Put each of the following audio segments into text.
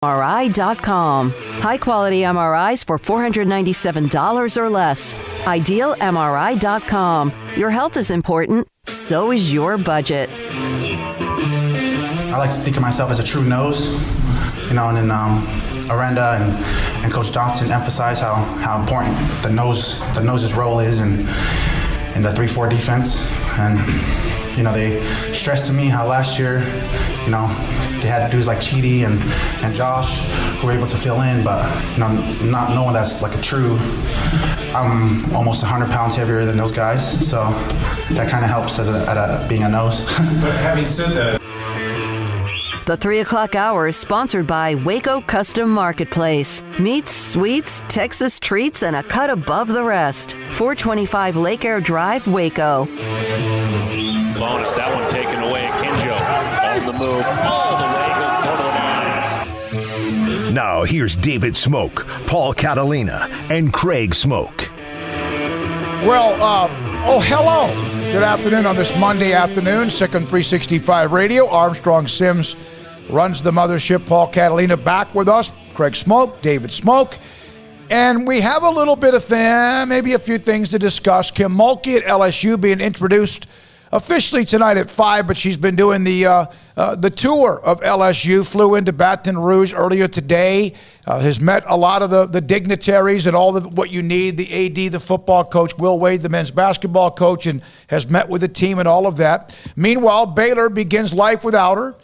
SicEm365.com. High-quality MRIs for $497 or less. IdealMRI.com. Your health is important, so is your budget. I like to think of myself as a true nose, and then Aranda and Coach Johnson emphasize how important the nose's role is in the 3-4 defense. And they stressed to me how last year, they had dudes like J.D and Josh who were able to fill in, but not knowing that's like a true. I'm almost 100 pounds heavier than those guys, so that kind of helps at being a nose. But having said that, the 3 o'clock hour is sponsored by Waco Custom Marketplace. Meats, sweets, Texas treats, and a cut above the rest. 425 Lake Air Drive, Waco. Bonus, that one taken away. Akinjo on the move all the way. Now here's David Smoak, Paul Catalina, and Craig Smoak. Well, hello. Good afternoon on this Monday afternoon. SicEm365 Radio. Armstrong Sims runs the mothership. Paul Catalina back with us. Craig Smoak, David Smoak. And we have a little bit of maybe a few things to discuss. Kim Mulkey at LSU being introduced officially tonight at 5, but she's been doing the tour of LSU, flew into Baton Rouge earlier today, has met a lot of the dignitaries and all of what you need, the AD, the football coach, Will Wade, the men's basketball coach, and has met with the team and all of that. Meanwhile, Baylor begins life without her.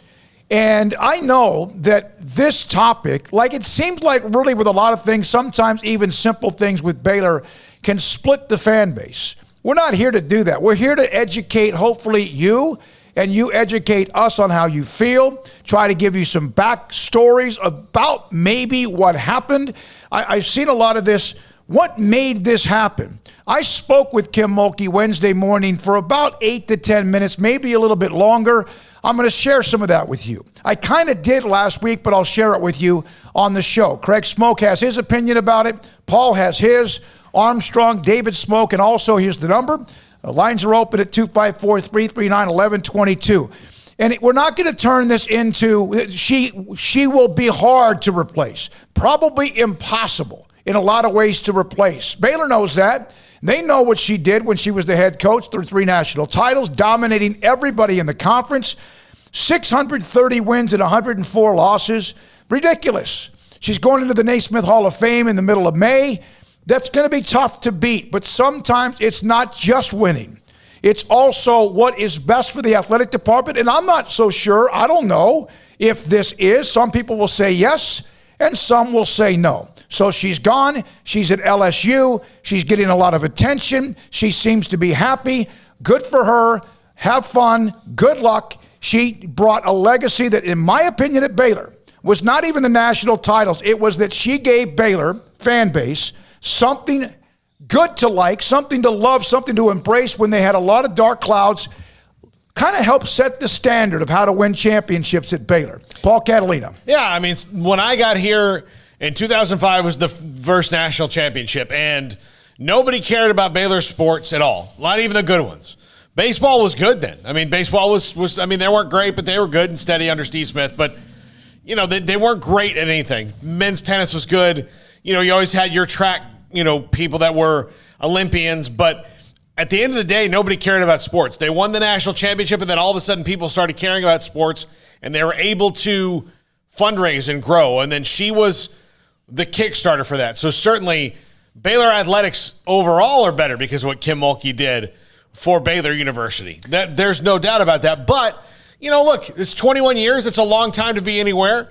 And I know that this topic, like it seems like really with a lot of things, sometimes even simple things with Baylor can split the fan base. We're not here to do that. We're here to educate, hopefully, you, and you educate us on how you feel, try to give you some backstories about maybe what happened. I've seen a lot of this. What made this happen? I spoke with Kim Mulkey Wednesday morning for about 8 to 10 minutes, maybe a little bit longer. I'm going to share some of that with you. I kind of did last week, but I'll share it with you on the show. Craig Smoak has his opinion about it. Paul has his. Armstrong, David Smoak, and also here's the number. The lines are open at 254-339-1122. And we're not going to turn this into, she will be hard to replace. Probably impossible in a lot of ways to replace. Baylor knows that. They know what she did when she was the head coach through 3 national titles, dominating everybody in the conference. 630 wins and 104 losses. Ridiculous. She's going into the Naismith Hall of Fame in the middle of May. That's going to be tough to beat, but sometimes it's not just winning. It's also what is best for the athletic department, and I'm not so sure. I don't know if this is. Some people will say yes, and some will say no. So she's gone. She's at LSU. She's getting a lot of attention. She seems to be happy. Good for her. Have fun. Good luck. She brought a legacy that, in my opinion, at Baylor was not even the national titles. It was that she gave Baylor fan base something good to like, something to love, something to embrace when they had a lot of dark clouds. Kind of helped set the standard of how to win championships at Baylor. Paul Catalina. Yeah, I mean, when I got here in 2005 was the first national championship, and nobody cared about Baylor sports at all, not even the good ones. Baseball was good then. I mean, baseball was I mean, they weren't great, but they were good and steady under Steve Smith. But, they weren't great at anything. Men's tennis was good. You always had your track, people that were Olympians. But at the end of the day, nobody cared about sports. They won the national championship, and then all of a sudden people started caring about sports, and they were able to fundraise and grow. And then she was the Kickstarter for that. So certainly Baylor athletics overall are better because of what Kim Mulkey did for Baylor University. There's no doubt about that. But, look, it's 21 years. It's a long time to be anywhere.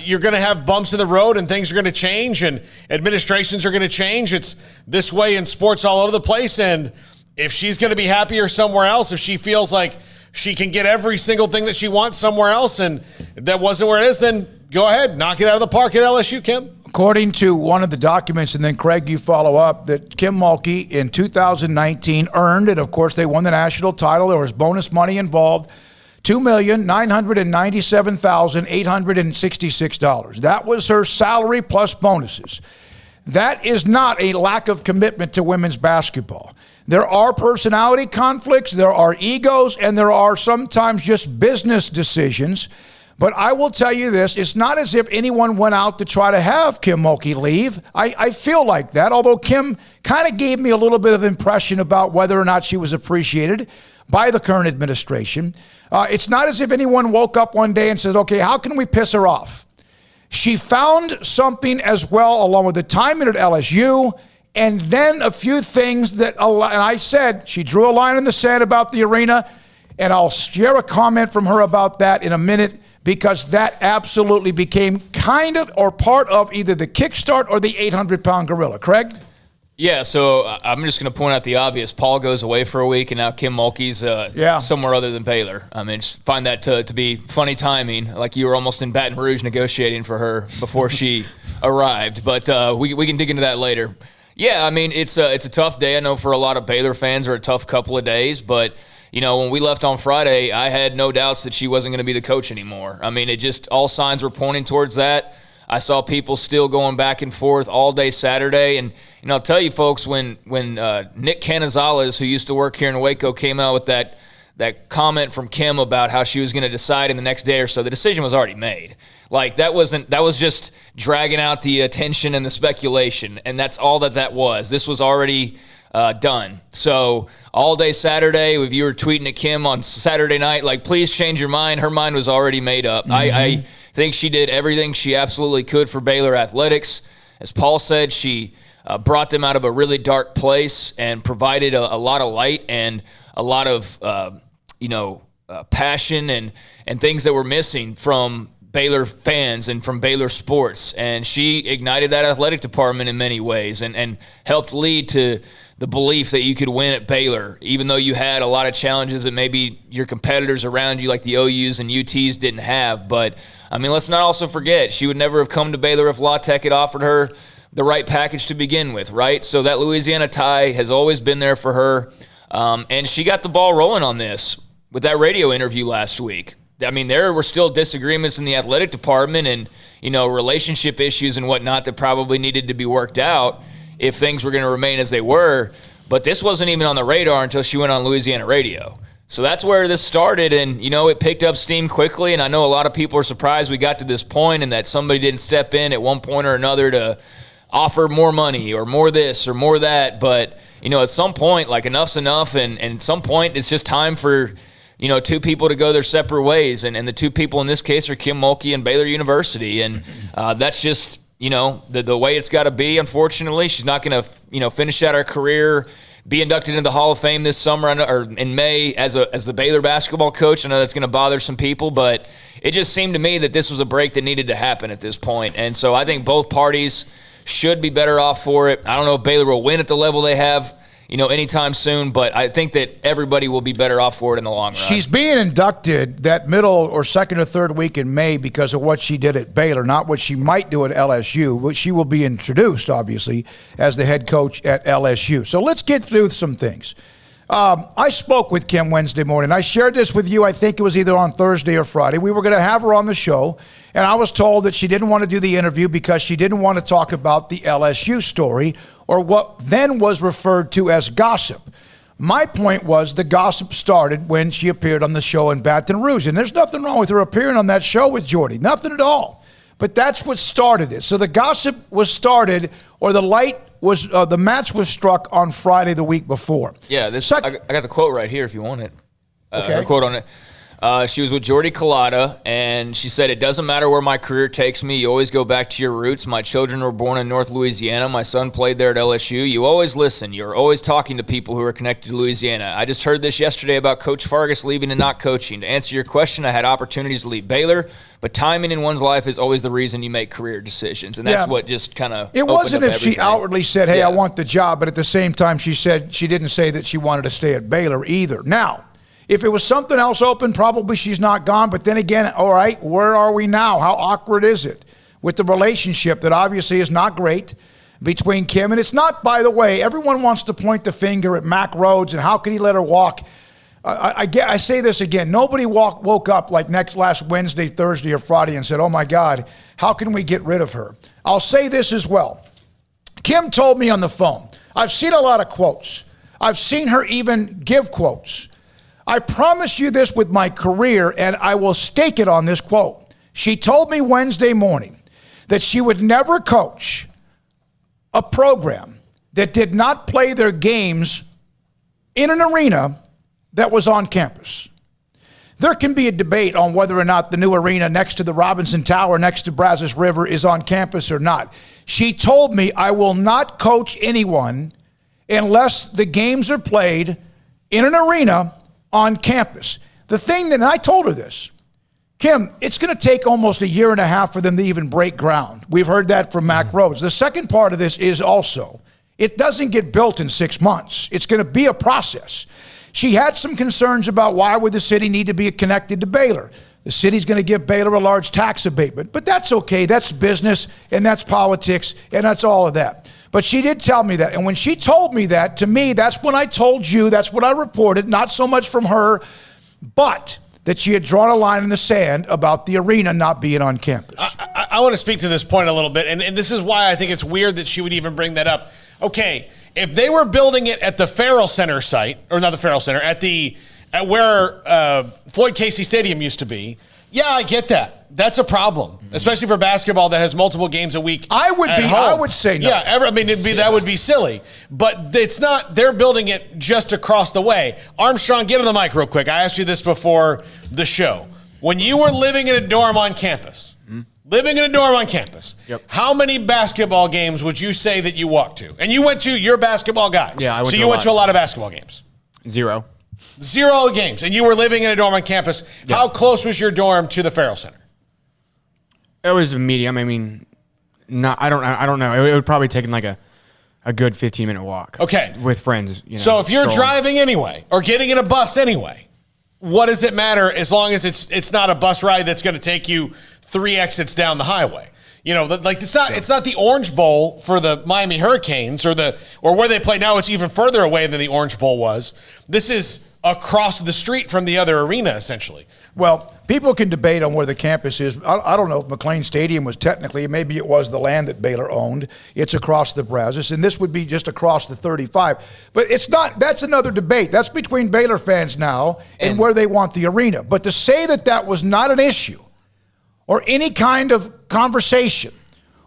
You're going to have bumps in the road, and things are going to change, and administrations are going to change. It's this way in sports all over the place. And if she's going to be happier somewhere else, if she feels like she can get every single thing that she wants somewhere else, and that wasn't where it is, then go ahead, knock it out of the park at LSU, Kim. According to one of the documents, and then Craig, you follow up, that Kim Mulkey in 2019 earned, and of course they won the national title. There was bonus money involved, $2,997,866. That was her salary plus bonuses. That is not a lack of commitment to women's basketball. There are personality conflicts, there are egos, and there are sometimes just business decisions. But I will tell you this, it's not as if anyone went out to try to have Kim Mulkey leave. I feel like that, although Kim kind of gave me a little bit of impression about whether or not she was appreciated by the current administration. It's not as if anyone woke up one day and said, okay, how can we piss her off? She found something as well, along with the timing at LSU, and then a few things that, and I said, she drew a line in the sand about the arena, and I'll share a comment from her about that in a minute, because that absolutely became kind of or part of either the kickstart or the 800-pound gorilla. Craig? Yeah, so I'm just going to point out the obvious. Paul goes away for a week, and now Kim Mulkey's somewhere other than Baylor. I mean, just find that to be funny timing, like you were almost in Baton Rouge negotiating for her before she arrived. But we can dig into that later. Yeah, I mean, it's a tough day. I know for a lot of Baylor fans, or a tough couple of days, but when we left on Friday, I had no doubts that she wasn't going to be the coach anymore. I mean, all signs were pointing towards that. I saw people still going back and forth all day Saturday. And I'll tell you, folks, when Nick Canizales, who used to work here in Waco, came out with that comment from Kim about how she was going to decide in the next day or so, the decision was already made. Like, that was just dragging out the attention and the speculation, and that's all that was. This was already done. So all day Saturday, if you were tweeting at Kim on Saturday night, like, please change your mind, her mind was already made up. Mm-hmm. I think she did everything she absolutely could for Baylor athletics. As Paul said, she brought them out of a really dark place and provided a lot of light and a lot of passion and things that were missing from Baylor fans and from Baylor sports. And she ignited that athletic department in many ways and helped lead to the belief that you could win at Baylor, even though you had a lot of challenges that maybe your competitors around you, like the OUs and UTs, didn't have. But, I mean, let's not also forget, she would never have come to Baylor if La Tech had offered her the right package to begin with, right? So that Louisiana tie has always been there for her. And she got the ball rolling on this with that radio interview last week. I mean, there were still disagreements in the athletic department and, relationship issues and whatnot that probably needed to be worked out if things were going to remain as they were. But this wasn't even on the radar until she went on Louisiana radio. So that's where this started, and, it picked up steam quickly, and I know a lot of people are surprised we got to this point and that somebody didn't step in at one point or another to offer more money or more this or more that. But, at some point, like, enough's enough, and at some point it's just time for two people to go their separate ways. And the two people in this case are Kim Mulkey and Baylor University. And that's just, the way it's got to be, unfortunately. She's not going to, finish out her career, be inducted into the Hall of Fame this summer or in May as the Baylor basketball coach. I know that's going to bother some people, but it just seemed to me that this was a break that needed to happen at this point. And so I think both parties should be better off for it. I don't know if Baylor will win at the level they have, anytime soon, but I think that everybody will be better off for it in the long run. She's being inducted that middle or second or third week in May because of what she did at Baylor, not what she might do at LSU, but she will be introduced, obviously, as the head coach at LSU. So let's get through some things. I spoke with Kim Wednesday morning. I shared this with you, I think it was either on Thursday or Friday. We were going to have her on the show, and I was told that she didn't want to do the interview because she didn't want to talk about the LSU story, or what then was referred to as gossip. My point was the gossip started when she appeared on the show in Baton Rouge, and there's nothing wrong with her appearing on that show with Jordy, nothing at all. But that's what started it. So the gossip was started, or the match was struck on Friday the week before. Yeah, I got the quote right here if you want it. Okay. Her quote on it. She was with Jordy Culotta, and she said, "It doesn't matter where my career takes me. You always go back to your roots. My children were born in North Louisiana. My son played there at LSU. You always listen. You're always talking to people who are connected to Louisiana. I just heard this yesterday about Coach Fargas leaving and not coaching. To answer your question, I had opportunities to leave Baylor, but timing in one's life is always the reason you make career decisions." And that's what just kind of It wasn't if everything. She outwardly said, hey, I want the job, but at the same time she said she didn't say that she wanted to stay at Baylor either. Now, if it was something else open, probably she's not gone. But then again, all right, where are we now? How awkward is it with the relationship that obviously is not great between Kim? And it's not, by the way, everyone wants to point the finger at Mack Rhodes and how could he let her walk. I say this again. Nobody woke up like last Wednesday, Thursday, or Friday and said, oh, my God, how can we get rid of her? I'll say this as well. Kim told me on the phone, I've seen a lot of quotes. I've seen her even give quotes. I promise you this with my career, and I will stake it on this quote. She told me Wednesday morning that she would never coach a program that did not play their games in an arena that was on campus. There can be a debate on whether or not the new arena next to the Robinson Tower, next to Brazos River, is on campus or not. She told me, I will not coach anyone unless the games are played in an arena on campus. The thing that, and I told her this, Kim, it's going to take almost a year and a half for them to even break ground. We've heard that from Mac Rhodes. The second part of this is also, it doesn't get built in 6 months. It's going to be a process. She had some concerns about why would the city need to be connected to Baylor. The city's going to give Baylor a large tax abatement, but that's okay. That's business, and that's politics, and that's all of that. But she did tell me that, and when she told me that, to me, that's when I told you, that's what I reported, not so much from her, but that she had drawn a line in the sand about the arena not being on campus. I want to speak to this point a little bit, and this is why I think it's weird that she would even bring that up. Okay, if they were building it at the Farrell Center site, or not the Farrell Center, at where Floyd Casey Stadium used to be, yeah, I get that. That's a problem, especially for basketball that has multiple games a week. I would say no. Yeah, that would be silly. But it's not. They're building it just across the way. Armstrong, get on the mic real quick. I asked you this before the show. When you were living in a dorm on campus, Yep. How many basketball games would you say that you walked to? And you went to, you're a basketball guy. Yeah, I went so to you a went lot. to a lot of basketball games. 0. 0 games. And you were living in a dorm on campus. Yeah. How close was your dorm to the Farrell Center? It was medium. I mean, I don't know. It would probably take like a good 15-minute walk. Okay. With friends. So if you're strolling. driving anyway or getting in a bus anyway, what does it matter as long as it's not a bus ride that's going to take you 3 exits down the highway? You know, like it's not the Orange Bowl for the Miami Hurricanes or where they play now. It's even further away than the Orange Bowl was. This is across the street from the other arena, essentially. Well, people can debate on where the campus is. I don't know if McLean Stadium was technically, maybe it was the land that Baylor owned. It's across the Brazos, and this would be just across the 35. But it's not, that's another debate. That's between Baylor fans now and where they want the arena. But to say that was not an issue or any kind of conversation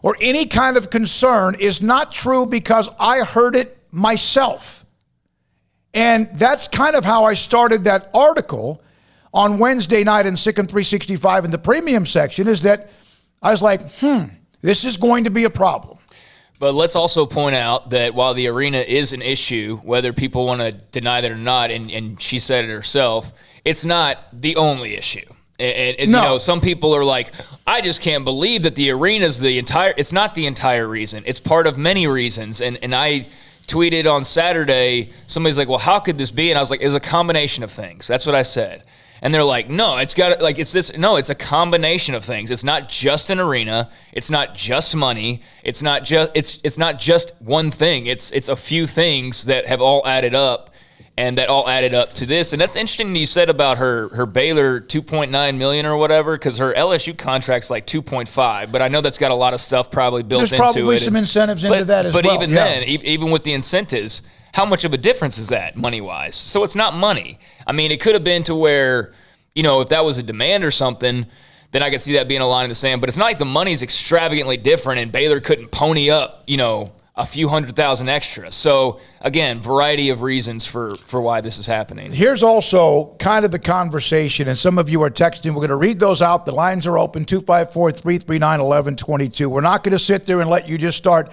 or any kind of concern is not true, because I heard it myself. And that's kind of how I started that article on Wednesday night in SicEm365 in the premium section, is that I was like, this is going to be a problem. But let's also point out that while the arena is an issue, whether people want to deny that or not, and she said it herself, it's not the only issue. And no. You know, some people are like, I just can't believe that the arena is it's not the entire reason. It's part of many reasons. And I tweeted on Saturday, somebody's like, well, how could this be? And I was like, it's a combination of things. That's what I said. And they're like, no, it's a combination of things. It's not just an arena. It's not just money. It's not just one thing. It's a few things that have all added up, and that all added up to this. And that's interesting that you said about her Baylor $2.9 million or whatever, because her LSU contract's like 2.5, but I know that's got a lot of stuff probably built into it. There's probably some incentives into that as well. But even then, even with the incentives, how much of a difference is that money-wise? So it's not money. I mean, it could have been to where, you know, if that was a demand or something, then I could see that being a line in the sand. But it's not like the money's extravagantly different and Baylor couldn't pony up, you know, a few $100,000 extra. So, again, variety of reasons for why this is happening. Here's also kind of the conversation, and some of you are texting. We're going to read those out. The lines are open, 254-339-1122. We're not going to sit there and let you just start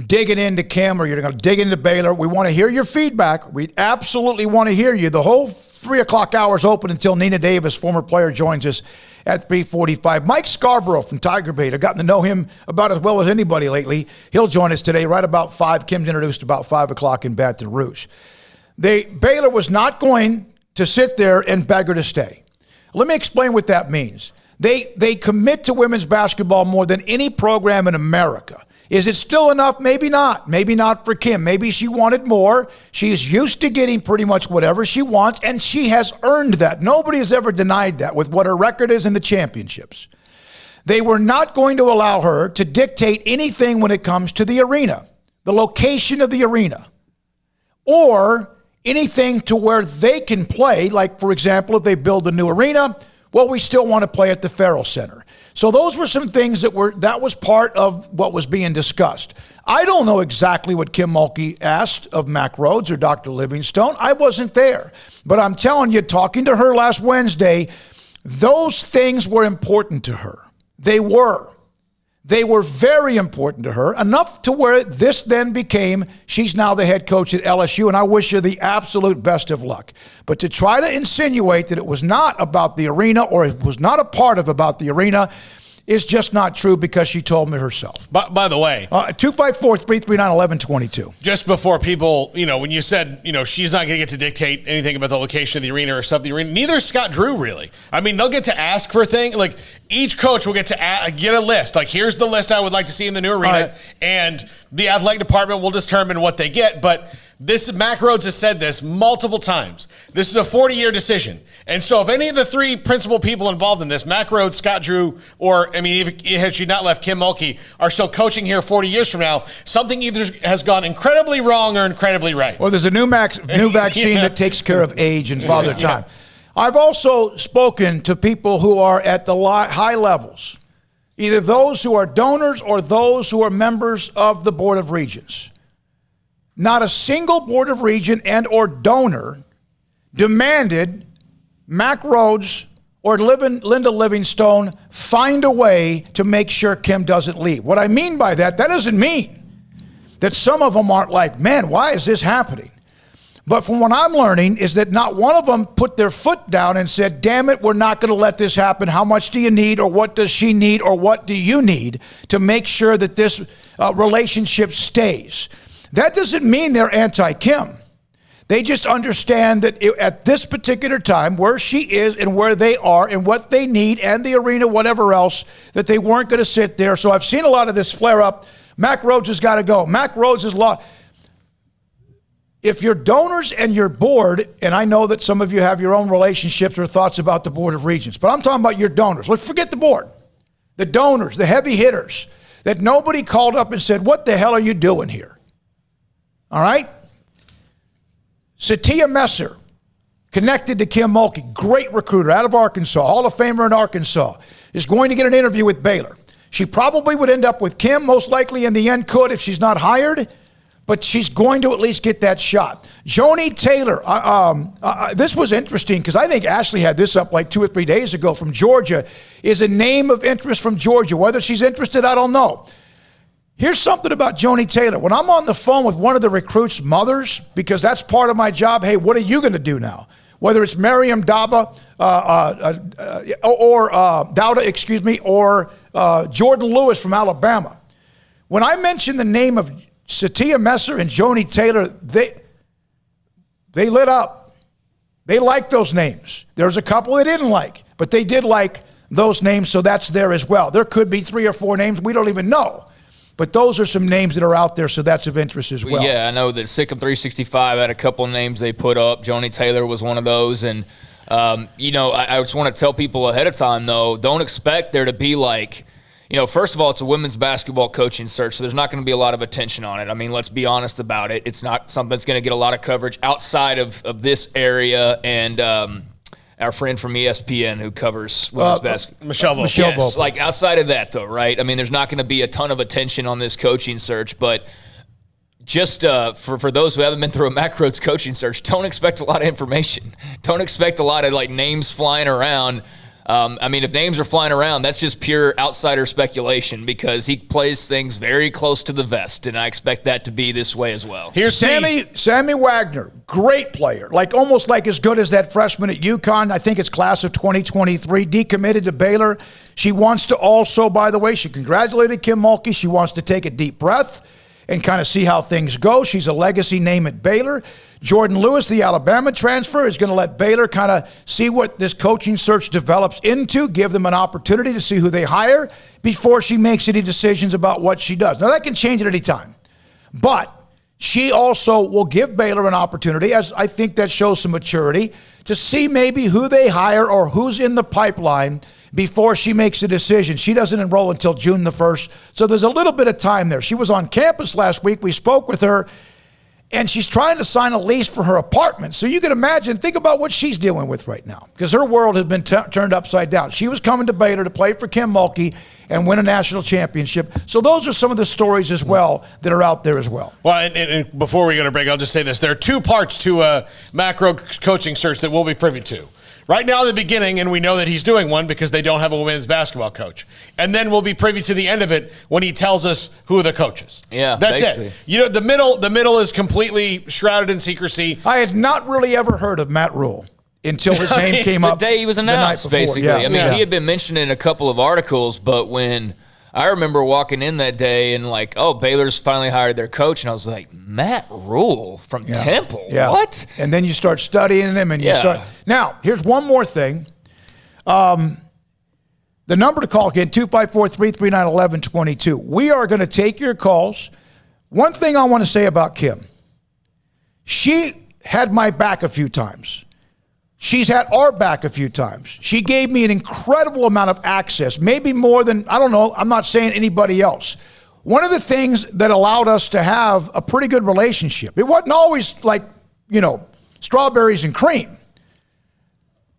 digging into Kim, or you're going to dig into Baylor. We want to hear your feedback. We absolutely want to hear you. The whole 3 o'clock hour is open until Nina Davis, former player, joins us at 3:45. Mike Scarborough from Tiger Bait. I've gotten to know him about as well as anybody lately. He'll join us today right about 5. Kim's introduced about 5 o'clock in Baton Rouge. Baylor was not going to sit there and beg her to stay. Let me explain what that means. They commit to women's basketball more than any program in America. Is it still enough? Maybe not. Maybe not for Kim. Maybe she wanted more. She's used to getting pretty much whatever she wants, and she has earned that. Nobody has ever denied that with what her record is in the championships. They were not going to allow her to dictate anything when it comes to the arena, the location of the arena, or anything to where they can play. Like, for example, if they build a new arena, well, we still want to play at the Farrell Center. So those were some things that was part of what was being discussed. I don't know exactly what Kim Mulkey asked of Mack Rhoades or Dr. Livingstone. I wasn't there. But I'm telling you, talking to her last Wednesday, those things were important to her. They were. They were very important to her, enough to where this then became, she's now the head coach at LSU, and I wish her the absolute best of luck. But to try to insinuate that it was not about the arena or it was not a part of about the arena is just not true because she told me herself. By the way, 254-339-1122. Just before people, when you said, she's not going to get to dictate anything about the location of the arena or stuff the arena, neither is Scott Drew, really. I mean, they'll get to ask for things. Like, each coach will get to get a list. Like, here's the list I would like to see in the new arena, right. And the athletic department will determine what they get. But Mack Rhoades has said this multiple times. This is a 40-year decision. And so if any of the three principal people involved in this, Mack Rhoades, Scott Drew, had she not left, Kim Mulkey, are still coaching here 40 years from now, something either has gone incredibly wrong or incredibly right. Well, there's a new vaccine that takes care of age and father time. I've also spoken to people who are at the high levels, either those who are donors or those who are members of the Board of Regents. Not a single Board of Regent and or donor demanded Mack Rhoades or Linda Livingstone find a way to make sure Kim doesn't leave. What I mean by that doesn't mean that some of them aren't like, man, why is this happening? But from what I'm learning is that not one of them put their foot down and said, damn it, we're not going to let this happen. How much do you need, or what does she need, or what do you need to make sure that this relationship stays? That doesn't mean they're anti-Kim. They just understand that at this particular time, where she is and where they are and what they need and the arena, whatever else, that they weren't going to sit there. So I've seen a lot of this flare up. Mack Rhoades has got to go. Mack Rhoades has lost. If your donors and your board, and I know that some of you have your own relationships or thoughts about the Board of Regents, but I'm talking about your donors. Let's forget the board. The donors, the heavy hitters, that nobody called up and said, what the hell are you doing here? All right? Satia Messer, connected to Kim Mulkey, great recruiter out of Arkansas, Hall of Famer in Arkansas, is going to get an interview with Baylor. She probably would end up with Kim, most likely in the end could if she's not hired, but she's going to at least get that shot. Joni Taylor, this was interesting because I think Ashley had this up like 2 or 3 days ago from Georgia, is a name of interest from Georgia. Whether she's interested, I don't know. Here's something about Joni Taylor. When I'm on the phone with one of the recruits' mothers, because that's part of my job, hey, what are you going to do now? Whether it's Miriam Dowda, or Jordan Lewis from Alabama. When I mention the name of Satia Messer and Joni Taylor, they lit up. They liked those names. There's a couple they didn't like, but they did like those names, so that's there as well. There could be 3 or 4 names we don't even know. But those are some names that are out there, so that's of interest as well. Yeah, I know that SicEm365 had a couple of names they put up. Joni Taylor was one of those. And, I just want to tell people ahead of time, though, don't expect there to be like, first of all, it's a women's basketball coaching search, so there's not going to be a lot of attention on it. I mean, let's be honest about it. It's not something that's going to get a lot of coverage outside of this area and our friend from ESPN who covers women's basketball. Michelle Volpe. Yes, like outside of that, though, right? I mean, there's not going to be a ton of attention on this coaching search, but just for those who haven't been through a Mack Rhoades coaching search, don't expect a lot of information. Don't expect a lot of like names flying around. If names are flying around, that's just pure outsider speculation because he plays things very close to the vest, and I expect that to be this way as well. Here's Sammy Wagner, great player, almost like as good as that freshman at UConn. I think it's class of 2023, decommitted to Baylor. She wants to also, by the way, she congratulated Kim Mulkey. She wants to take a deep breath and kind of see how things go. She's a legacy name at Baylor. Jordan Lewis, the Alabama transfer, is going to let Baylor kind of see what this coaching search develops into, give them an opportunity to see who they hire before she makes any decisions about what she does. Now, that can change at any time. But she also will give Baylor an opportunity, as I think that shows some maturity, to see maybe who they hire or who's in the pipeline before she makes a decision. She doesn't enroll until June the 1st, so there's a little bit of time there. She was on campus last week. We spoke with her, And she's trying to sign a lease for her apartment. So you can imagine, think about what she's dealing with right now, because her world has been turned upside down. She was coming to Baylor to play for Kim Mulkey and win a national championship. So those are some of the stories as well that are out there as well. Well, and before we go to break, I'll just say this. There are 2 parts to a macro coaching search that we'll be privy to. Right now at the beginning, and we know that he's doing one because they don't have a women's basketball coach. And then we'll be privy to the end of it when he tells us who are the coaches. Yeah, that's basically. it. You know, the middle is completely shrouded in secrecy. I had not really ever heard of Matt Rule until his name came up the day he was announced, basically. Yeah. I mean, he had been mentioned in a couple of articles, but when I remember walking in that day and like, oh, Baylor's finally hired their coach, and I was like, Matt Rule from Temple? Yeah. What? And then you start studying him, and you start. Now, here's one more thing. The number to call again, 254-339-1122. We are going to take your calls. One thing I want to say about Kim, she had my back a few times. She's had our back a few times. She gave me an incredible amount of access, maybe more than, I don't know, I'm not saying anybody else. One of the things that allowed us to have a pretty good relationship, it wasn't always like, strawberries and cream,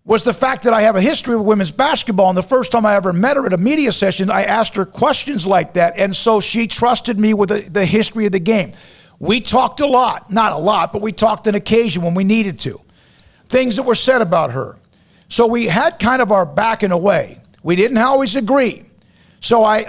was the fact that I have a history with women's basketball. And the first time I ever met her at a media session, I asked her questions like that. And so she trusted me with the history of the game. We talked a lot, not a lot, but we talked on occasion when we needed to. Things that were said about her. So we had kind of our back in a way. We didn't always agree. So I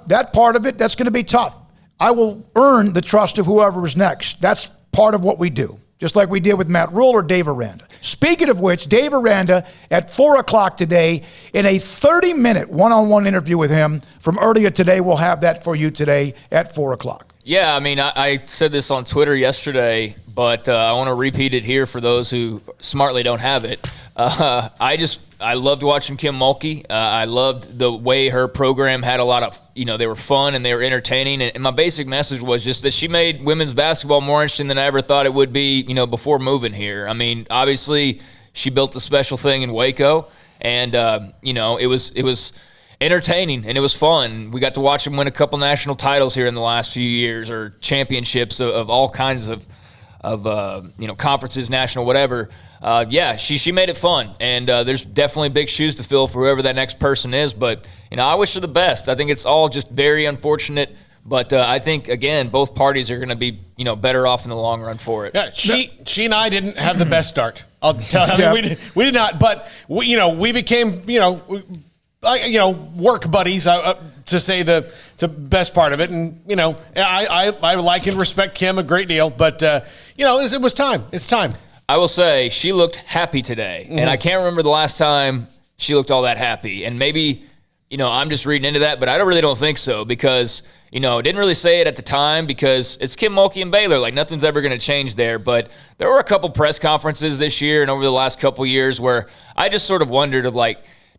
that part of it, that's going to be tough. I will earn the trust of whoever is next. That's part of what we do, just like we did with Matt Rule or Dave Aranda. Speaking of which, Dave Aranda at 4 o'clock today in a 30-minute one-on-one interview with him from earlier today. We'll have that for you today at 4 o'clock. Yeah, I mean, I said this on Twitter yesterday, but I want to repeat it here for those who smartly don't have it. I loved watching Kim Mulkey. I loved the way her program had a lot of, they were fun and they were entertaining. And my basic message was just that she made women's basketball more interesting than I ever thought it would be, before moving here. I mean, obviously she built a special thing in Waco, and, it was entertaining and it was fun. We got to watch them win a couple national titles here in the last few years, or championships of all kinds of conferences, national, whatever. She made it fun, and there's definitely big shoes to fill for whoever that next person is. But I wish her the best. I think it's all just very unfortunate, but I think again both parties are going to be better off in the long run for it. Yeah, she and I didn't have the best start. I'll tell you, we did not. But we became work buddies, to say the best part of it. And, I like and respect Kim a great deal. But, it was time. It's time. I will say she looked happy today. Mm-hmm. And I can't remember the last time she looked all that happy. And maybe, I'm just reading into that, but I really don't think so, because, didn't really say it at the time because it's Kim Mulkey and Baylor. Like, nothing's ever going to change there. But there were a couple press conferences this year and over the last couple years where I just sort of wondered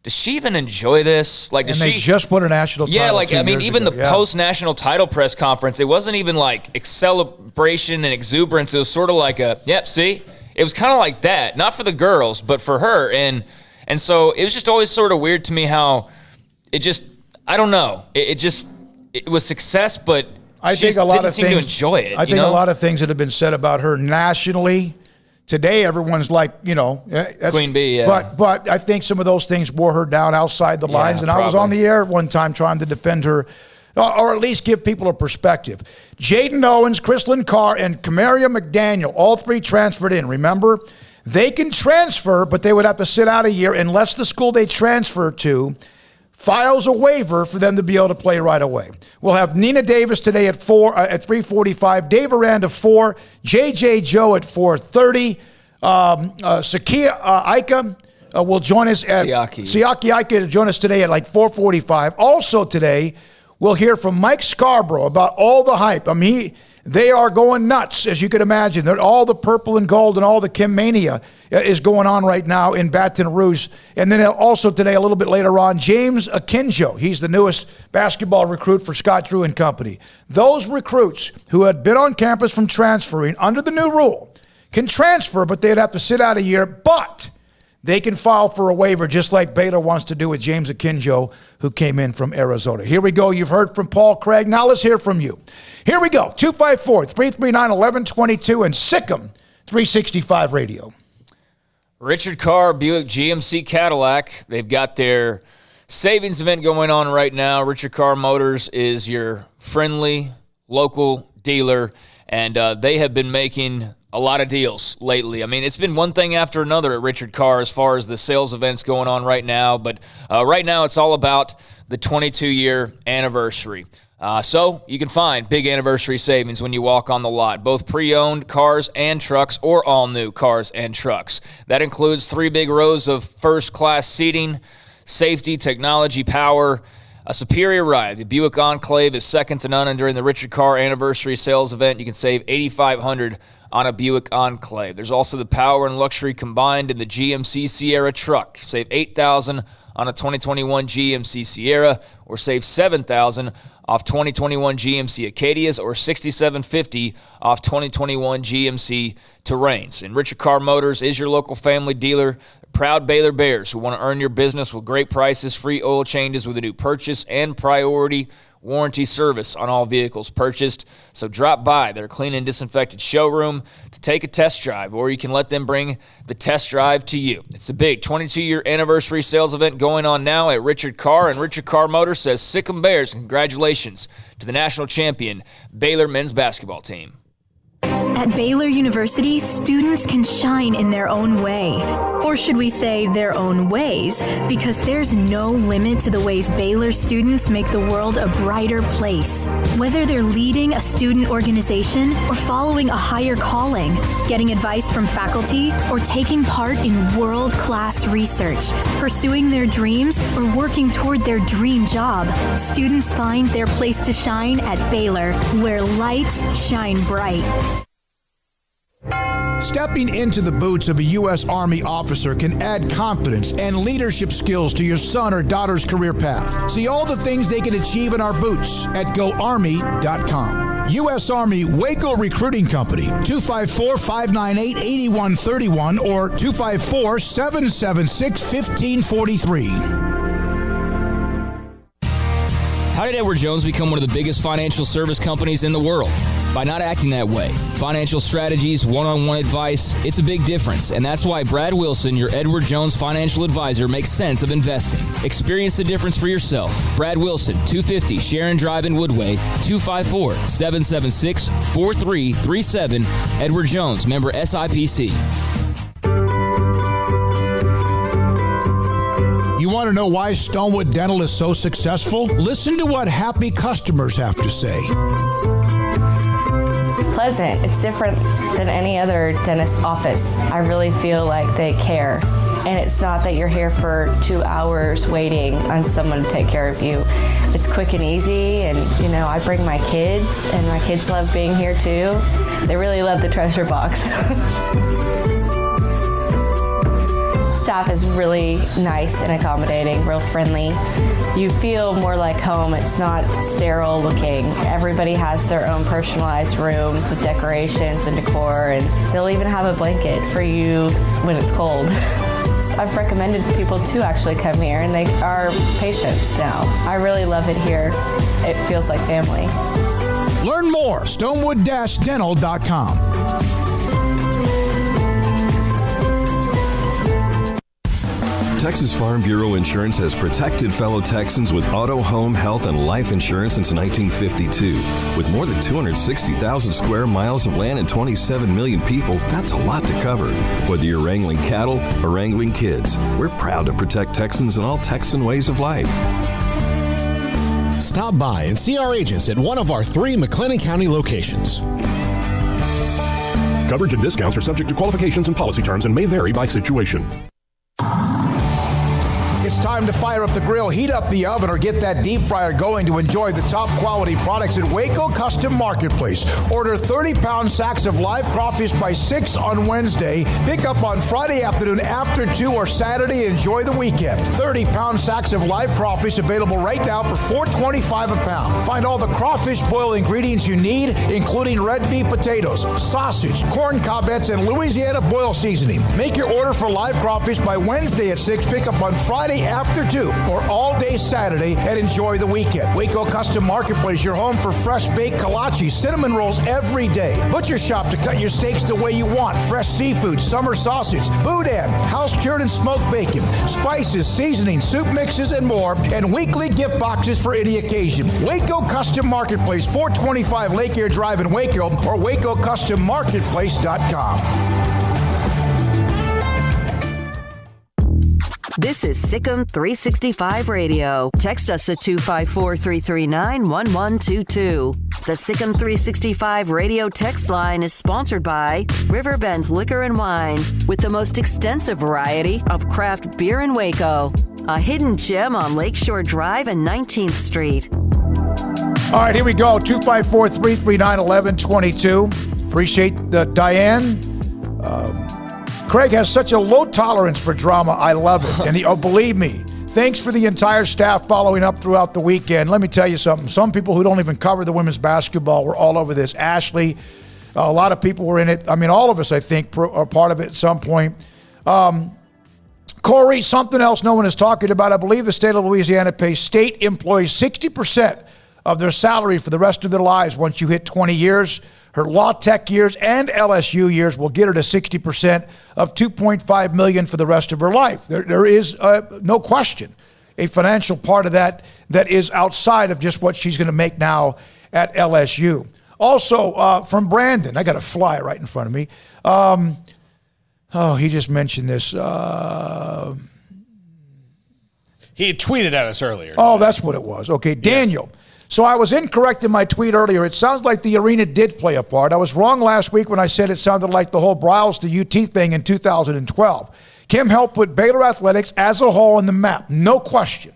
does she even enjoy this? Like, does they just won a national title? Yeah, like, I mean, even the post-national title press conference, it wasn't even like celebration and exuberance. It was sort of like see? It was kind of like that. Not for the girls, but for her. And so it was just always sort of weird to me how it just, I don't know. It was success, but I she think a lot didn't of seem things, to enjoy it. I think a lot of things that have been said about her nationally today, everyone's like, that's Queen Bee, yeah. But I think some of those things wore her down outside the lines. And probably. I was on the air one time trying to defend her, or at least give people a perspective. Jaden Owens, Chrislyn Carr, and Camaria McDaniel, all three transferred in. Remember, they can transfer, but they would have to sit out a year unless the school they transfer to files a waiver for them to be able to play right away. We'll have Nina Davis today at 3:45, Dave Aranda 4, JJ Joe at 4:30, Siaki Ika will join us at Siaki Ika to join us today at like 4:45. Also today, we'll hear from Mike Scarborough about all the hype. I mean, they are going nuts, as you can imagine. They're all the purple and gold and all the Kim mania is going on right now in Baton Rouge. And then also today, a little bit later on, James Akinjo. He's the newest basketball recruit for Scott Drew and company. Those recruits who had been on campus from transferring under the new rule can transfer, but they'd have to sit out a year. But they can file for a waiver just like Baylor wants to do with James Akinjo, who came in from Arizona. Here we go. You've heard from Paul Craig. Now let's hear from you. Here we go. 254-339-1122 and SicEm365 Radio. Richard Carr, Buick GMC Cadillac. They've got their savings event going on right now. Richard Carr Motors is your friendly local dealer, and they have been making a lot of deals lately. I mean, it's been one thing after another at Richard Carr as far as the sales events going on right now, but right now it's all about the 22-year anniversary. So you can find big anniversary savings when you walk on the lot, both pre-owned cars and trucks or all-new cars and trucks. That includes 3 big rows of first-class seating, safety, technology, power, a superior ride. The Buick Enclave is second to none, and during the Richard Carr anniversary sales event, you can save $8,500 on a Buick Enclave. There's also the power and luxury combined in the GMC Sierra truck. Save $8,000 on a 2021 GMC Sierra, or save $7,000 off 2021 GMC Acadias, or $6,750 off 2021 GMC Terrains. And Richard Carr Motors is your local family dealer. Proud Baylor Bears who want to earn your business with great prices, free oil changes with a new purchase, and priority warranty service on all vehicles purchased. So drop by their clean and disinfected showroom to take a test drive, or you can let them bring the test drive to you. It's a big 22-year anniversary sales event going on now at Richard Carr, and Richard Carr Motors says Sic'Em Bears, congratulations to the national champion Baylor men's basketball team. At Baylor University, students can shine in their own way. Or should we say their own ways? Because there's no limit to the ways Baylor students make the world a brighter place. Whether they're leading a student organization or following a higher calling, getting advice from faculty, or taking part in world-class research, pursuing their dreams, or working toward their dream job, students find their place to shine at Baylor, where lights shine bright. Stepping into the boots of a U.S. Army officer can add confidence and leadership skills to your son or daughter's career path. See all the things they can achieve in our boots at GoArmy.com. U.S. Army Waco Recruiting Company, 254-598-8131 or 254-776-1543. How did Edward Jones become one of the biggest financial service companies in the world? By not acting that way. Financial strategies, one-on-one advice, it's a big difference. And that's why Brad Wilson, your Edward Jones financial advisor, makes sense of investing. Experience the difference for yourself. Brad Wilson, 250 Sharon Drive in Woodway, 254-776-4337. Edward Jones, member SIPC. You want to know why Stonewood Dental is so successful? Listen to what happy customers have to say. It's pleasant. It's different than any other dentist office. I really feel like they care. And it's not that you're here for 2 hours waiting on someone to take care of you. It's quick and easy, and I bring my kids, and my kids love being here too. They really love the treasure box. Staff is really nice and accommodating, real friendly. You feel more like home. It's not sterile looking. Everybody has their own personalized rooms with decorations and decor, and they'll even have a blanket for you when it's cold. I've recommended people to actually come here, and they are patients now. I really love it here. It feels like family. Learn more, stonewood-dental.com. Texas Farm Bureau Insurance has protected fellow Texans with auto, home, health, and life insurance since 1952. With more than 260,000 square miles of land and 27 million people, that's a lot to cover. Whether you're wrangling cattle or wrangling kids, we're proud to protect Texans in all Texan ways of life. Stop by and see our agents at one of our 3 McLennan County locations. Coverage and discounts are subject to qualifications and policy terms and may vary by situation. It's time to fire up the grill, heat up the oven, or get that deep fryer going to enjoy the top quality products at Waco Custom Marketplace. Order 30-pound sacks of live crawfish by 6 on Wednesday. Pick up on Friday afternoon after 2 or Saturday. Enjoy the weekend. 30-pound sacks of live crawfish available right now for $4.25 a pound. Find all the crawfish boil ingredients you need, including red beef potatoes, sausage, corn cobbettes, and Louisiana boil seasoning. Make your order for live crawfish by Wednesday at 6. Pick up on Friday after 2 or all day Saturday, and enjoy the weekend. Waco Custom Marketplace, your home for fresh baked kolache, cinnamon rolls every day. Butcher shop to cut your steaks the way you want. Fresh seafood, summer sausage, boudin, house-cured and smoked bacon, spices, seasonings, soup mixes, and more, and weekly gift boxes for any occasion. Waco Custom Marketplace, 425 Lake Air Drive in Waco, or WacoCustomMarketplace.com. This is SicEm365 Radio. Text us at 254-339-1122. The SicEm365 Radio text line is sponsored by Riverbend Liquor and Wine, with the most extensive variety of craft beer in Waco. A hidden gem on Lakeshore Drive and 19th Street. All right, here we go. 254-339-1122. Appreciate the Diane. Craig has such a low tolerance for drama. I love it. And believe me, thanks for the entire staff following up throughout the weekend. Let me tell you something. Some people who don't even cover the women's basketball were all over this. Ashley, a lot of people were in it. I mean, all of us, I think, are part of it at some point. Corey, something else no one is talking about. I believe the state of Louisiana pays state employees 60% of their salary for the rest of their lives once you hit 20 years. Her law tech years and LSU years will get her to 60% of $2.5 million for the rest of her life. There is no question a financial part of that is outside of just what she's going to make now at LSU. Also, from Brandon, I got a flyer right in front of me. He just mentioned this. He had tweeted at us earlier. Oh, that's what it was. Okay, Daniel. Yeah. So I was incorrect in my tweet earlier. It sounds like the arena did play a part. I was wrong last week when I said it sounded like the whole Bryles to UT thing in 2012. Kim helped put Baylor athletics as a whole on the map. No question.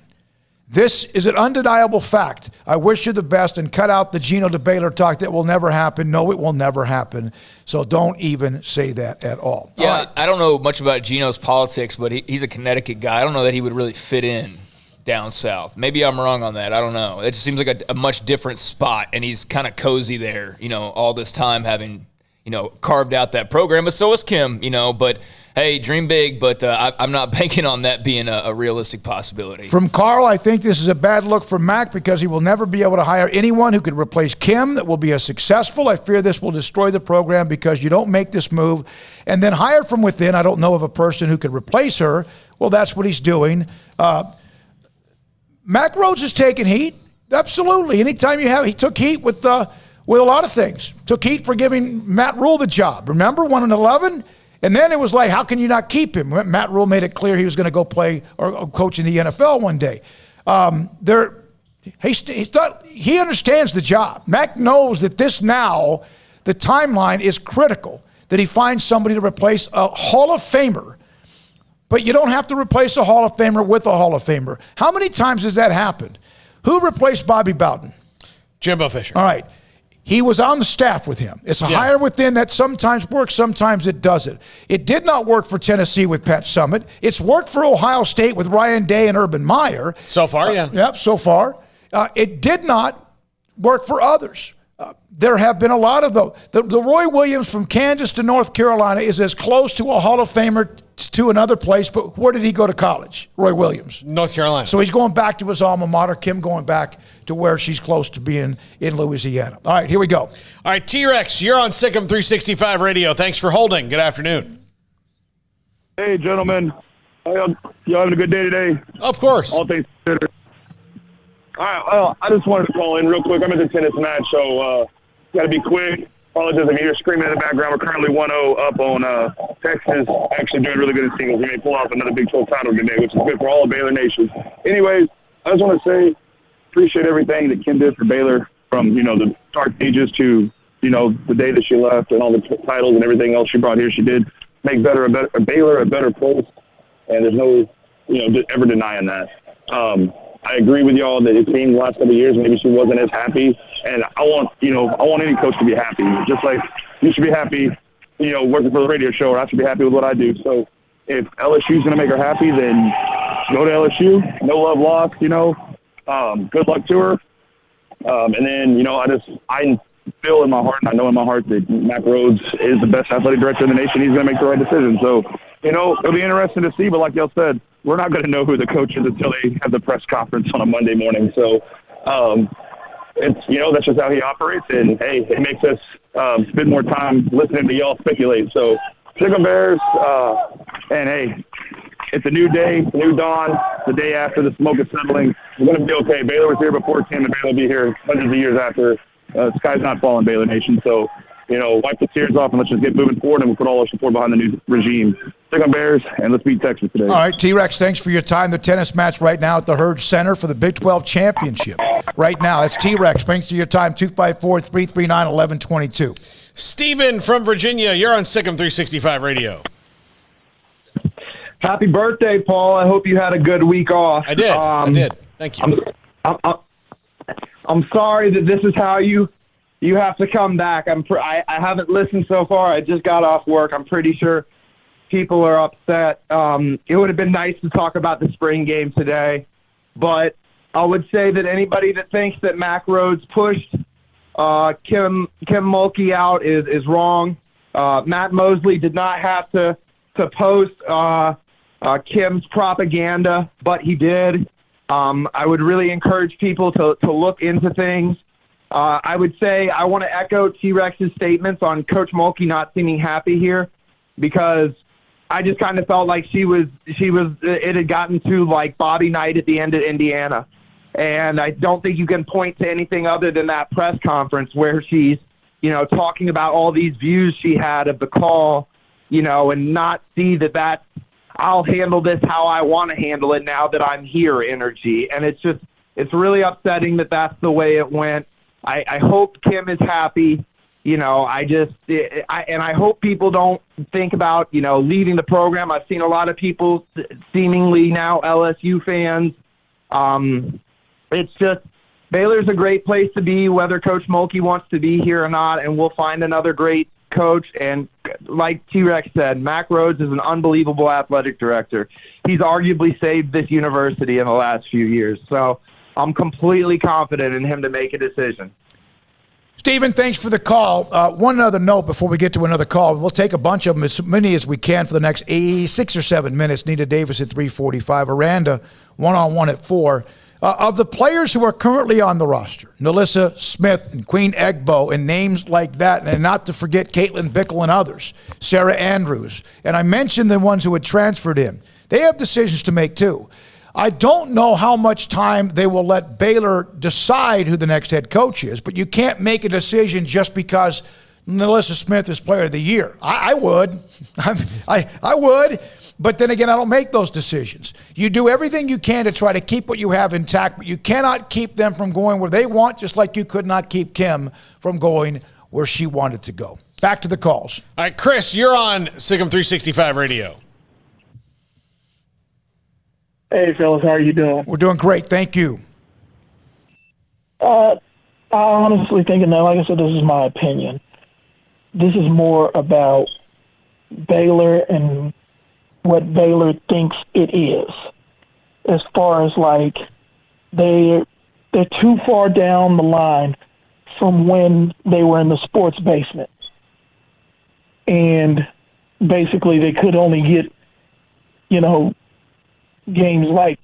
This is an undeniable fact. I wish you the best, and cut out the Gino to Baylor talk. That will never happen. No, it will never happen. So don't even say that at all. Yeah, all right. I don't know much about Gino's politics, but he's a Connecticut guy. I don't know that he would really fit in down south. Maybe I'm wrong on that. I don't know. It just seems like a much different spot, and he's kind of cozy there, all this time having, carved out that program. But so is Kim, but hey, dream big, but I'm not banking on that being a realistic possibility. From Carl, I think this is a bad look for Mac because he will never be able to hire anyone who could replace Kim that will be as successful. I fear this will destroy the program because you don't make this move and then hire from within. I don't know of a person who could replace her. Well, that's what he's doing. Mac Rhodes is taking heat. Absolutely. Anytime he took heat with a lot of things. Took heat for giving Matt Rule the job. Remember, 1-11? And then it was like, how can you not keep him? Matt Rule made it clear he was going to go play or coach in the NFL one day. He understands the job. Mac knows that the timeline is critical, that he finds somebody to replace a Hall of Famer. But you don't have to replace a Hall of Famer with a Hall of Famer. How many times has that happened? Who replaced Bobby Bowden? Jimbo Fisher. All right. He was on the staff with him. It's a hire within that sometimes works, sometimes it doesn't. It did not work for Tennessee with Pat Summitt. It's worked for Ohio State with Ryan Day and Urban Meyer. So far, Yep, so far. It did not work for others. There have been a lot of those. The Roy Williams from Kansas to North Carolina is as close to a Hall of Famer to another place, but where did he go to college? Roy Williams. North Carolina. So he's going back to his alma mater. Kim going back to where she's close to being in Louisiana. All right, here we go. All right, T-Rex, you're on SicEm365 Radio. Thanks for holding. Good afternoon. Hey, gentlemen. Y'all having a good day today? Of course. All things considered. All right, well, I just wanted to call in real quick. I'm at the tennis match, so got to be quick. Apologize if you hear screaming in the background. We're currently 1-0 up on Texas. Actually doing really good in singles. We may pull off another Big 12 title today, which is good for all of Baylor Nation. Anyways, I just want to say appreciate everything that Kim did for Baylor from, the dark ages to, the day that she left and all the titles and everything else she brought here. She did make Baylor a better place. And there's no ever denying that. I agree with y'all that it seemed the last couple of years maybe she wasn't as happy, and I want any coach to be happy. Just like you should be happy, working for the radio show, or I should be happy with what I do. So if LSU's going to make her happy, then go to LSU. No love lost, good luck to her. And then, I feel in my heart, and I know in my heart that Mack Rhoades is the best athletic director in the nation. He's going to make the right decision. So, it'll be interesting to see, but like y'all said, we're not going to know who the coach is until they have the press conference on a Monday morning. So, it's, that's just how he operates. And, hey, it makes us spend more time listening to y'all speculate. So, Sic'Em Bears, and, hey, it's a new day, new dawn, the day after the smoke is settling. We're going to be okay. Baylor was here before Kim, and Baylor will be here hundreds of years after. The sky's not falling, Baylor Nation. So, wipe the tears off and let's just get moving forward, and we'll put all our support behind the new regime. Sic'Em Bears, and let's beat Texas today. All right, T-Rex, thanks for your time. The tennis match right now at the Herd Center for the Big 12 Championship. Right now, that's T-Rex. Thanks for your time, 254-339-1122. Steven from Virginia, you're on SicEm365 Radio. Happy birthday, Paul. I hope you had a good week off. I did. Thank you. I'm sorry that this is how you have to come back. I haven't listened so far. I just got off work. I'm pretty sure people are upset. It would have been nice to talk about the spring game today, but I would say that anybody that thinks that Mack Rhoades pushed Kim Mulkey out is wrong. Matt Mosley did not have to post Kim's propaganda, but he did. I would really encourage people to look into things. I would say I want to echo T-Rex's statements on Coach Mulkey not seeming happy here, because I just kind of felt like it had gotten to like Bobby Knight at the end of Indiana. And I don't think you can point to anything other than that press conference where she's, talking about all these views she had of the call, and not see that I'll handle this how I want to handle it now that I'm here energy. And it's really upsetting that that's the way it went. I hope Kim is happy. I hope people don't think about, leaving the program. I've seen a lot of people seemingly now LSU fans. It's just Baylor's a great place to be, whether Coach Mulkey wants to be here or not, and we'll find another great coach. And like T-Rex said, Mack Rhoades is an unbelievable athletic director. He's arguably saved this university in the last few years. So I'm completely confident in him to make a decision. Stephen, thanks for the call. One other note before we get to another call. We'll take a bunch of them, as many as we can for the next 6 or 7 minutes. Nita Davis at 3:45. Aranda, one-on-one at 4. Of the players who are currently on the roster, Nalissa Smith and Queen Egbo and names like that, and not to forget Caitlin Pickell and others, Sarah Andrews, and I mentioned the ones who had transferred in. They have decisions to make too. I don't know how much time they will let Baylor decide who the next head coach is, but you can't make a decision just because Nalissa Smith is Player of the Year. I would. I would. But then again, I don't make those decisions. You do everything you can to try to keep what you have intact, but you cannot keep them from going where they want, just like you could not keep Kim from going where she wanted to go. Back to the calls. All right, Chris, you're on SicEm365 Radio. Hey, fellas, how are you doing? We're doing great. Thank you. I honestly think, and like I said, this is my opinion. This is more about Baylor and what Baylor thinks it is, as far as like they're too far down the line from when they were in the sports basement, and basically they could only get games like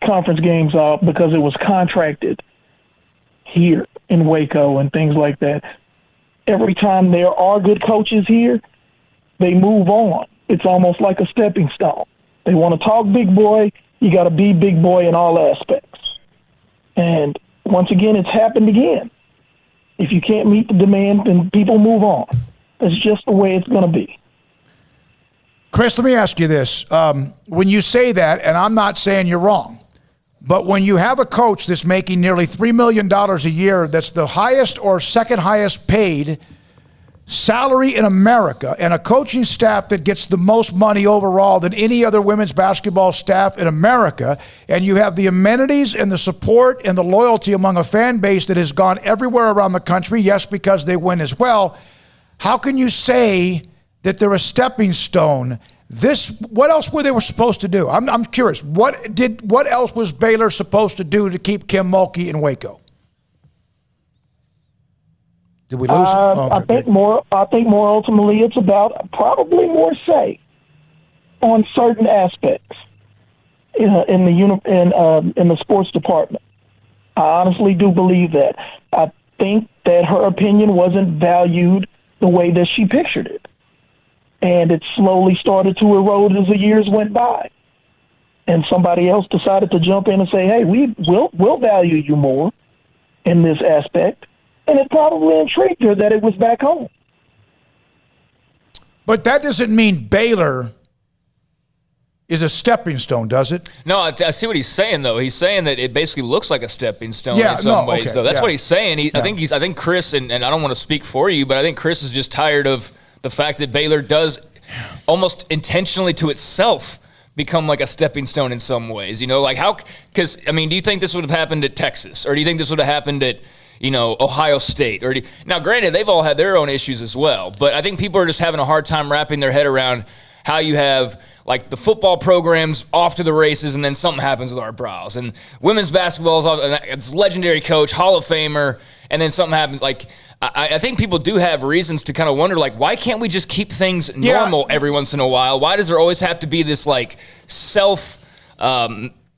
conference games off because it was contracted here in Waco and things like that. Every time there are good coaches here, they move on. It's almost like a stepping stone. They want to talk big boy. You got to be big boy in all aspects. And once again, it's happened again. If you can't meet the demand, then people move on. That's just the way it's going to be. Chris, let me ask you this. When you say that, and I'm not saying you're wrong, but when you have a coach that's making nearly $3 million a year, that's the highest or second highest paid salary in America and a coaching staff that gets the most money overall than any other women's basketball staff in America, and you have the amenities and the support and the loyalty among a fan base that has gone everywhere around the country, yes, because they win as well, how can you say that they're a stepping stone? What else were they supposed to do? I'm curious. What else was Baylor supposed to do to keep Kim Mulkey in Waco? Did we lose? I think more ultimately, it's about probably more say on certain aspects in the sports department. I honestly do believe that. I think that her opinion wasn't valued the way that she pictured it, and it slowly started to erode as the years went by. And somebody else decided to jump in and say, "Hey, we'll value you more in this aspect." And it probably intrigued her that it was back home. But that doesn't mean Baylor is a stepping stone, does it? No, I see what he's saying, though. He's saying that it basically looks like a stepping stone in some ways, though. That's what he's saying. I think Chris, and I don't want to speak for you, but I think Chris is just tired of the fact that Baylor does almost intentionally to itself become like a stepping stone in some ways. Like how, because, do you think this would have happened at Texas? Or do you think this would have happened at Ohio State? Now, granted, they've all had their own issues as well, but I think people are just having a hard time wrapping their head around how you have like the football programs off to the races and then something happens with our brows. And women's basketball is it's legendary coach, Hall of Famer, and then something happens. Like, I think people do have reasons to kind of wonder, like, why can't we just keep things normal every once in a while? Why does there always have to be this like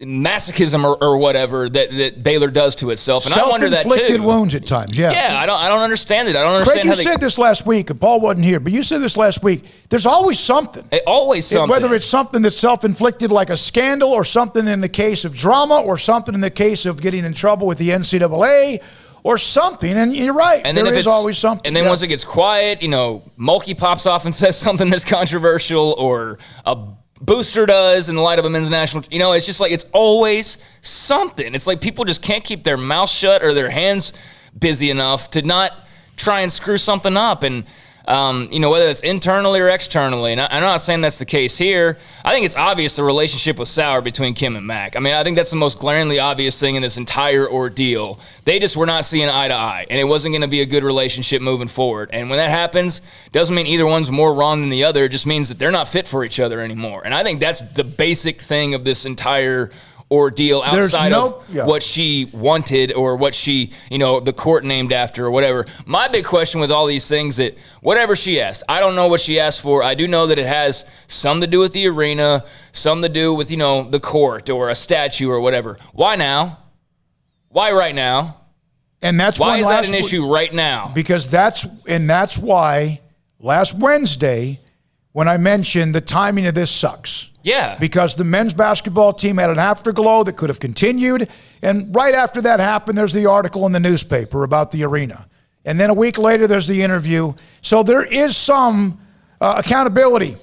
masochism or whatever that Baylor does to itself? And I wonder that too. Self-inflicted wounds at times, Yeah, I don't understand it. I don't understand Craig, you said this last week, and Paul wasn't here, but you said this last week, there's always something. Always something. Whether it's something that's self-inflicted like a scandal, or something in the case of drama, or something in the case of getting in trouble with the NCAA, or something, and you're right. And then there is always something. And then once it gets quiet, Mulkey pops off and says something that's controversial, or a booster does in the light of a men's national. It's just like it's always something. It's like people just can't keep their mouth shut or their hands busy enough to not try and screw something up. And whether it's internally or externally. And I'm not saying that's the case here. I think it's obvious the relationship was sour between Kim and Mac. I think that's the most glaringly obvious thing in this entire ordeal. They just were not seeing eye to eye, and it wasn't going to be a good relationship moving forward. And when that happens, doesn't mean either one's more wrong than the other. It just means that they're not fit for each other anymore. And I think that's the basic thing of this entire ordeal outside of what she wanted or what she, the court named after or whatever. My big question with all these things that whatever she asked, I don't know what she asked for. I do know that it has some to do with the arena, some to do with, the court or a statue or whatever. Why now? Why right now? And that's why is that an issue right now? Because that's why last Wednesday when I mentioned the timing of this sucks. Yeah. Because the men's basketball team had an afterglow that could have continued. And right after that happened, there's the article in the newspaper about the arena. And then a week later, there's the interview. So there is some accountability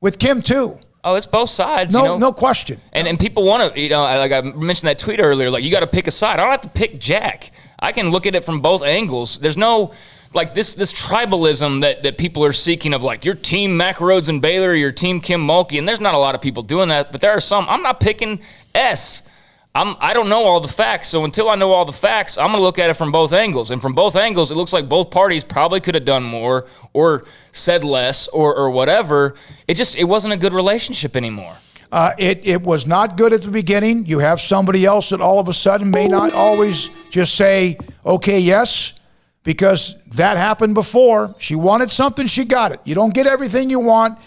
with Kim, too. Oh, it's both sides. No question. And people want to, like I mentioned that tweet earlier, like you got to pick a side. I don't have to pick Jack. I can look at it from both angles. There's no... like this tribalism that people are seeking of like your team Mac Rhodes and Baylor, your team Kim Mulkey, and there's not a lot of people doing that, but there are some. I'm not picking S. I don't know all the facts, so until I know all the facts, I'm going to look at it from both angles. And from both angles, it looks like both parties probably could have done more or said less or whatever. It wasn't a good relationship anymore. It was not good at the beginning. You have somebody else that all of a sudden may not always just say, okay, yes, because that happened before. She wanted something, she got it. You don't get everything you want,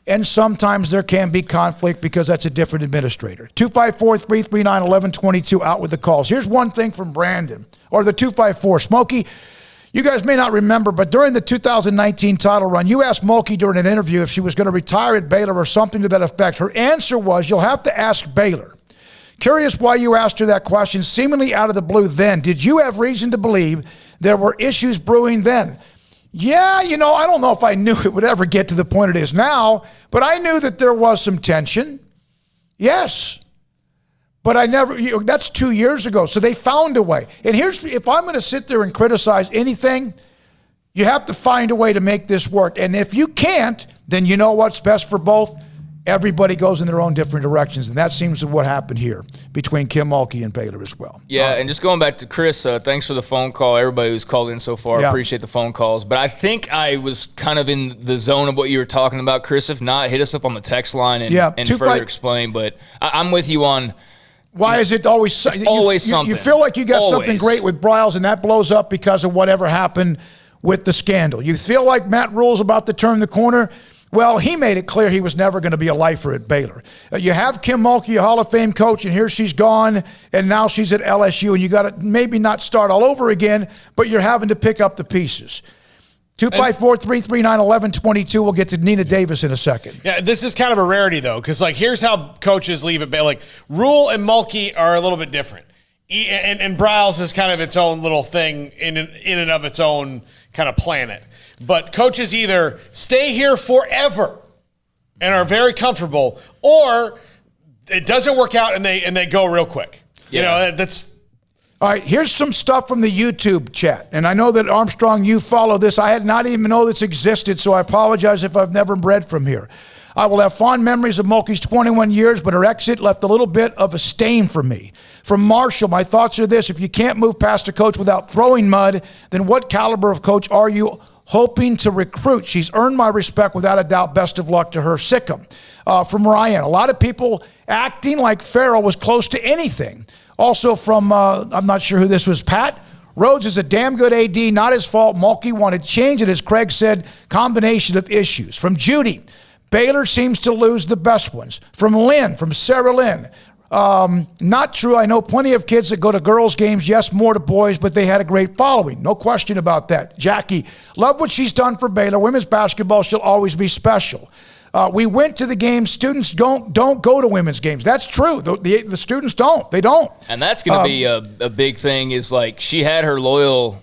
and sometimes there can be conflict because that's a different administrator. 254-339-1122 out with the calls. Here's one thing from Brandon, or the 254. Smokey, you guys may not remember, but during the 2019 title run, you asked Mulkey during an interview if she was going to retire at Baylor or something to that effect. Her answer was, you'll have to ask Baylor. Curious why you asked her that question, seemingly out of the blue then. Did you have reason to believe there were issues brewing then? Yeah, I don't know if I knew it would ever get to the point it is now, but I knew that there was some tension. Yes. But I never, that's 2 years ago. So they found a way. And if I'm going to sit there and criticize anything, You have to find a way to make this work. And if you can't, then you know what's best for both. Everybody goes in their own different directions, and that seems to what happened here between Kim Mulkey and Baylor as well. Yeah, and just going back to Chris, thanks for the phone call. Everybody who's called in so far, appreciate the phone calls. But I think I was kind of in the zone of what you were talking about, Chris. If not, hit us up on the text line and further explain. But I'm with you on why is it always something. You feel like you got something great with Briles, and that blows up because of whatever happened with the scandal. You feel like Matt Rule's about to turn the corner. Well, he made it clear he was never going to be a lifer at Baylor. You have Kim Mulkey, a Hall of Fame coach, and here she's gone, and now she's at LSU, and you got to maybe not start all over again, but you're having to pick up the pieces. 254-339-1122. We'll get to Nina Davis in a second. Yeah, this is kind of a rarity, though, because, here's how coaches leave at Baylor. Rule and Mulkey are a little bit different. And Briles is kind of its own little thing in and of its own kind of planet. But coaches either stay here forever and are very comfortable, or it doesn't work out and they go real quick. Yeah. You know, that's all right. Here's some stuff from the YouTube chat, and I know that Armstrong, you follow this. I had not even know this existed, so I apologize if I've never read from here. I will have fond memories of Mulkey's 21 years, but her exit left a little bit of a stain for me. From Marshall, my thoughts are this: if you can't move past a coach without throwing mud, then what caliber of coach are you hoping to recruit? She's earned my respect without a doubt. Best of luck to her. Sic'em. From Ryan, a lot of people acting like Farrell was close to anything. Also from, I'm not sure who this was, Pat. Rhodes is a damn good AD, not his fault. Mulkey wanted change, and as Craig said, combination of issues. From Judy, Baylor seems to lose the best ones. From Lynn, from Sarah Lynn, not true. I know plenty of kids that go to girls' games. Yes, more to boys, but they had a great following. No question about that. Jackie, love what she's done for Baylor. Women's basketball she'll always be special. We went to the games. Students don't go to women's games. That's true. The students don't. They don't. And that's going to be a big thing is she had her loyal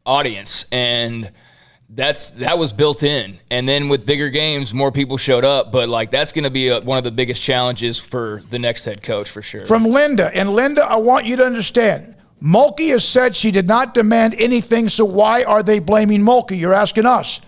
audience, and that was built in. And then with bigger games, more people showed up. But that's going to be one of the biggest challenges for the next head coach for sure. From Linda. And Linda, I want you to understand, Mulkey has said she did not demand anything, so why are they blaming Mulkey? You're asking us.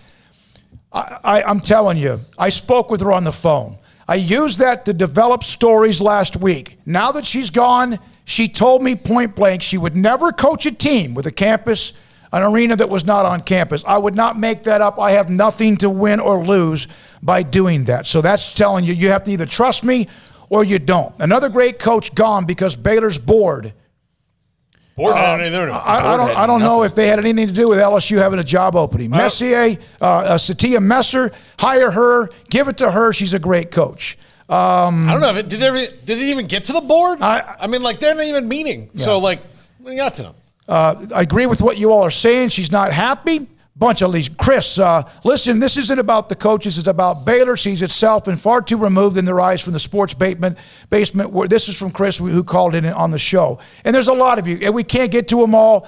I'm telling you, I spoke with her on the phone. I used that to develop stories last week. Now that she's gone, she told me point blank she would never coach a team with a campus, an arena that was not on campus. I would not make that up. I have nothing to win or lose by doing that. So that's telling you, you have to either trust me or you don't. Another great coach gone because Baylor's bored. I don't know if they had anything to do with LSU having a job opening. Messier, Satia Messer, hire her, give it to her. She's a great coach. I don't know. Did it even get to the board? They're not even meeting. Yeah. So, what do you got to them? I agree with what you all are saying. She's not happy. Bunch of these. Chris, listen, this isn't about the coaches. It's about Baylor sees itself and far too removed in their eyes from the sports basement. Where this is from Chris, who called in on the show. And there's a lot of you, and we can't get to them all.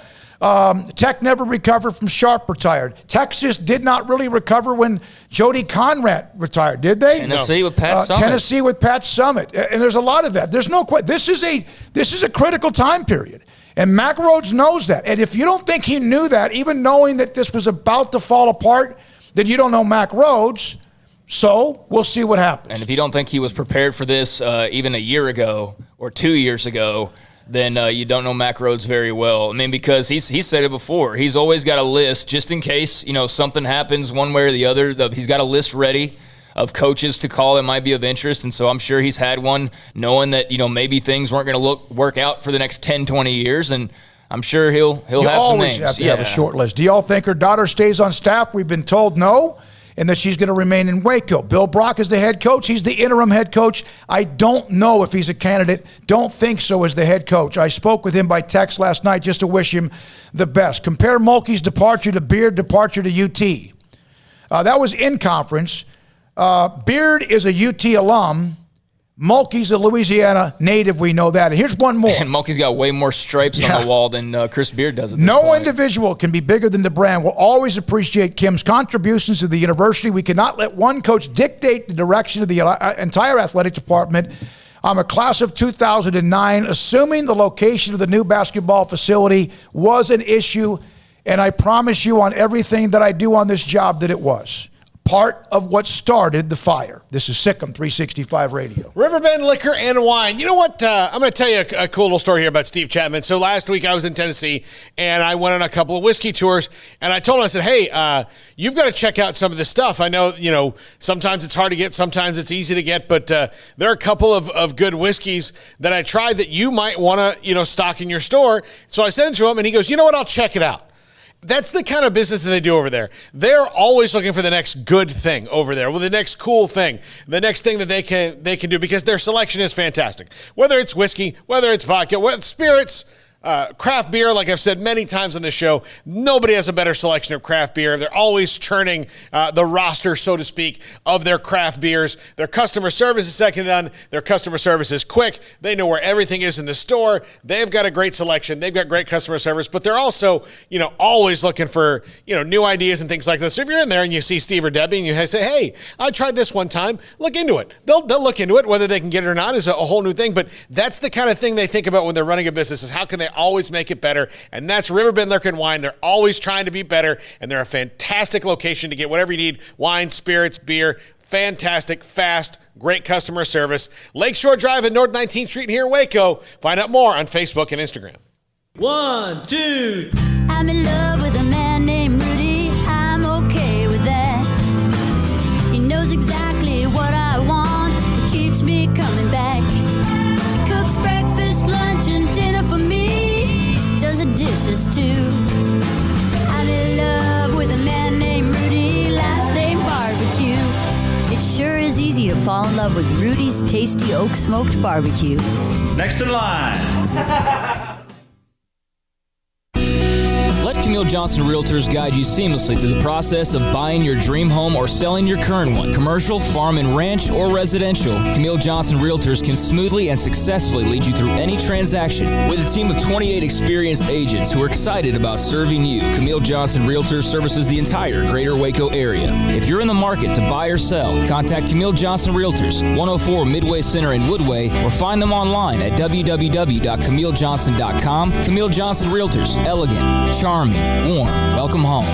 Tech never recovered from Sharp retired. Texas did not really recover when Jody Conrad retired, did they? Tennessee with Pat Summitt. Tennessee with Pat Summitt. And there's a lot of that. There's no question. This is a critical time period. And Mack Rhodes knows that. And if you don't think he knew that, even knowing that this was about to fall apart, then you don't know Mack Rhodes. So we'll see what happens. And if you don't think he was prepared for this even a year ago or 2 years ago, then you don't know Mack Rhodes very well. Because he said it before. He's always got a list just in case, something happens one way or the other. He's got a list ready of coaches to call that might be of interest. And so I'm sure he's had one knowing that, maybe things weren't going to work out for the next 10, 20 years. And I'm sure he'll have some names. You always have to have a short list. Do y'all think her daughter stays on staff? We've been told no, and that she's going to remain in Waco. Bill Brock is the head coach. He's the interim head coach. I don't know if he's a candidate. Don't think so as the head coach. I spoke with him by text last night just to wish him the best. Compare Mulkey's departure to Beard departure to UT. That was in conference. Beard is a UT alum. Mulkey's a Louisiana native. We know that. And here's one more. And Mulkey's got way more stripes on the wall than Chris Beard does at this No point. individual can be bigger than the brand. We'll always appreciate Kim's contributions to the university. We cannot let one coach dictate the direction of the entire athletic department. I'm a class of 2009, assuming the location of the new basketball facility was an issue And I promise you on everything that I do on this job that it was part of what started the fire. This is SicEm365 Radio. Riverbend Liquor and Wine. You know what? I'm going to tell you a cool little story here about Steve Chapman. So last week I was in Tennessee, and I went on a couple of whiskey tours, and I told him, I said, hey, you've got to check out some of this stuff. I know, sometimes it's hard to get, sometimes it's easy to get, but there are a couple of good whiskeys that I tried that you might want to, stock in your store. So I sent it to him, and he goes, you know what? I'll check it out. That's the kind of business that they do over there. They're always looking for the next good thing over there, the next cool thing, the next thing that they can do, because their selection is fantastic. Whether it's whiskey, whether it's vodka, whether it's spirits, craft beer, like I've said many times on this show, nobody has a better selection of craft beer. They're always churning the roster, so to speak, of their craft beers. Their customer service is second to none. Their customer service is quick. They know where everything is in the store. They've got a great selection. They've got great customer service, but they're also, always looking for, new ideas and things like this. So if you're in there and you see Steve or Debbie and you say, hey, I tried this one time, look into it. They'll look into it. Whether they can get it or not is a whole new thing, but that's the kind of thing they think about when they're running a business, is how can they always make it better. And that's Riverbend Liquor and Wine. They're always trying to be better, and they're a fantastic location to get whatever you need: wine, spirits, beer. Fantastic, fast, great customer service. Lakeshore Drive and North 19th Street here in Waco. Find out more on Facebook and Instagram. 1, 2. I'm in love with a man named Rudy. I'm okay with that. He knows exactly what I want. He keeps me coming back. He cooks breakfast, lunch, and dinner for me. Does the dishes too. I'm in love with a man named Rudy. Last name Barbecue. It sure is easy to fall in love with Rudy's tasty oak smoked barbecue. Next in line. Let Camille Johnson Realtors guide you seamlessly through the process of buying your dream home or selling your current one. Commercial, farm and ranch, or residential, Camille Johnson Realtors can smoothly and successfully lead you through any transaction. With a team of 28 experienced agents who are excited about serving you, Camille Johnson Realtors services the entire greater Waco area. If you're in the market to buy or sell, contact Camille Johnson Realtors, 104 Midway Center in Woodway, or find them online at www.camillejohnson.com. Camille Johnson Realtors, elegant, charming, warm. Welcome home.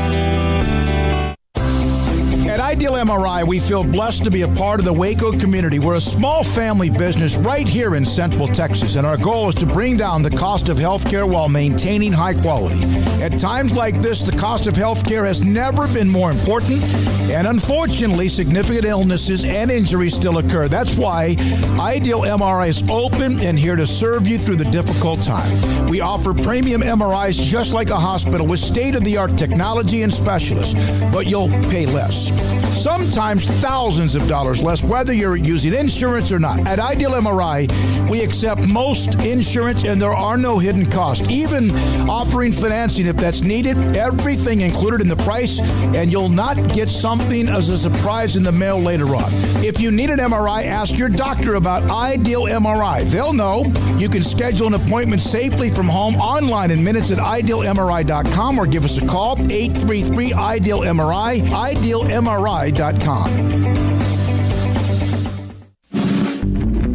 At Ideal MRI, we feel blessed to be a part of the Waco community. We're a small family business right here in Central Texas, and our goal is to bring down the cost of healthcare while maintaining high quality. At times like this, the cost of healthcare has never been more important, and unfortunately, significant illnesses and injuries still occur. That's why Ideal MRI is open and here to serve you through the difficult time. We offer premium MRIs just like a hospital with state-of-the-art technology and specialists, but you'll pay less. Sometimes thousands of dollars less, whether you're using insurance or not. At Ideal MRI, we accept most insurance and there are no hidden costs. Even offering financing if that's needed, everything included in the price, and you'll not get something as a surprise in the mail later on. If you need an MRI, ask your doctor about Ideal MRI. They'll know. You can schedule an appointment safely from home online in minutes at idealmri.com or give us a call, 833-IDEAL-MRI, idealmri.com.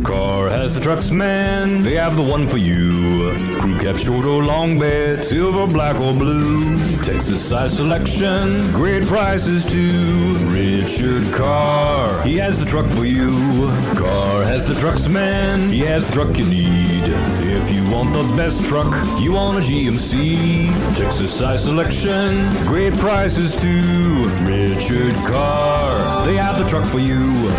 Car has the trucks, man. They have the one for you. Crew cab, short or long bed, silver, black or blue. Texas size selection, great prices too. Richard Carr, he has the truck for you. Carr has the trucks, man. He has the truck you need. If you want the best truck, you want a GMC. Texas size selection, great prices too. Richard Carr, they have the truck for you.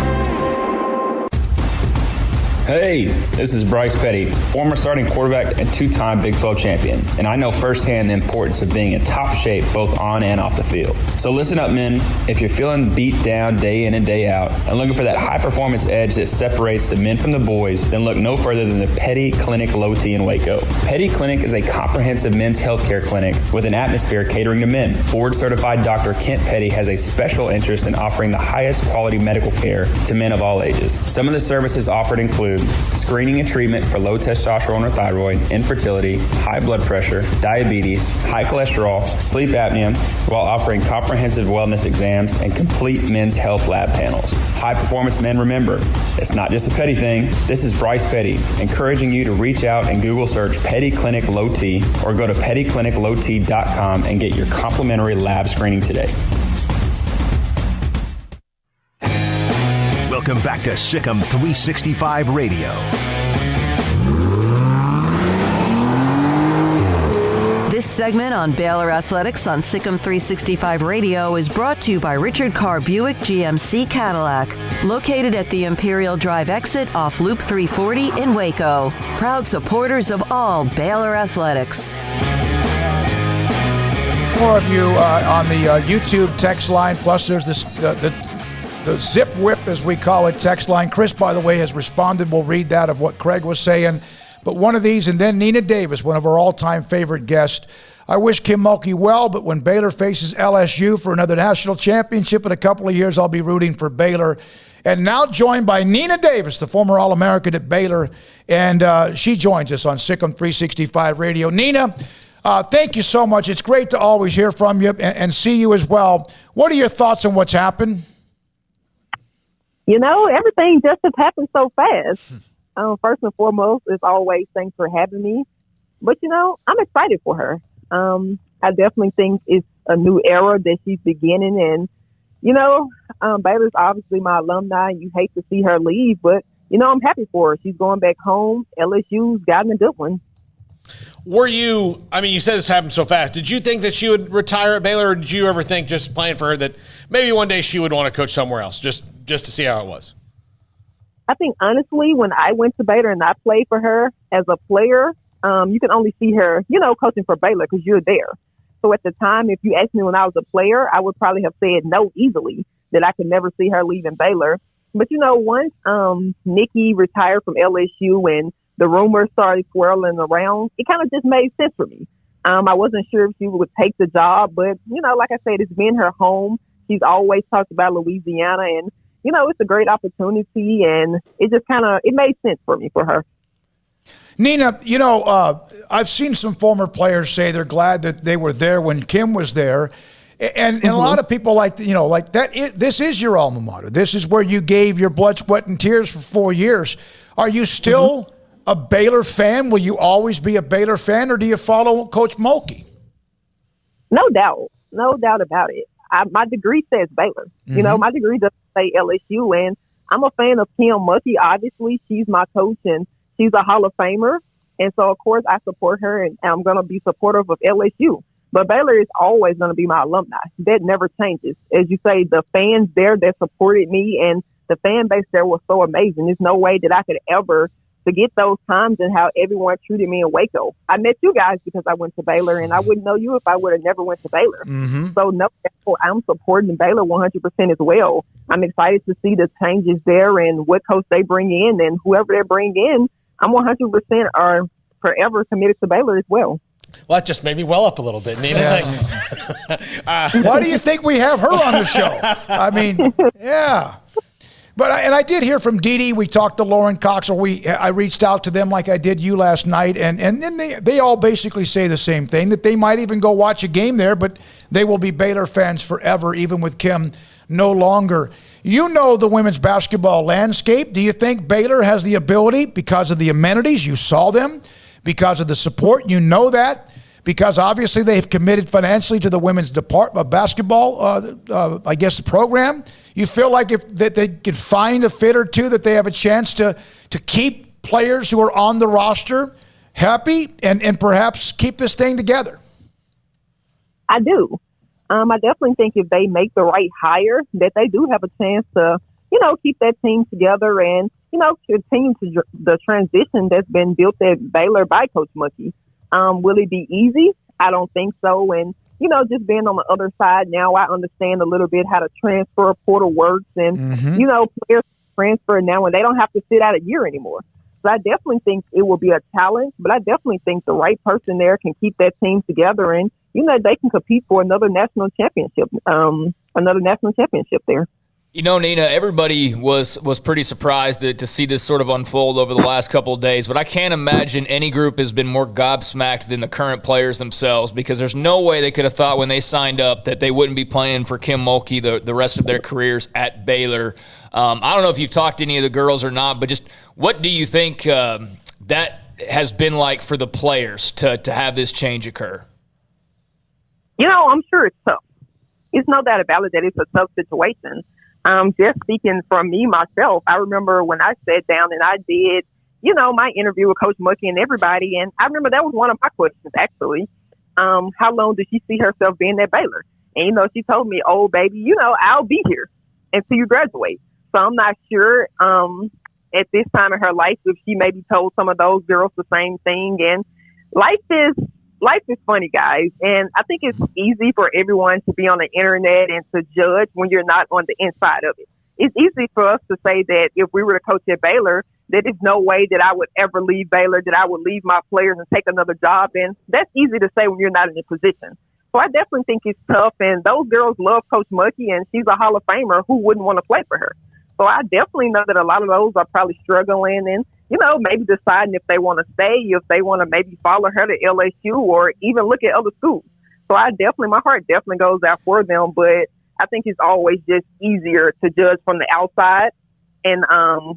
Hey, this is Bryce Petty, former starting quarterback and two-time Big 12 champion, and I know firsthand the importance of being in top shape both on and off the field. So listen up, men. If you're feeling beat down day in and day out and looking for that high-performance edge that separates the men from the boys, then look no further than the Petty Clinic Low T in Waco. Petty Clinic is a comprehensive men's healthcare clinic with an atmosphere catering to men. Board-certified Dr. Kent Petty has a special interest in offering the highest quality medical care to men of all ages. Some of the services offered include screening and treatment for low testosterone or thyroid, infertility, high blood pressure, diabetes, high cholesterol, sleep apnea, while offering comprehensive wellness exams and complete men's health lab panels. High performance men, remember, it's not just a petty thing. This is Bryce Petty, encouraging you to reach out and Google search Petty Clinic Low T or go to pettycliniclowt.com and get your complimentary lab screening today. Welcome back to SicEm365 Radio. This segment on Baylor Athletics on SicEm365 Radio is brought to you by Richard Carr Buick GMC Cadillac, located at the Imperial Drive exit off Loop 340 in Waco. Proud supporters of all Baylor Athletics. More of you on the YouTube text line, plus there's this the zip whip, as we call it, text line. Chris, by the way, has responded. We'll read that of what Craig was saying. But one of these, and then Nina Davis, one of our all-time favorite guests. I wish Kim Mulkey well, but when Baylor faces LSU for another national championship in a couple of years, I'll be rooting for Baylor. And now joined by Nina Davis, the former All-American at Baylor, and she joins us on SicEm365 Radio. Nina, thank you so much. It's great to always hear from you and see you as well. What are your thoughts on what's happened? You know, everything just has happened so fast. First and foremost, as always, thanks for having me. But, you know, I'm excited for her. I definitely think it's a new era that she's beginning. And, you know, Baylor's obviously my alumni. You hate to see her leave, but, you know, I'm happy for her. She's going back home. LSU's gotten a good one. Were you, I mean, you said this happened so fast. Did you think that she would retire at Baylor, or did you ever think, just playing for her, that maybe one day she would want to coach somewhere else, just to see how it was? I think, honestly, when I went to Baylor and I played for her as a player, you can only see her, you know, coaching for Baylor because you're there. So at the time, if you asked me when I was a player, I would probably have said no easily, that I could never see her leaving Baylor. But, you know, once Nikki retired from LSU and the rumors started swirling around, it kind of just made sense for me. I wasn't sure if she would take the job, but, you know, like I said, it's been her home. She's always talked about Louisiana, and, you know, it's a great opportunity, and it just it made sense for me, for her. Nina, you know, I've seen some former players say they're glad that they were there when Kim was there. And a lot of people like that. This is your alma mater. This is where you gave your blood, sweat, and tears for 4 years. Are you still a Baylor fan? Will you always be a Baylor fan, or do you follow Coach Mulkey? No doubt about it. My degree says Baylor. You know, my degree doesn't say LSU, and I'm a fan of Kim Mulkey. Obviously, she's my coach, and she's a Hall of Famer. And so, of course, I support her, and I'm going to be supportive of LSU. But Baylor is always going to be my alumni. That never changes. As you say, the fans there that supported me and the fan base there was so amazing. There's no way that I could ever forget those times and how everyone treated me in Waco. I met you guys because I went to Baylor, and I wouldn't know you if I would have never went to Baylor. So, no, I'm supporting Baylor 100% as well. I'm excited to see the changes there and what coach they bring in, and whoever they bring in, I'm 100% are forever committed to Baylor as well. Well, that just made me well up a little bit, Nina. Yeah. Why do you think we have her on the show? I mean, yeah. But I did hear from Dee. We talked to Lauren Cox, or I reached out to them like I did you last night, and then they all basically say the same thing, that they might even go watch a game there, but they will be Baylor fans forever, even with Kim no longer. You know the women's basketball landscape. Do you think Baylor has the ability, because of the amenities, you saw them, because of the support, you know that, because obviously they've committed financially to the women's basketball, I guess, the program. You feel like that they could find a fit or two, that they have a chance to keep players who are on the roster happy and perhaps keep this thing together? I do. I definitely think if they make the right hire, that they do have a chance to, you know, keep that team together and, you know, continue to the transition that's been built at Baylor by Coach Mulkey. Will it be easy? I don't think so. And, you know, just being on the other side now, I understand a little bit how the transfer portal works, and, you know, players transfer now and they don't have to sit out a year anymore. So I definitely think it will be a challenge, but I definitely think the right person there can keep that team together, and, you know, they can compete for another national championship there. You know, Nina, everybody was pretty surprised to see this sort of unfold over the last couple of days, but I can't imagine any group has been more gobsmacked than the current players themselves, because there's no way they could have thought when they signed up that they wouldn't be playing for Kim Mulkey the rest of their careers at Baylor. I don't know if you've talked to any of the girls or not, but just what do you think that has been like for the players to have this change occur? You know, I'm sure it's tough. It's no doubt about it that it's a tough situation. Just speaking from me, myself, I remember when I sat down and I did, you know, my interview with Coach Mulkey and everybody, and I remember that was one of my questions, actually. How long does she see herself being at Baylor? And, you know, she told me, oh, baby, you know, I'll be here until you graduate. So I'm not sure at this time in her life if she maybe told some of those girls the same thing. And life is funny, guys. And I think it's easy for everyone to be on the internet and to judge when you're not on the inside of it. It's easy for us to say that if we were to coach at Baylor, that there's no way that I would ever leave Baylor, that I would leave my players and take another job. And that's easy to say when you're not in a position. So I definitely think it's tough. And those girls love Coach Mulkey, and she's a Hall of Famer. Who wouldn't want to play for her? So I definitely know that a lot of those are probably struggling and, you know, maybe deciding if they want to stay, if they want to maybe follow her to LSU or even look at other schools. So my heart definitely goes out for them. But I think it's always just easier to judge from the outside and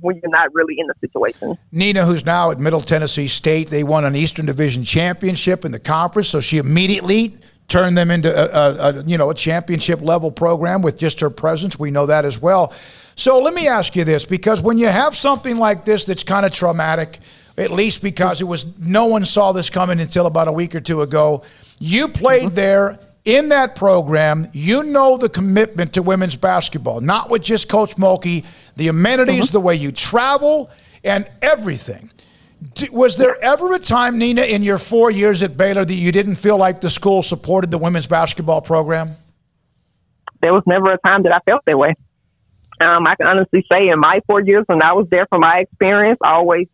when you're not really in the situation. Nina, who's now at Middle Tennessee State, they won an Eastern Division championship in the conference, so she immediately turned them into a championship level program with just her presence. We know that as well. So let me ask you this, because when you have something like this that's kind of traumatic, at least because no one saw this coming until about a week or two ago, you played there in that program. You know the commitment to women's basketball, not with just Coach Mulkey, the amenities, the way you travel, and everything. Was there ever a time, Nina, in your 4 years at Baylor that you didn't feel like the school supported the women's basketball program? There was never a time that I felt that way. I can honestly say in my 4 years when I was there, from my experience, I always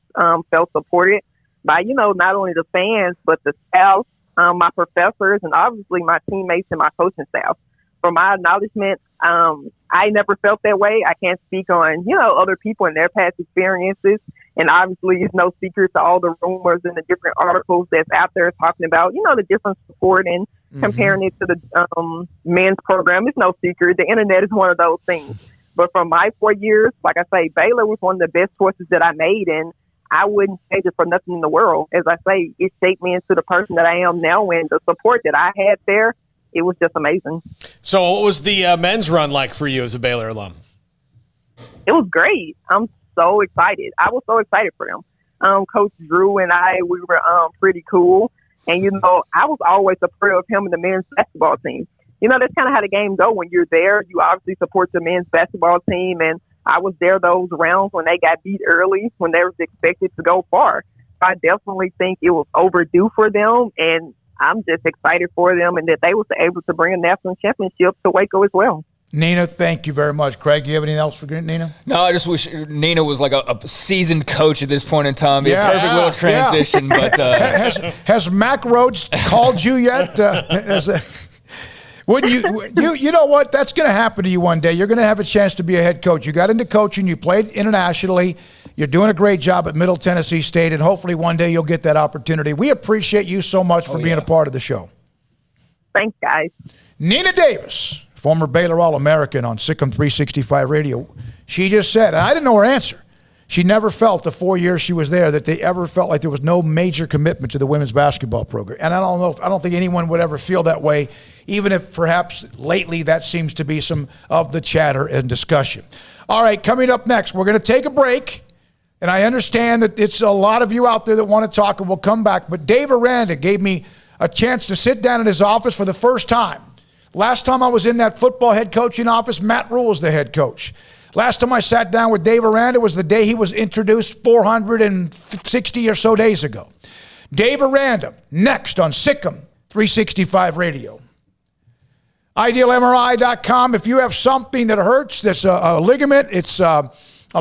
felt supported by, you know, not only the fans, but the staff, my professors, and obviously my teammates and my coaching staff. From my acknowledgement, I never felt that way. I can't speak on, you know, other people and their past experiences. And obviously it's no secret to all the rumors and the different articles that's out there talking about, you know, the different support and comparing it to the men's program. It's no secret. The internet is one of those things. But from my 4 years, like I say, Baylor was one of the best choices that I made, and I wouldn't change it for nothing in the world. As I say, it shaped me into the person that I am now, and the support that I had there, it was just amazing. So what was the men's run like for you as a Baylor alum? It was great. I'm so excited. I was so excited for them. Coach Drew and we were pretty cool. And, you know, I was always a part of him and the men's basketball team. You know, that's kind of how the game go. When you're there, you obviously support the men's basketball team. And I was there those rounds when they got beat early, when they was expected to go far. I definitely think it was overdue for them. And I'm just excited for them and that they was able to bring a national championship to Waco as well. Nina, thank you very much. Craig, you have anything else for Nina? No, I just wish Nina was like a seasoned coach at this point in time. A perfect little transition. But has Mac Rhodes called you yet? Wouldn't you know what? That's going to happen to you one day. You're going to have a chance to be a head coach. You got into coaching. You played internationally. You're doing a great job at Middle Tennessee State, and hopefully one day you'll get that opportunity. We appreciate you so much for being a part of the show. Thanks, guys. Nina Davis, former Baylor All-American on SicEm365 Radio. She just said, and I didn't know her answer, she never felt the 4 years she was there that they ever felt like there was no major commitment to the women's basketball program. And I don't think anyone would ever feel that way, even if perhaps lately that seems to be some of the chatter and discussion. All right, coming up next, we're going to take a break. And I understand that it's a lot of you out there that want to talk, and we'll come back. But Dave Aranda gave me a chance to sit down in his office for the first time. Last time I was in that football head coaching office, Matt Rule was the head coach. Last time I sat down with Dave Aranda was the day he was introduced 460 or so days ago. Dave Aranda, next on SicEm365 Radio. IdealMRI.com. If you have something that hurts, that's a ligament, it's a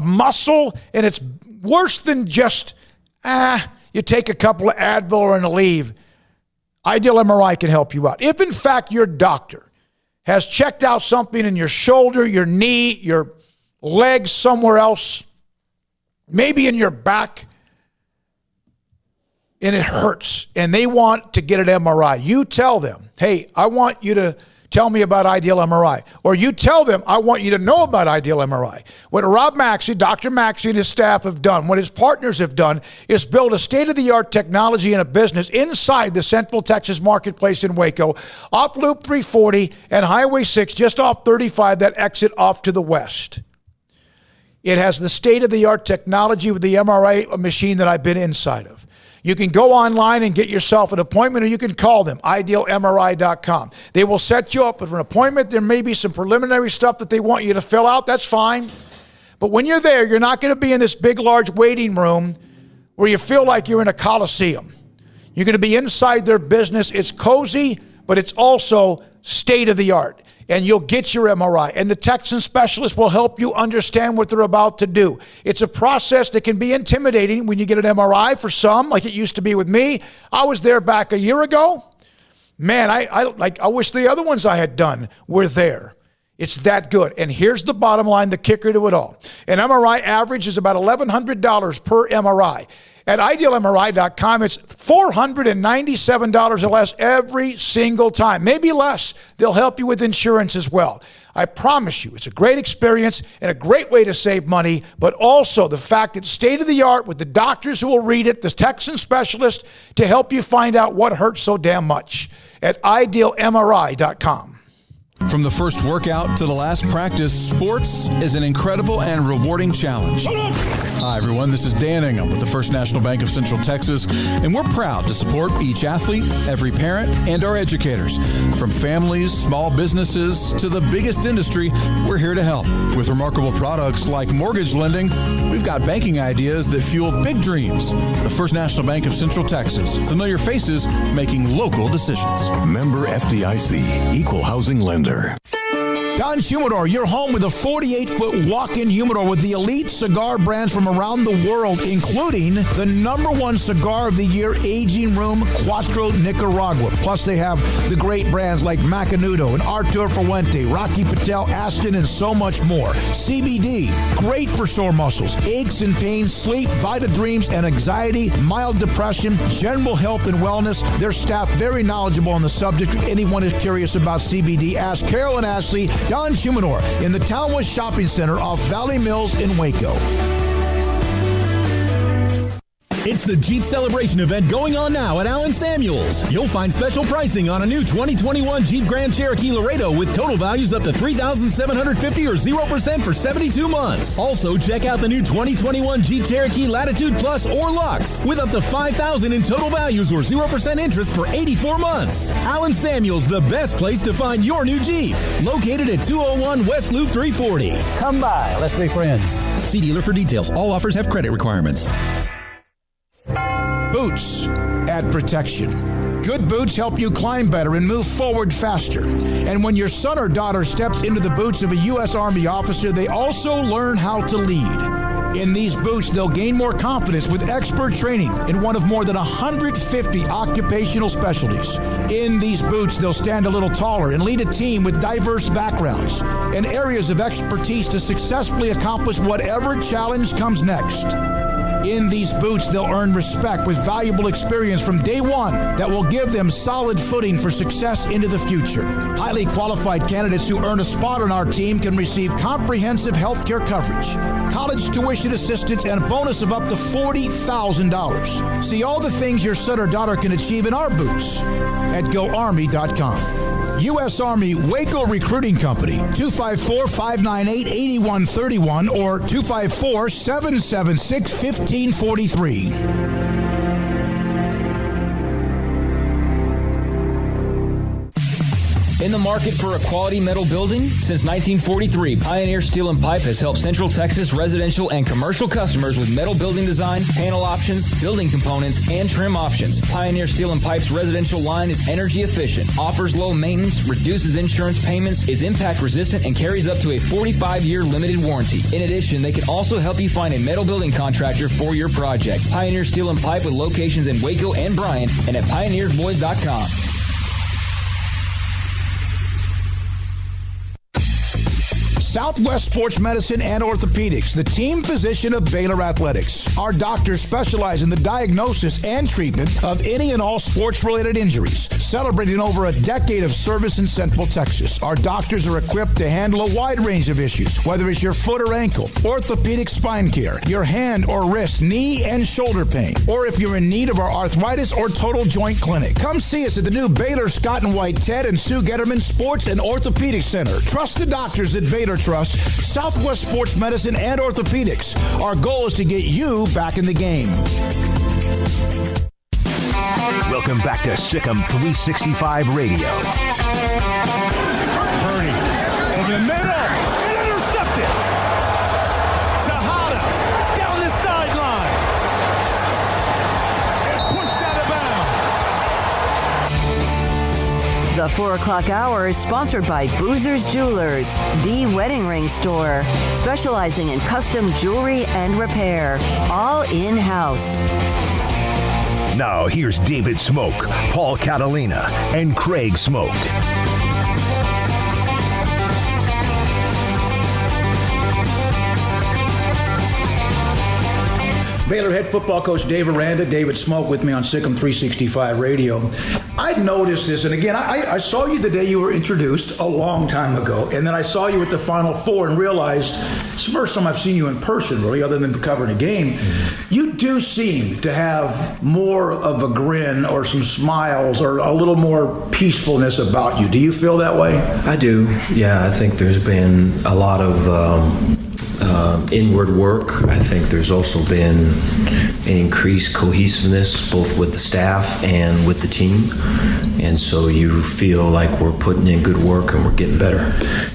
muscle, and it's worse than just, you take a couple of Advil or an Aleve, Ideal MRI can help you out. If, in fact, your doctor has checked out something in your shoulder, your knee, your leg, somewhere else, maybe in your back, and it hurts, and they want to get an MRI. You tell them, hey, I want you to tell me about Ideal MRI. Or you tell them, I want you to know about Ideal MRI. What Rob Maxey, Dr. Maxey and his staff have done, what his partners have done, is build a state-of-the-art technology and a business inside the Central Texas marketplace in Waco, off Loop 340 and Highway 6, just off 35, that exit off to the west. It has the state-of-the-art technology with the MRI machine that I've been inside of. You can go online and get yourself an appointment, or you can call them, idealmri.com. They will set you up with an appointment. There may be some preliminary stuff that they want you to fill out. That's fine. But when you're there, you're not going to be in this big, large waiting room where you feel like you're in a coliseum. You're going to be inside their business. It's cozy, but it's also state-of-the-art. And you'll get your MRI. And the Texan specialist will help you understand what they're about to do. It's a process that can be intimidating when you get an MRI for some, like it used to be with me. I was there back a year ago. Man, I wish the other ones I had done were there. It's that good. And here's the bottom line, the kicker to it all. An MRI average is about $1,100 per MRI. At idealmri.com, it's $497 or less every single time, maybe less. They'll help you with insurance as well. I promise you, it's a great experience and a great way to save money, but also the fact it's state-of-the-art with the doctors who will read it, the Texan specialist, to help you find out what hurts so damn much at idealmri.com. From the first workout to the last practice, sports is an incredible and rewarding challenge. Hi, everyone. This is Dan Ingham with the First National Bank of Central Texas, and we're proud to support each athlete, every parent, and our educators. From families, small businesses, to the biggest industry, we're here to help. With remarkable products like mortgage lending, we've got banking ideas that fuel big dreams. The First National Bank of Central Texas. Familiar faces making local decisions. Member FDIC, Equal Housing Lender. Don's Humidor, your home with a 48-foot walk-in humidor with the elite cigar brands from around the world, including the #1 cigar of the year, Aging Room Cuatro Nicaragua. Plus, they have the great brands like Macanudo and Artur Fuente, Rocky Patel, Aston, and so much more. CBD, great for sore muscles, aches and pains, sleep, Vita Dreams, and anxiety, mild depression, general health and wellness. Their staff very knowledgeable on the subject. If anyone is curious about CBD, ask Carol and Ashley. Don's Humidor in the Townwest Shopping Center off Valley Mills in Waco. It's the Jeep Celebration event going on now at Allen Samuels. You'll find special pricing on a new 2021 Jeep Grand Cherokee Laredo with total values up to $3,750 or 0% for 72 months. Also, check out the new 2021 Jeep Cherokee Latitude Plus or Lux with up to $5,000 in total values or 0% interest for 84 months. Allen Samuels, the best place to find your new Jeep. Located at 201 West Loop 340. Come by, let's be friends. See dealer for details. All offers have credit requirements. Boots add protection. Good boots help you climb better and move forward faster. And when your son or daughter steps into the boots of a U.S. Army officer, they also learn how to lead. In these boots, they'll gain more confidence with expert training in one of more than 150 occupational specialties. In these boots, they'll stand a little taller and lead a team with diverse backgrounds and areas of expertise to successfully accomplish whatever challenge comes next. In these boots, they'll earn respect with valuable experience from day one that will give them solid footing for success into the future. Highly qualified candidates who earn a spot on our team can receive comprehensive health care coverage, college tuition assistance, and a bonus of up to $40,000. See all the things your son or daughter can achieve in our boots at GoArmy.com. U.S. Army Waco Recruiting Company, 254-598-8131 or 254-776-1543. In the market for a quality metal building? Since 1943, Pioneer Steel and Pipe has helped Central Texas residential and commercial customers with metal building design, panel options, building components, and trim options. Pioneer Steel and Pipe's residential line is energy efficient, offers low maintenance, reduces insurance payments, is impact resistant, and carries up to a 45-year limited warranty. In addition, they can also help you find a metal building contractor for your project. Pioneer Steel and Pipe with locations in Waco and Bryant and at pioneersboys.com. Southwest Sports Medicine and Orthopedics, the team physician of Baylor Athletics. Our doctors specialize in the diagnosis and treatment of any and all sports-related injuries. Celebrating over a decade of service in Central Texas, our doctors are equipped to handle a wide range of issues, whether it's your foot or ankle, orthopedic spine care, your hand or wrist, knee and shoulder pain, or if you're in need of our arthritis or total joint clinic. Come see us at the new Baylor Scott and White Ted and Sue Getterman Sports and Orthopedic Center. Trusted doctors that Baylor trusts, Southwest Sports Medicine and Orthopedics. Our goal is to get you back in the game. Welcome back to SicEm365 Radio. Purdy over the middle and intercepted. Tejada down the sideline and pushed out of bounds. The 4 o'clock hour is sponsored by Boozer's Jewelers, the wedding ring store, specializing in custom jewelry and repair, all in-house. Now here's David Smoak, Paul Catalina, and Craig Smoak. Baylor head football coach Dave Aranda, David Smoak with me on SicEm365 Radio. I noticed this, and again, I saw you the day you were introduced a long time ago, and then I saw you at the Final Four and realized it's the first time I've seen you in person, really, other than covering a game. You do seem to have more of a grin or some smiles or a little more peacefulness about you. Do you feel that way? I do, yeah. I think there's been a lot of inward work. I think there's also been an increased cohesiveness both with the staff and with the team, and so you feel like we're putting in good work and we're getting better.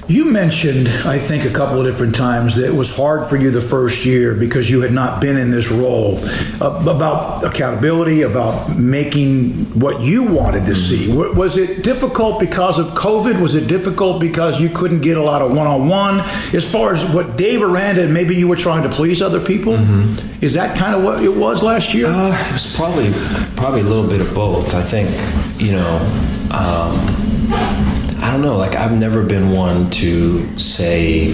You mentioned, I think, a couple of different times that it was hard for you the first year because you had not been in this role, about accountability, about making what you wanted to see. Was it difficult because of COVID? Was it difficult because you couldn't get a lot of one-on-one? As far as what Dave Aranda, and maybe you were trying to please other people? Is that kind of what it was last year? It was probably a little bit of both. I think, I don't know, like I've never been one to say,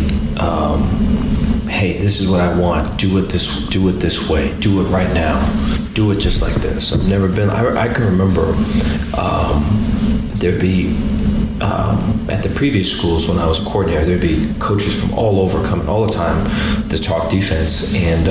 hey, this is what I want, do it this way, do it right now, do it just like this. I've never been, I can remember there'd be, at the previous schools when I was a coordinator, there'd be coaches from all over coming all the time to talk defense, and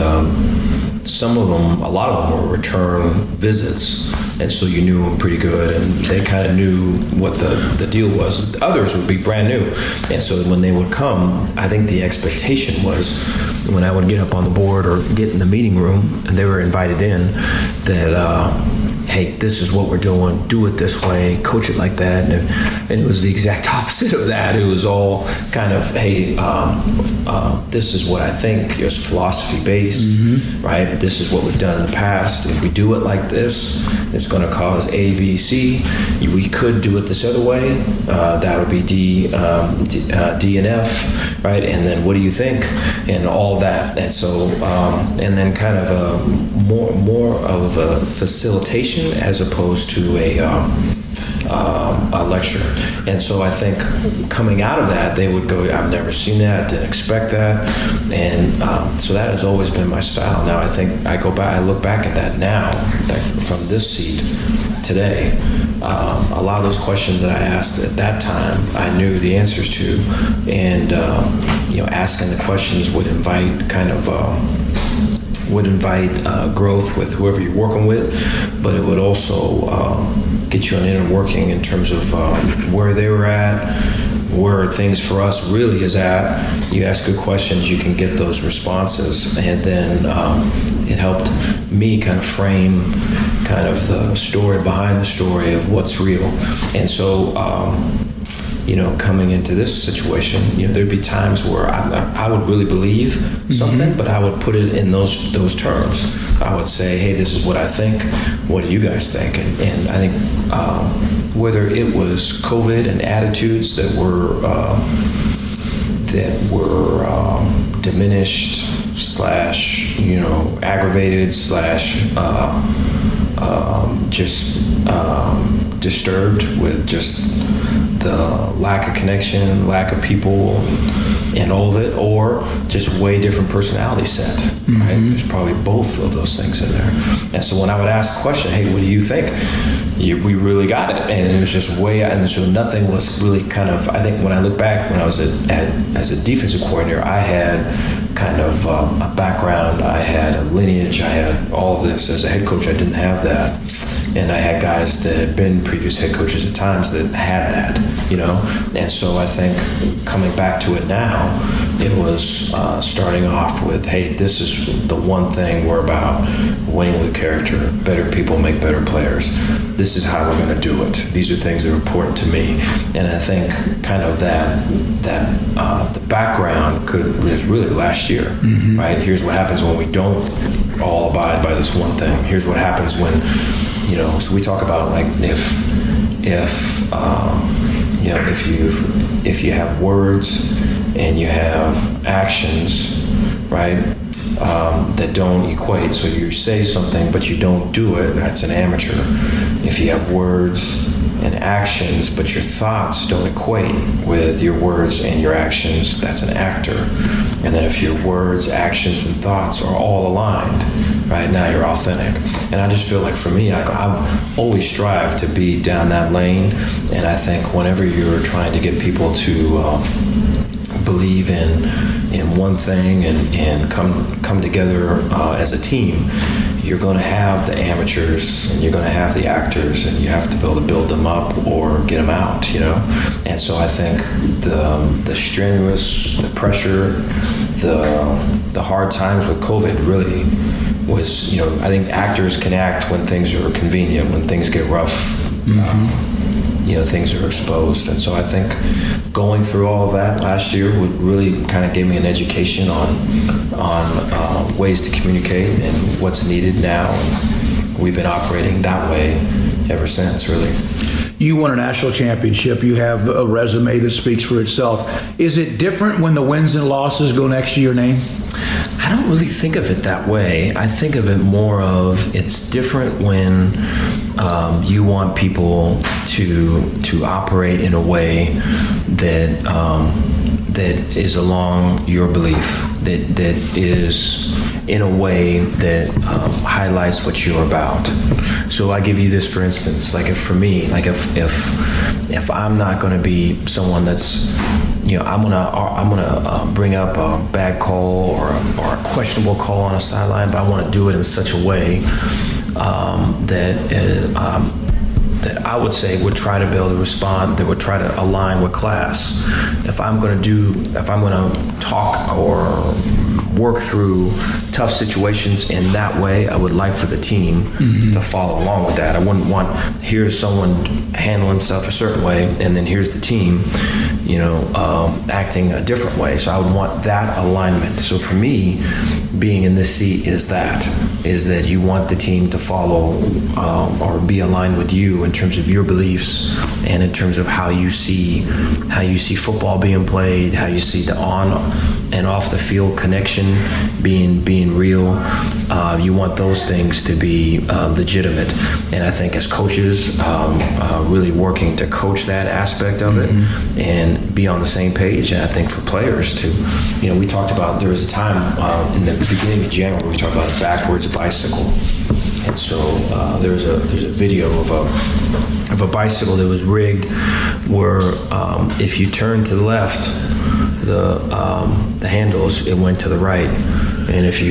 some of them, a lot of them were return visits, and so you knew them pretty good, and they kind of knew what the deal was. Others would be brand new, and so when they would come, I think the expectation was when I would get up on the board or get in the meeting room, and they were invited in, that hey, this is what we're doing, do it this way, coach it like that. And it was the exact opposite of that. It was all kind of, hey, this is what I think is philosophy-based, right? This is what we've done in the past. If we do it like this, it's going to cause A, B, C. We could do it this other way. That would be D and F, right? And then what do you think? And all that. And so, and then kind of more of a facilitation as opposed to a lecture. And so I think coming out of that, they would go, I've never seen that, didn't expect that. And so that has always been my style. Now I think I look back at that now, from this seat today. A lot of those questions that I asked at that time, I knew the answers to, and asking the questions would invite growth with whoever you're working with, but it would also get you an inner working in terms of where they were at, where things for us really is at. You ask good questions, you can get those responses, and then it helped me kind of frame kind of the story behind the story of what's real. And so coming into this situation, there'd be times where I would really believe something, but I would put it in those terms. I would say, hey, this is what I think. What do you guys think? And I think whether it was COVID and attitudes that were diminished / aggravated / disturbed with just the lack of connection, lack of people, and all of it, or just way different personality set, right? There's probably both of those things in there. And so when I would ask a question, hey, what do you think? We really got it. And it was just way, and so nothing was really kind of, I think when I look back, when I was as a defensive coordinator, I had kind of a background, I had a lineage, I had all of this. As a head coach, I didn't have that. And I had guys that had been previous head coaches at times that had that, you know? And so I think coming back to it now, it was starting off with, hey, this is the one thing we're about, winning with character, better people make better players. This is how we're going to do it. These are things that are important to me. And I think kind of that the background was really last year, right? Here's what happens when we don't all abide by this one thing. Here's what happens when, you know, so we talk about like if you have words and you have actions, right, that don't equate. So you say something but you don't do it, that's an amateur. If you have words and actions but your thoughts don't equate with your words and your actions, that's an actor. And then if your words, actions, and thoughts are all aligned, right, now you're authentic. And I just feel like for me, I've always strived to be down that lane. And I think whenever you're trying to get people to believe in one thing and come together as a team, you're going to have the amateurs and you're going to have the actors, and you have to be able to build them up or get them out, you know. And so I think the strenuous, the pressure, the hard times with COVID really was, you know, I think actors can act when things are convenient. When things get rough, you know, things are exposed. And so I think going through all of that last year would really kind of give me an education on ways to communicate and what's needed now. And we've been operating that way ever since, really. You won a national championship. You have a resume that speaks for itself. Is it different when the wins and losses go next to your name? I don't really think of it that way. I think of it more of it's different when you want people to operate in a way that that is along your belief, that is in a way that highlights what you're about. So I give you this for instance, like if I'm not going to be someone that's, you know, I'm gonna bring up a bad call or a questionable call on a sideline, but I want to do it in such a way that I would say would try to be able to respond, that would try to align with class. If I'm going to talk or work through tough situations in that way, I would like for the team to follow along with that. I wouldn't want, here's someone handling stuff a certain way, and then here's the team, you know, acting a different way. So I would want that alignment. So for me, being in this seat is that you want the team to follow or be aligned with you in terms of your beliefs and in terms of how you see football being played, how you see the on and off the field connection being real. You want those things to be legitimate. And I think as coaches, really working to coach that aspect of it and be on the same page. And I think for players to, you know, we talked about, there was a time in the beginning of January we talked about a backwards bicycle. And so there's a video of a bicycle that was rigged where if you turn to the left, the handles, it went to the right, and if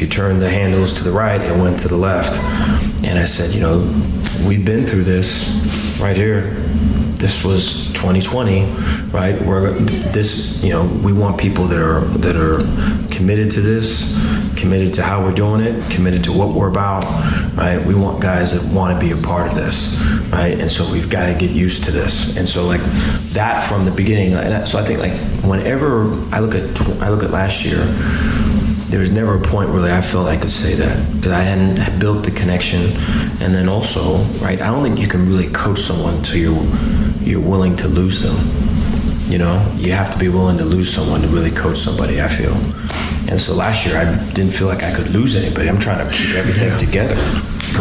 you turn the handles to the right, it went to the left. And I said, you know, we've been through this right here. This was 2020, right? We want people that are committed to this, committed to how we're doing it, committed to what we're about, right? We want guys that want to be a part of this, right? And so we've got to get used to this. And so like that from the beginning. So I think like whenever I look at last year, there was never a point really I felt I could say that, because I hadn't built the connection. And then also, right, I don't think you can really coach someone till you're willing to lose them. You know, you have to be willing to lose someone to really coach somebody, I feel. And so last year I didn't feel like I could lose anybody. I'm trying to keep everything together,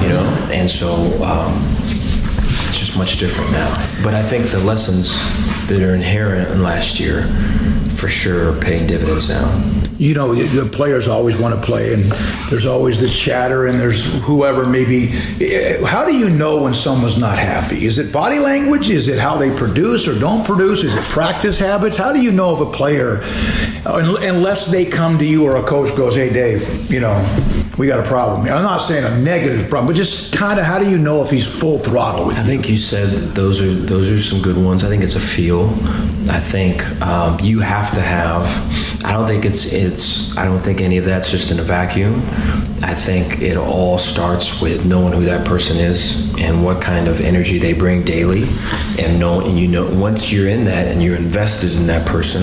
you know. And so it's just it's much different now. But I think the lessons that are inherent in last year, for sure, are paying dividends now. You know, the players always want to play, and there's always the chatter, and there's whoever maybe. How do you know when someone's not happy? Is it body language? Is it how they produce or don't produce? Is it practice habits? How do you know if a player, unless they come to you or a coach goes, hey, Dave, you know, we got a problem here. I'm not saying a negative problem, but just kind of how do you know if he's full throttle with you? I think you said those are some good ones. I think it's a feel. I think you have to have. I don't think any of that's just in a vacuum. I think it all starts with knowing who that person is and what kind of energy they bring daily, and once you're in that and you're invested in that person,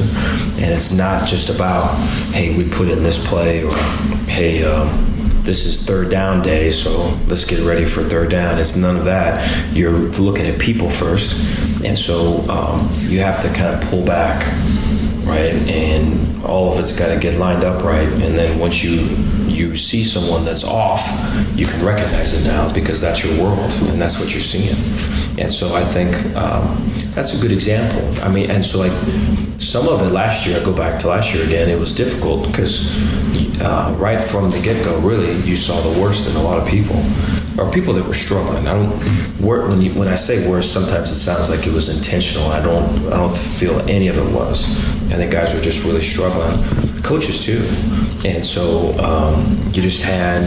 and it's not just about, hey, we put in this play, or hey, this is third down day, so let's get ready for third down. It's none of that. You're looking at people first, and so you have to kind of pull back, right? And all of it's got to get lined up right. And then once you see someone that's off, you can recognize it now because that's your world and that's what you're seeing. And so I think that's a good example. I mean, and so like some of it last year, I go back to last year again, it was difficult because right from the get-go, really, you saw the worst in a lot of people, or people that were struggling. When I say worst, sometimes it sounds like it was intentional. I don't feel any of it was. I think guys were just really struggling, coaches too. And so you just had,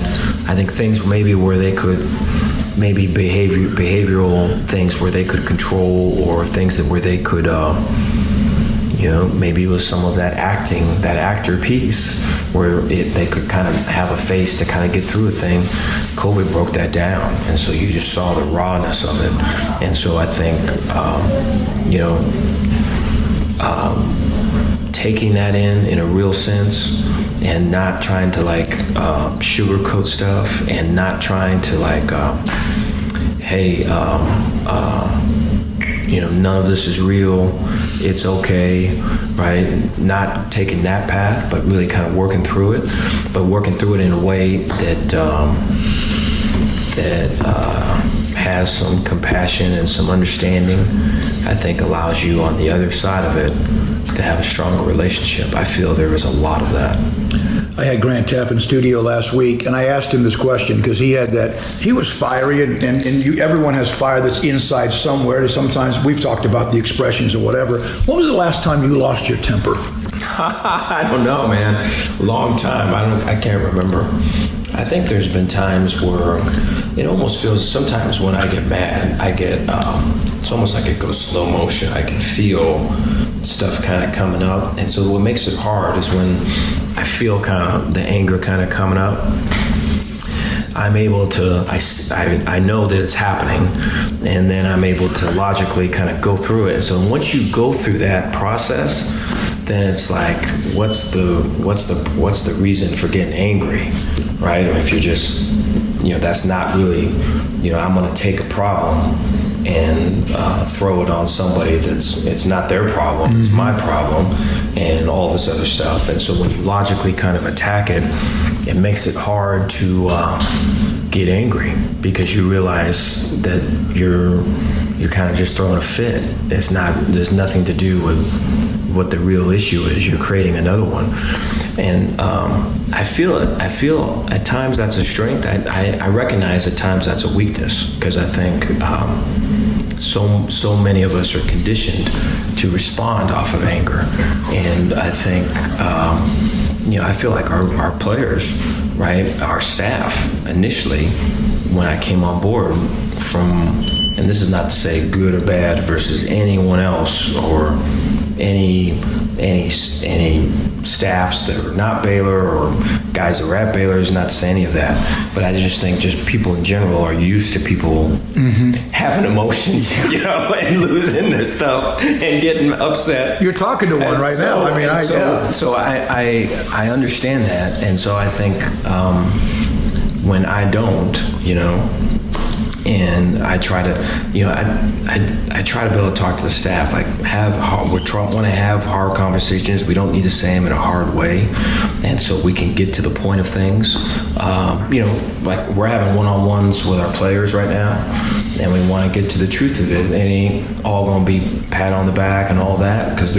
I think, things maybe where they could, maybe behavioral things where they could control, or things where they could, maybe it was some of that actor piece where they could kind of have a face to kind of get through a thing. COVID broke that down, and so you just saw the rawness of it. And so I think, taking that in a real sense, and not trying to sugarcoat stuff, and not trying to none of this is real, it's okay, right? Not taking that path, but really kind of working through it, but working through it in a way that has some compassion and some understanding, I think allows you on the other side of it to have a stronger relationship. I feel there is a lot of that. I had Grant Teff in studio last week, and I asked him this question because he was fiery, and everyone has fire that's inside somewhere. Sometimes we've talked about the expressions or whatever. When was the last time you lost your temper? I don't know, man. Long time. I can't remember. I think there's been times where it almost feels, sometimes when I get mad, it's almost like it goes slow motion. I can feel stuff kind of coming up. And so what makes it hard is when I feel kind of the anger kind of coming up, I'm able to, I know that it's happening, and then I'm able to logically kind of go through it. So once you go through that process, then it's like, what's the reason for getting angry, right? Or if you're just, that's not really, I'm going to take a problem and throw it on somebody it's not their problem, it's my problem, and all this other stuff. And so when you logically kind of attack it, it makes it hard to get angry, because you realize that you're kind of just throwing a fit. There's nothing to do with what the real issue is. You're creating another one. And I feel it. I feel at times that's a strength. I recognize at times that's a weakness, because I think so many of us are conditioned to respond off of anger. And I think, I feel like our players, right, our staff, initially, when I came on board and this is not to say good or bad versus anyone else or any staffs that are not Baylor or guys that were at Baylor, is not to say any of that, but I just think just people in general are used to people having emotions, and losing their stuff and getting upset. You're talking to one right now. I mean, I understand that, and so I think when I don't, and I try to, I try to be able to talk to the staff, want to have hard conversations. We don't need to say them in a hard way, and so we can get to the point of things. Like we're having one-on-ones with our players right now, and we want to get to the truth of it. It ain't all going to be pat on the back and all that, because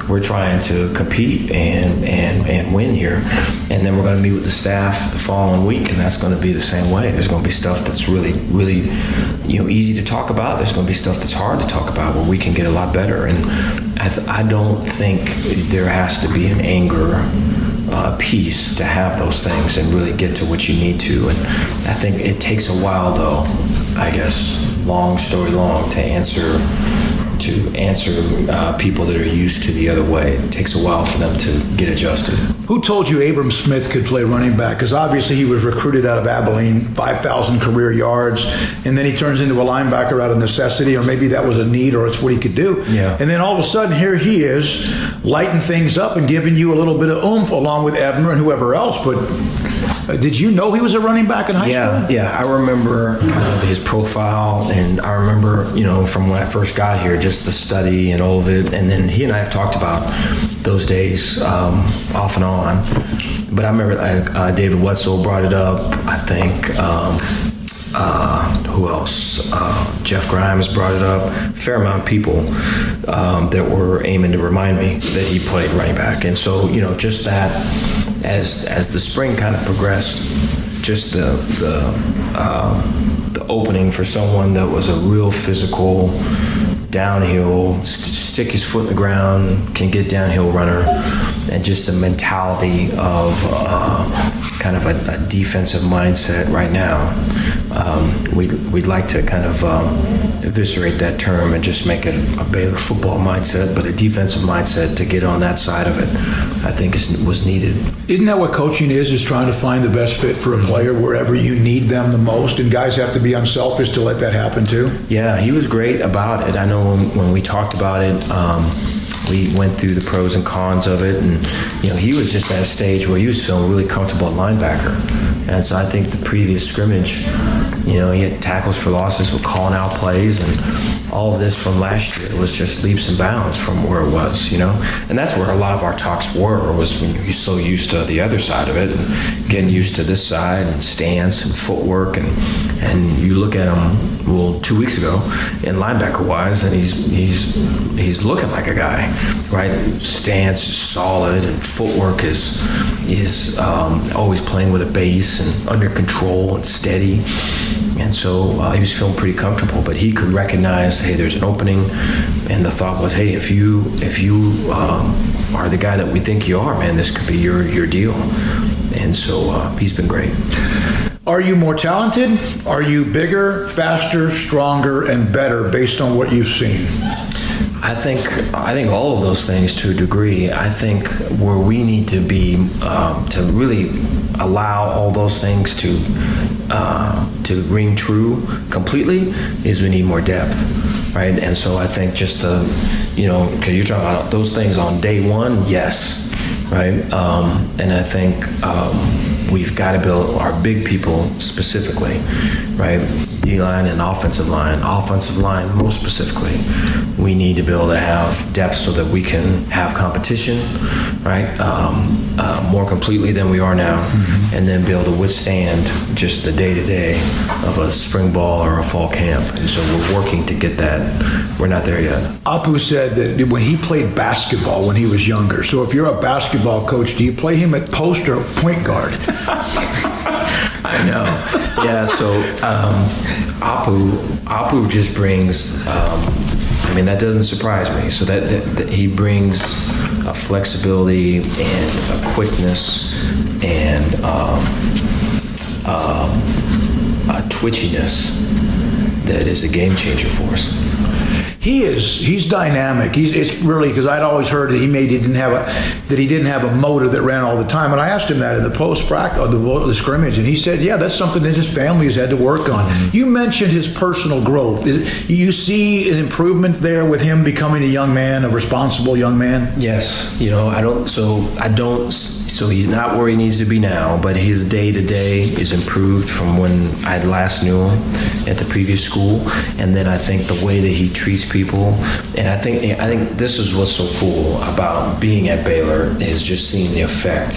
we're trying to compete and win here. And then we're going to meet with the staff the following week, and that's going to be the same way. There's going to be stuff that's really, really, easy to talk about. There's going to be stuff that's hard to talk about where we can get a lot better. And I don't think there has to be an anger piece to have those things and really get to what you need to. And I think it takes a while, though, I guess, long story long, to answer people that are used to the other way. It takes a while for them to get adjusted. Who told you Abram Smith could play running back? Because obviously he was recruited out of Abilene, 5,000 career yards, and then he turns into a linebacker out of necessity, or maybe that was a need, or it's what he could do. Yeah. And then all of a sudden, here he is, lighting things up and giving you a little bit of oomph along with Ebner and whoever else. But did you know he was a running back in high school? Yeah. I remember his profile, and I remember, from when I first got here, just the study and all of it. And then he and I have talked about those days off and on. But I remember David Wetzel brought it up. I think who else? Jeff Grimes brought it up. A fair amount of people that were aiming to remind me that he played running back. And so, just that as the spring kind of progressed, just the opening for someone that was a real physical, downhill, stick his foot in the ground, can get downhill runner, and just the mentality of kind of a defensive mindset right now. We'd like to kind of eviscerate that term and just make it a Baylor football mindset, but a defensive mindset to get on that side of it, I think was needed. Isn't that what coaching is trying to find the best fit for a player wherever you need them the most, and guys have to be unselfish to let that happen too? Yeah, he was great about it. I know when we talked about it, we went through the pros and cons of it, and he was just at a stage where he was feeling really comfortable at linebacker. And so I think the previous scrimmage, he had tackles for losses with calling out plays, and all of this from last year was just leaps and bounds from where it was, And that's where a lot of our talks was when you're so used to the other side of it and getting used to this side and stance and footwork, and you look at him 2 weeks ago in linebacker wise, and he's looking like a guy, right? Stance is solid, and footwork is always playing with a base and under control and steady. And so he was feeling pretty comfortable, but he could recognize, hey, there's an opening, and the thought was, hey, if you are the guy that we think you are, man, this could be your deal. And so he's been great. Are you more talented? Are you bigger, faster, stronger, and better based on what you've seen? I think all of those things to a degree. I think where we need to be to really allow all those things to ring true completely is we need more depth, right? And so I think just because you're talking about those things on day one, yes, right? And I think we've got to build our big people specifically, right? D-line and offensive line. Offensive line, most specifically, we need to be able to have depth so that we can have competition, right? More completely than we are now, and then be able to withstand just the day-to-day of a spring ball or a fall camp. And so we're working to get that. We're not there yet. Apu said that when he played basketball when he was younger, so if you're a basketball coach, do you play him at post or point guard? I know. Yeah, so Apu just brings, that doesn't surprise me. So that he brings a flexibility and a quickness and a twitchiness that is a game changer for us. He's dynamic. It's really, because I'd always heard that he didn't have a motor that ran all the time. And I asked him that in the post practice or the scrimmage, and he said, yeah, that's something that his family has had to work on. You mentioned his personal growth. You see an improvement there with him becoming a young man, a responsible young man? Yes. So he's not where he needs to be now, but his day-to-day is improved from when I last knew him at the previous school. And then I think the way that he treats people, and I think this is what's so cool about being at Baylor, is just seeing the effect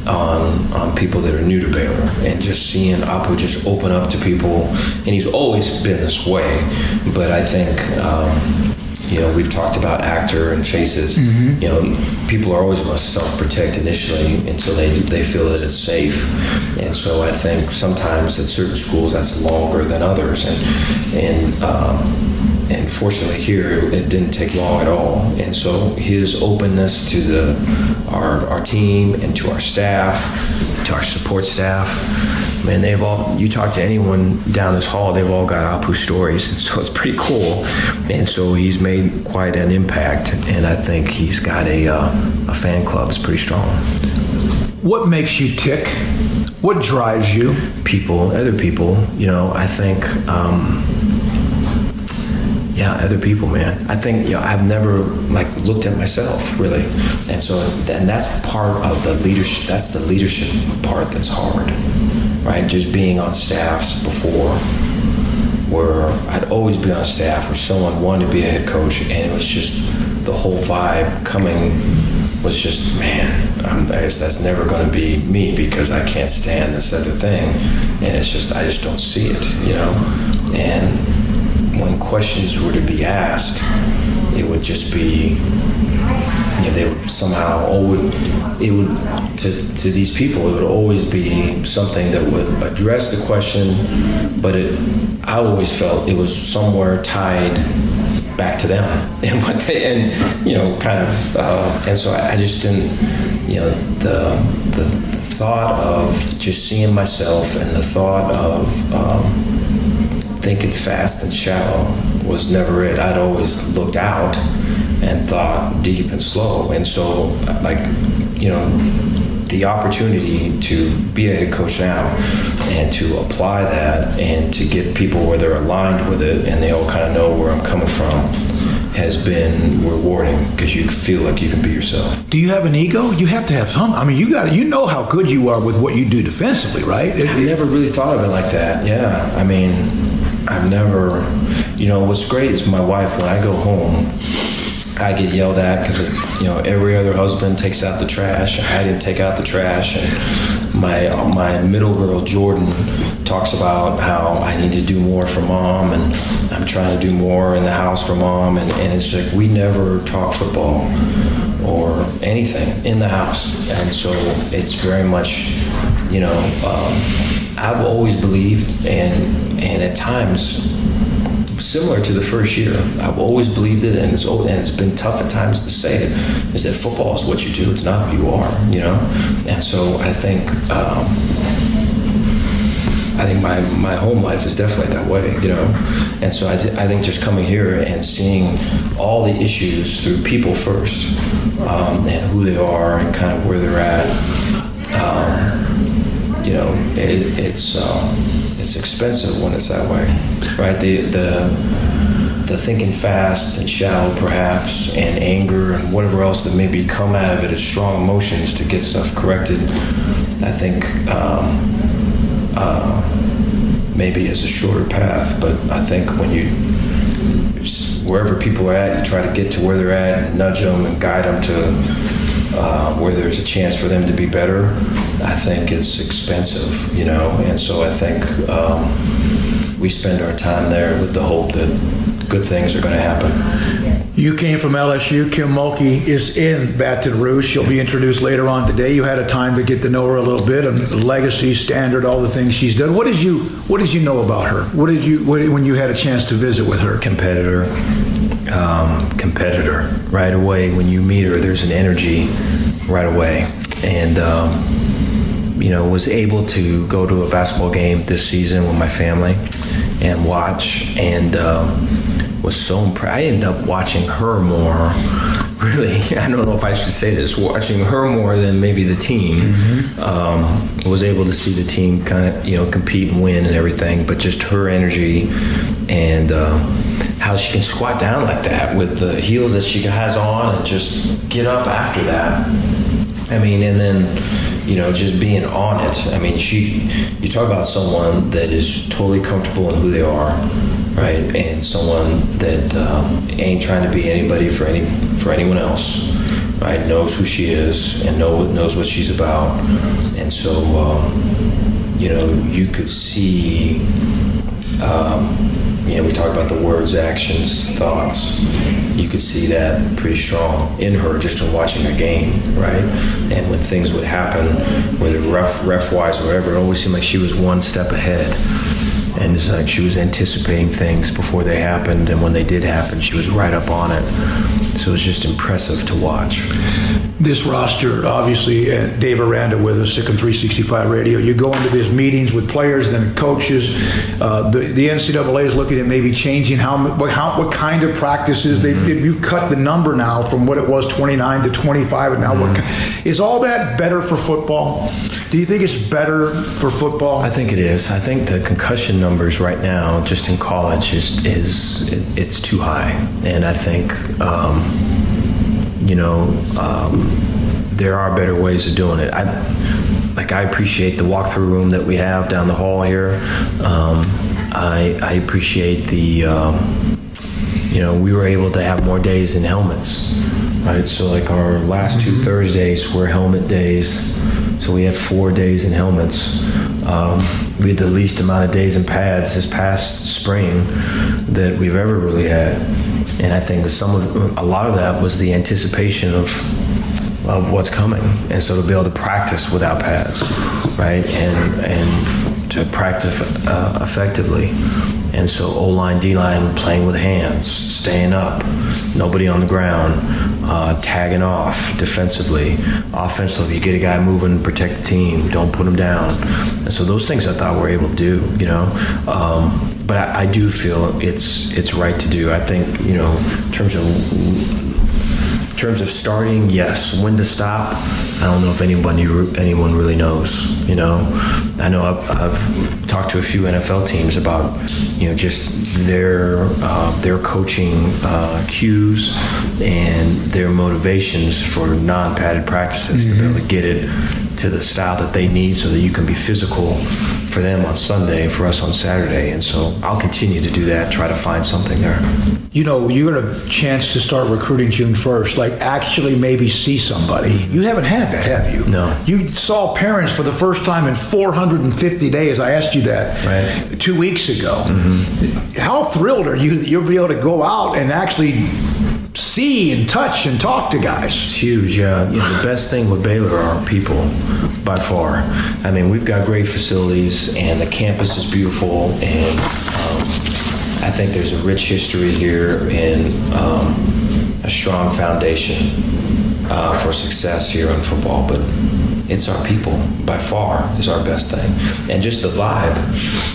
on people that are new to Baylor, and just seeing Apu just open up to people. And he's always been this way, but I think we've talked about actor and faces. People are always going to self-protect initially until they feel that it's safe. And so I think sometimes at certain schools that's longer than others, and fortunately here it didn't take long at all. And so his openness to our team and to our staff, to our support staff, man, you talk to anyone down this hall, they've all got Apu stories, and so it's pretty cool. And so he's made quite an impact, and I think he's got a fan club that's pretty strong. What makes you tick? What drives you? Other people, I think, other people, man. I think, I've never looked at myself really. And so, and that's part of the leadership, that's the leadership part that's hard, right? Just being on staffs before, where I'd always be on staff where someone wanted to be a head coach, and it was just the whole vibe coming was just, man, that's never going to be me because I can't stand this other thing. And it's just, I just don't see it, And when questions were to be asked, it would just be, they would somehow to these people, it would always be something that would address the question, but I always felt it was somewhere tied back to them and what they, and so I just didn't, the thought of just seeing myself and the thought of thinking fast and shallow was never it. I'd always looked out and thought deep and slow. And so, the opportunity to be a head coach now and to apply that and to get people where they're aligned with it and they all kind of know where I'm coming from has been rewarding because you feel like you can be yourself. Do you have an ego? You have to have some. I mean, you know how good you are with what you do defensively, right? I never really thought of it like that. Yeah, I mean, I've never, what's great is my wife, when I go home, I get yelled at because, every other husband takes out the trash. I didn't take out the trash. And my middle girl, Jordan, talks about how I need to do more for mom and I'm trying to do more in the house for mom. And it's like we never talk football or anything in the house. And so it's very much, I've always believed and at times, similar to the first year, I've always believed it, and it's been tough at times to say it, is that football is what you do, it's not who you are, And so I think my home life is definitely that way, And so I think just coming here and seeing all the issues through people first, and who they are and kind of where they're at, it's expensive when it's that way, right? The thinking fast and shallow, perhaps, and anger and whatever else that maybe come out of it as strong emotions to get stuff corrected. I think maybe is a shorter path, but I think when wherever people are at, you try to get to where they're at and nudge them and guide them to where there's a chance for them to be better. I think it's expensive, and so I think we spend our time there with the hope that good things are going to happen. You came from LSU. Kim Mulkey is in Baton Rouge. She'll be introduced later on today. You had a time to get to know her a little bit, and the legacy, standard, all the things she's done. What did you know about her? When you had a chance to visit with her? Competitor right away. When you meet her, there's an energy right away, and was able to go to a basketball game this season with my family and watch, and was so impressed. I ended up watching her more, really, I don't know if I should say this, watching her more than maybe the team. Was able to see the team kind of, compete and win and everything, but just her energy and how she can squat down like that with the heels that she has on and just get up after that. I mean, and then, just being on it. I mean, you talk about someone that is totally comfortable in who they are, right? And someone that ain't trying to be anybody for anyone else, right? Knows who she is and knows what she's about. And so, you could see, we talk about the words, actions, thoughts. You could see that pretty strong in her just in watching her game, right? And when things would happen, whether ref-wise or whatever, it always seemed like she was one step ahead. And it's like she was anticipating things before they happened, and when they did happen, she was right up on it. So it was just impressive to watch. This roster, obviously, Dave Aranda with us, SicEm365 Radio. You go into these meetings with players, then coaches. The NCAA is looking at maybe changing what kind of practices. You've cut the number now from what it was 29 to 25, and now is all that better for football? Do you think it's better for football? I think it is. I think the concussion numbers right now, just in college, it's too high, and I think there are better ways of doing it. I appreciate the walkthrough room that we have down the hall here. I appreciate the we were able to have more days in helmets, right? So like our last 2 Thursdays were helmet days. So we had 4 days in helmets. We had the least amount of days in pads this past spring that we've ever really had. And I think a lot of that was the anticipation of what's coming. And so to be able to practice without pads, right? And to practice effectively. And so O-line, D-line playing with hands, staying up, nobody on the ground, tagging off defensively. Offensively, you get a guy moving, protect the team, don't put him down. And so those things I thought we were able to do, But I do feel it's right to do. I think, in terms of starting, yes. When to stop, I don't know if anyone really knows. I know I've talked to a few NFL teams about just their coaching cues and their motivations for non-padded practices to be able to get it to the style that they need so that you can be physical for them on Sunday, for us on Saturday. And so I'll continue to do that, try to find something there. You got a chance to start recruiting June 1st, like actually maybe see somebody. You haven't had that, have you? No. You saw parents for the first time in 450 days. I asked you that 2 weeks ago. How thrilled are you that you'll be able to go out and actually see and touch and talk to guys? It's huge. The best thing with Baylor are people, by far. I mean, we've got great facilities, and the campus is beautiful, and I think there's a rich history here and a strong foundation for success here in football. But it's our people, by far, is our best thing. And just the vibe,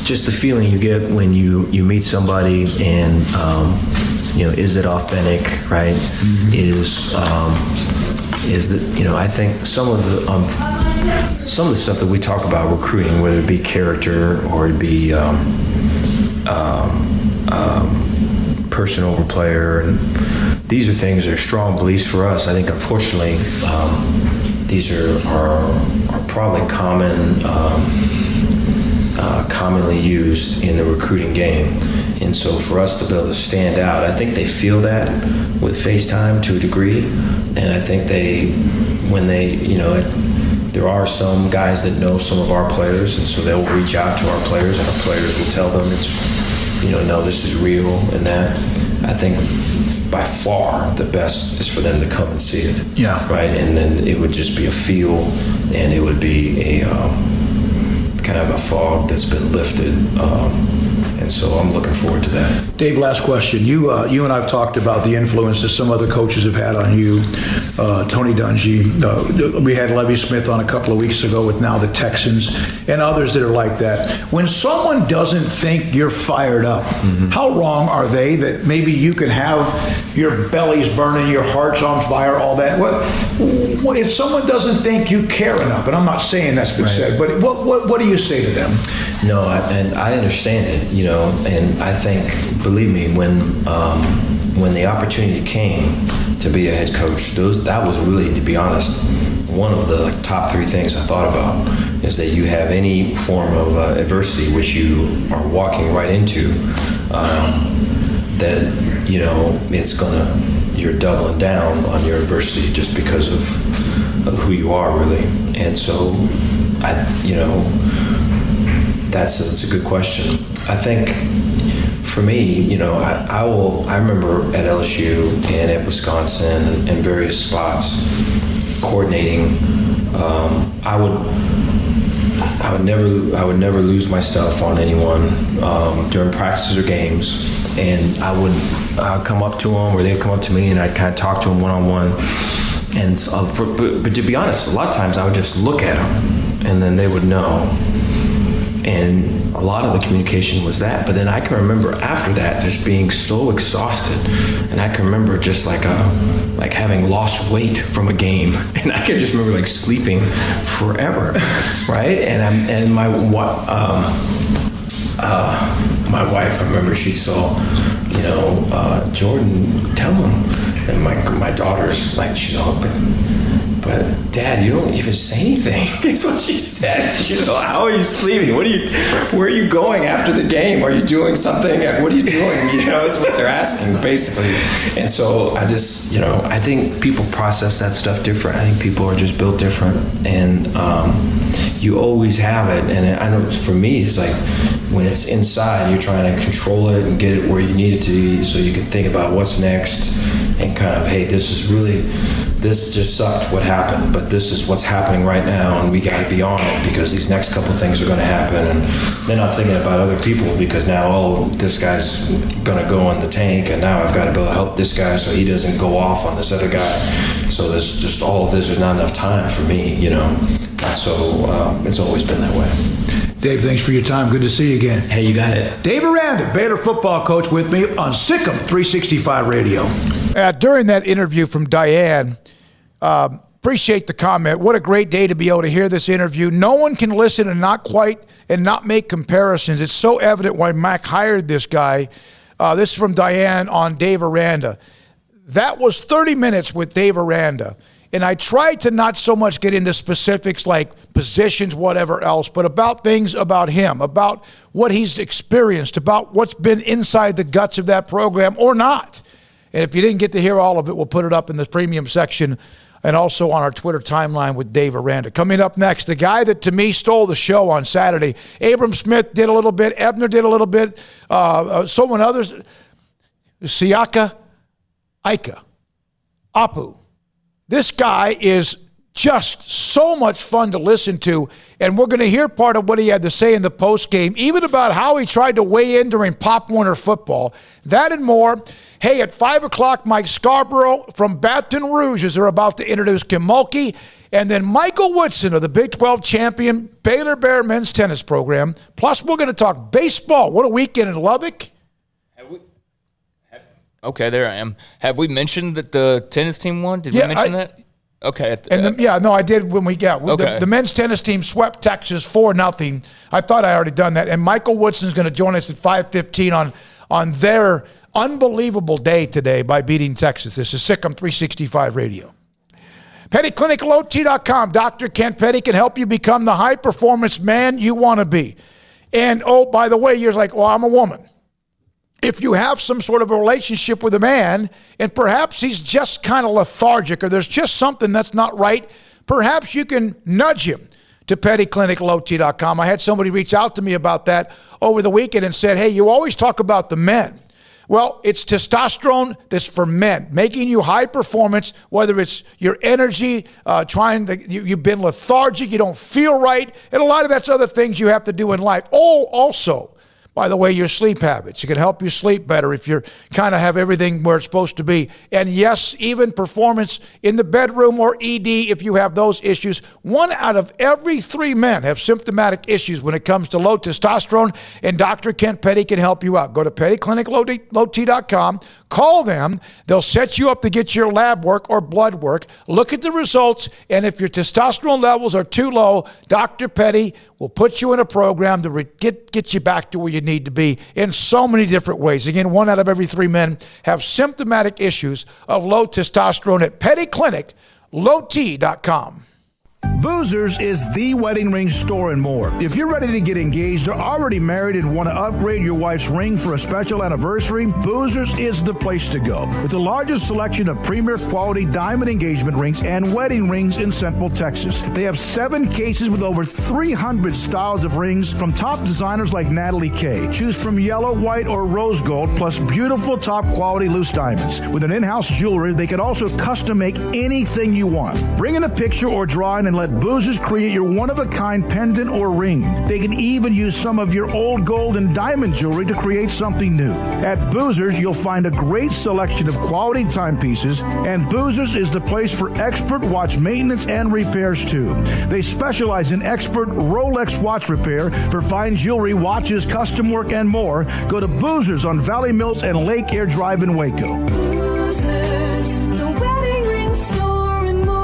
just the feeling you get when you meet somebody and is it authentic, right? Is that I think some of the stuff that we talk about recruiting, whether it be character or it be person over player, and these are things that are strong beliefs for us. I think unfortunately these are probably commonly used in the recruiting game. And so for us to be able to stand out, I think they feel that with FaceTime to a degree. And I think there are some guys that know some of our players, and so they'll reach out to our players, and our players will tell them no, this is real, and that. I think by far the best is for them to come and see it. Yeah. Right? And then it would just be a feel, and it would be a kind of a fog that's been lifted. And so I'm looking forward to that. Dave, last question. You and I've talked about the influence that some other coaches have had on you. Tony Dungy. We had Levy Smith on a couple of weeks ago with now the Texans and others that are like that. When someone doesn't think you're fired up, how wrong are they that maybe you can have your belly's burning, your heart's on fire, all that? What if someone doesn't think you care enough? And I'm not saying that's been said, but what do you say to them? No, I understand it, and I think, believe me, when the opportunity came to be a head coach, that was really, to be honest, one of the top 3 things I thought about, is that you have any form of adversity which you are walking right into, that it's gonna you're doubling down on your adversity just because of who you are, really. And so, that's a good question. I think for me, I remember at LSU and at Wisconsin and various spots coordinating. I would never lose myself on anyone during practices or games, and I would come up to them or they'd come up to me and I'd kind of talk to them one-on-one. And but to be honest, a lot of times I would just look at them and then they would know. And a lot of the communication was that. But then I can remember after that just being so exhausted, and I can remember just like having lost weight from a game, and I can just remember like sleeping forever, right? And my wife, I remember she saw, Jordan, tell him, and my daughter's like, she's all, but Dad, you don't even say anything. That's what she said. How are you sleeping? Where are you going after the game? Are you doing something? What are you doing? That's what they're asking, basically. And so I just, I think people process that stuff different. I think people are just built different. And you always have it. And I know for me, it's like when it's inside, you're trying to control it and get it where you need it to be so you can think about what's next and kind of, hey, this just sucked what happened, but this is what's happening right now, and we got to be on it because these next couple things are going to happen. And then I'm thinking about other people because now, this guy's going to go in the tank, and now I've got to be able to help this guy so he doesn't go off on this other guy. So there's just all of this. There's not enough time for me, So it's always been that way. Dave, thanks for your time. Good to see you again. Hey, you got it. Dave Aranda, Baylor football coach, with me on SicEm365 Radio. During that interview from Diane, appreciate the comment. What a great day to be able to hear this interview. No one can listen and not make comparisons. It's so evident why Mac hired this guy. This is from Diane on Dave Aranda. That was 30 minutes with Dave Aranda. And I tried to not so much get into specifics like positions, whatever else, but about things about him, about what he's experienced, about what's been inside the guts of that program or not. And if you didn't get to hear all of it, we'll put it up in the premium section and also on our Twitter timeline with Dave Aranda. Coming up next, the guy that to me stole the show on Saturday. Abram Smith did a little bit. Ebner did a little bit. Someone others. Siaki Ika. Apu. This guy is just so much fun to listen to, and we're going to hear part of what he had to say in the postgame, even about how he tried to weigh in during Pop Warner football. That and more. Hey, at 5 o'clock, Mike Scarborough from Baton Rouge is about to introduce Mulkey, and then Michael Woodson of the Big 12 champion Baylor Bear men's tennis program. Plus, we're going to talk baseball. What a weekend in Lubbock. Okay, there I am. Have we mentioned that the tennis team won? Did we mention that? Okay. I did when we got. Okay. The men's tennis team swept Texas 4-0. I thought I already done that. And Michael Woodson's going to join us at 5:15 on their unbelievable day today by beating Texas. This is SicEm365 Radio. PettyClinicalOT.com. Dr. Kent Petty can help you become the high-performance man you want to be. And, by the way, you're like, well, I'm a woman. If you have some sort of a relationship with a man and perhaps he's just kind of lethargic or there's just something that's not right, perhaps you can nudge him to PettyClinicalOT.com. I had somebody reach out to me about that over the weekend and said, hey, you always talk about the men. Well, it's testosterone that's for men, making you high performance, whether it's your energy, you've been lethargic, you don't feel right, and a lot of that's other things you have to do in life. Also, by the way, your sleep habits. It can help you sleep better if you kind of have everything where it's supposed to be. And yes, even performance in the bedroom or ED, if you have those issues. 1 out of every 3 men have symptomatic issues when it comes to low testosterone, and Dr. Kent Petty can help you out. Go to PettyClinicalOT.com. Call them. They'll set you up to get your lab work or blood work. Look at the results, and if your testosterone levels are too low, Dr. Petty will put you in a program to get you back to where you need to be in so many different ways. Again, 1 out of every 3 men have symptomatic issues of low testosterone at PettyClinicalOT.com. Boozers is the wedding ring store and more. If you're ready to get engaged or already married and want to upgrade your wife's ring for a special anniversary, Boozers is the place to go. With the largest selection of premier quality diamond engagement rings and wedding rings in Central Texas. They have 7 cases with over 300 styles of rings from top designers like Natalie Kay. Choose from yellow, white, or rose gold, plus beautiful top quality loose diamonds. With an in-house jewelry, they can also custom make anything you want. Bring in a picture or drawing and let Boozers create your one-of-a-kind pendant or ring. They can even use some of your old gold and diamond jewelry to create something new. At Boozers, you'll find a great selection of quality timepieces, and Boozers is the place for expert watch maintenance and repairs too. They specialize in expert Rolex watch repair for fine jewelry, watches, custom work, and more. Go to Boozers on Valley Mills and Lake Air Drive in Waco. Boozers, the wedding ring store and more.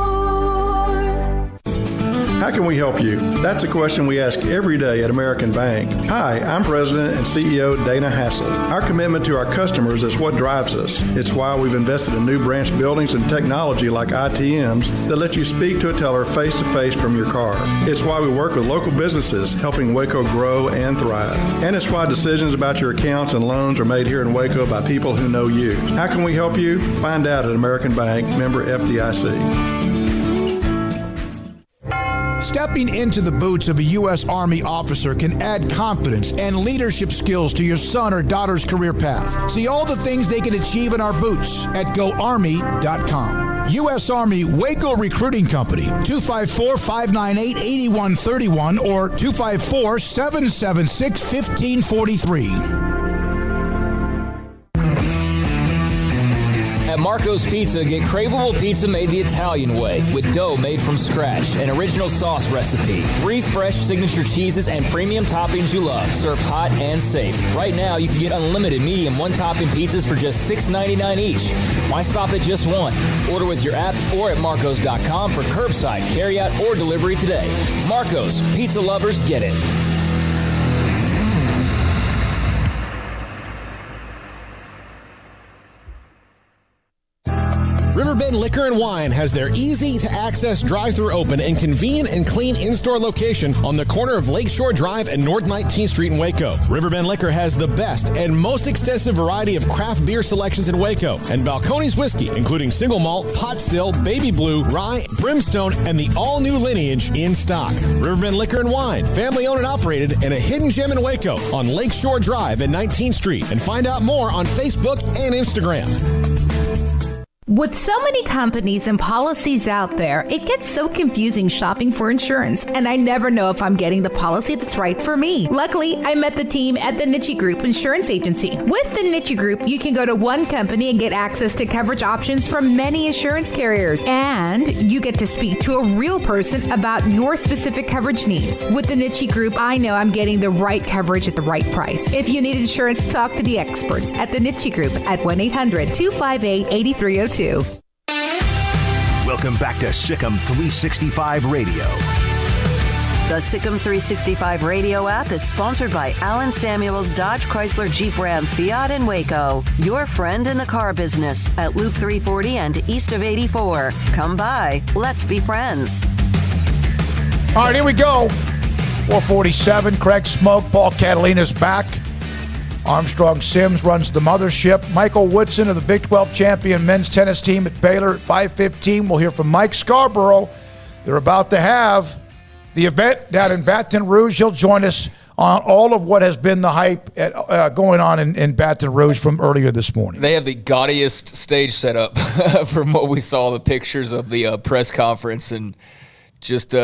How can we help you? That's a question we ask every day at American Bank. Hi, I'm President and CEO Dana Hassel. Our commitment to our customers is what drives us. It's why we've invested in new branch buildings and technology like ITMs that let you speak to a teller face-to-face from your car. It's why we work with local businesses, helping Waco grow and thrive. And it's why decisions about your accounts and loans are made here in Waco by people who know you. How can we help you? Find out at American Bank, member FDIC. Stepping into the boots of a U.S. Army officer can add confidence and leadership skills to your son or daughter's career path. See all the things they can achieve in our boots at GoArmy.com. U.S. Army Waco Recruiting Company, 254-598-8131 or 254-776-1543. At Marco's Pizza, get craveable pizza made the Italian way with dough made from scratch, an original sauce recipe, 3 fresh signature cheeses, and premium toppings you love, served hot and safe. Right now, you can get unlimited medium one-topping pizzas for just $6.99 each. Why stop at just one? Order with your app or at marcos.com for curbside, carryout, or delivery today. Marco's, pizza lovers get it. Riverbend Liquor and Wine has their easy-to-access drive-thru open and convenient and clean in-store location on the corner of Lakeshore Drive and North 19th Street in Waco. Riverbend Liquor has the best and most extensive variety of craft beer selections in Waco, and Balcones whiskey, including single malt, pot still, baby blue, rye, brimstone, and the all-new lineage in stock. Riverbend Liquor and Wine, family-owned and operated, and a hidden gem in Waco on Lakeshore Drive and 19th Street. And find out more on Facebook and Instagram. With so many companies and policies out there, it gets so confusing shopping for insurance, and I never know if I'm getting the policy that's right for me. Luckily, I met the team at the Niche Group Insurance Agency. With the Niche Group, you can go to one company and get access to coverage options from many insurance carriers, and you get to speak to a real person about your specific coverage needs. With the Niche Group, I know I'm getting the right coverage at the right price. If you need insurance, talk to the experts at the Niche Group at 1-800-258-8302. Welcome back to SicEm365 Radio. The SicEm365 Radio app is sponsored by Allen Samuels Dodge Chrysler Jeep Ram Fiat in Waco. Your friend in the car business at Loop 340 and east of 84. Come by. Let's be friends. All right, here we go. 447, Craig Smoak, Paul Catalina's back. Armstrong Sims runs the mothership. Michael Woodson of the Big 12 champion men's tennis team at Baylor at 5:15. We'll hear from Mike Scarborough. They're about to have the event down in Baton Rouge. He'll join us on all of what has been the hype going on in Baton Rouge from earlier this morning. They have the gaudiest stage set up from what we saw, the pictures of the press conference, and just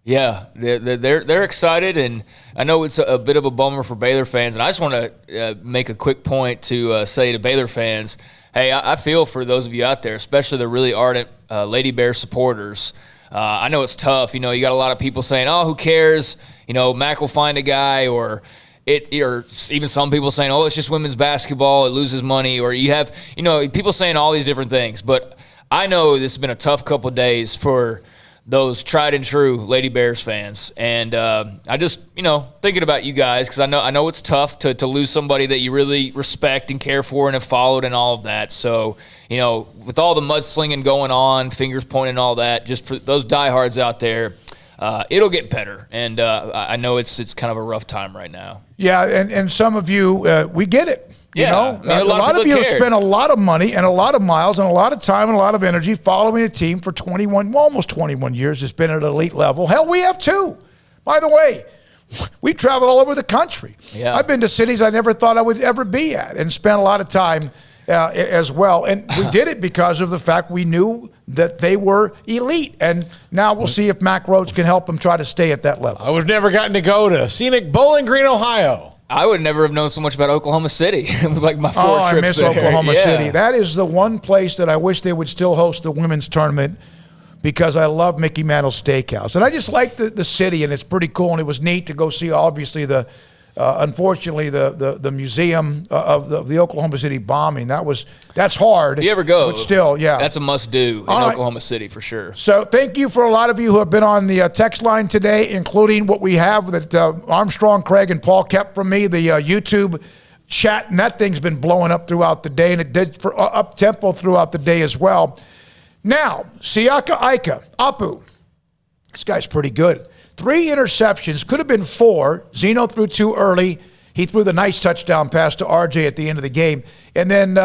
yeah, they're excited, and I know it's a bit of a bummer for Baylor fans, and I just want to make a quick point to say to Baylor fans, hey, I feel for those of you out there, especially the really ardent Lady Bear supporters. I know it's tough. You know, you got a lot of people saying, oh, who cares? You know, Mac will find a guy, or even some people saying, oh, it's just women's basketball, it loses money, or you have, you know, people saying all these different things. But I know this has been a tough couple of days for those tried and true Lady Bears fans. And I just, thinking about you guys, because I know it's tough to lose somebody that you really respect and care for and have followed and all of that. So, with all the mudslinging going on, fingers pointing and all that, just for those diehards out there, it'll get better. And I know it's kind of a rough time right now. Yeah, and some of you, we get it. A lot of you have spent a lot of money and a lot of miles and a lot of time and a lot of energy following a team for almost 21 years. It's been at an elite level. Hell, we have too. By the way, we traveled all over the country. Yeah. I've been to cities I never thought I would ever be at and spent a lot of time as well. And we did it because of the fact we knew that they were elite. And now we'll see if Mack Rhodes can help them try to stay at that level. I would never gotten to go to scenic Bowling Green, Ohio. I would never have known so much about Oklahoma City with like my 4 trips I miss there. Oklahoma City. That is the one place that I wish they would still host the women's tournament because I love Mickey Mantle's Steakhouse. And I just like the city, and it's pretty cool. And it was neat to go see, obviously, unfortunately, the museum of the Oklahoma City bombing. That's hard. If you ever go, but still, yeah, that's a must-do in Oklahoma City for sure. So thank you for a lot of you who have been on the text line today, including what we have that Armstrong, Craig, and Paul kept from me, the YouTube chat, and that thing's been blowing up throughout the day, and it did for up-tempo throughout the day as well. Now, Siaki Ika, Apu, this guy's pretty good. 3 interceptions, could have been 4. Zeno threw 2 early. He threw the nice touchdown pass to RJ at the end of the game. And then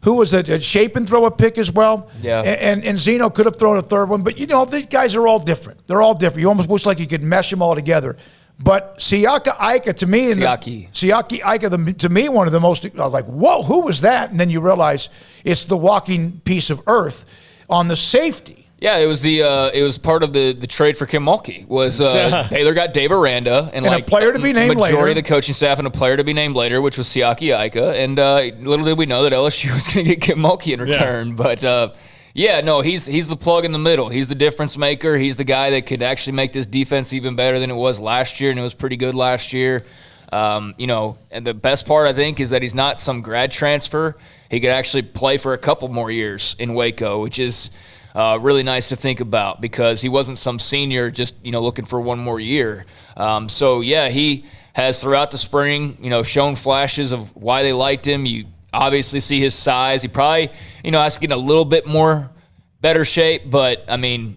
who was it? Shapen throw a pick as well. Yeah. And Zeno could have thrown a 3rd one. But, these guys are all different. They're all different. You almost wish like you could mesh them all together. But Siaki Ika, to me, Siaki Ika, to me, one of the most, I was like, whoa, who was that? And then you realize it's the walking piece of earth on the safety. Yeah, it was part of the trade for Kim Mulkey. Baylor got Dave Aranda and like a player to be named majority later. of the coaching staff and a player to be named later, which was Siaki Ika. And little did we know that LSU was going to get Kim Mulkey in return. Yeah. But he's the plug in the middle. He's the difference maker. He's the guy that could actually make this defense even better than it was last year, and it was pretty good last year. And the best part I think is that he's not some grad transfer. He could actually play for a couple more years in Waco, which is really nice to think about because he wasn't some senior just, looking for one more year. He has throughout the spring, shown flashes of why they liked him. You obviously see his size. He probably, has to get in a little bit more better shape, but I mean,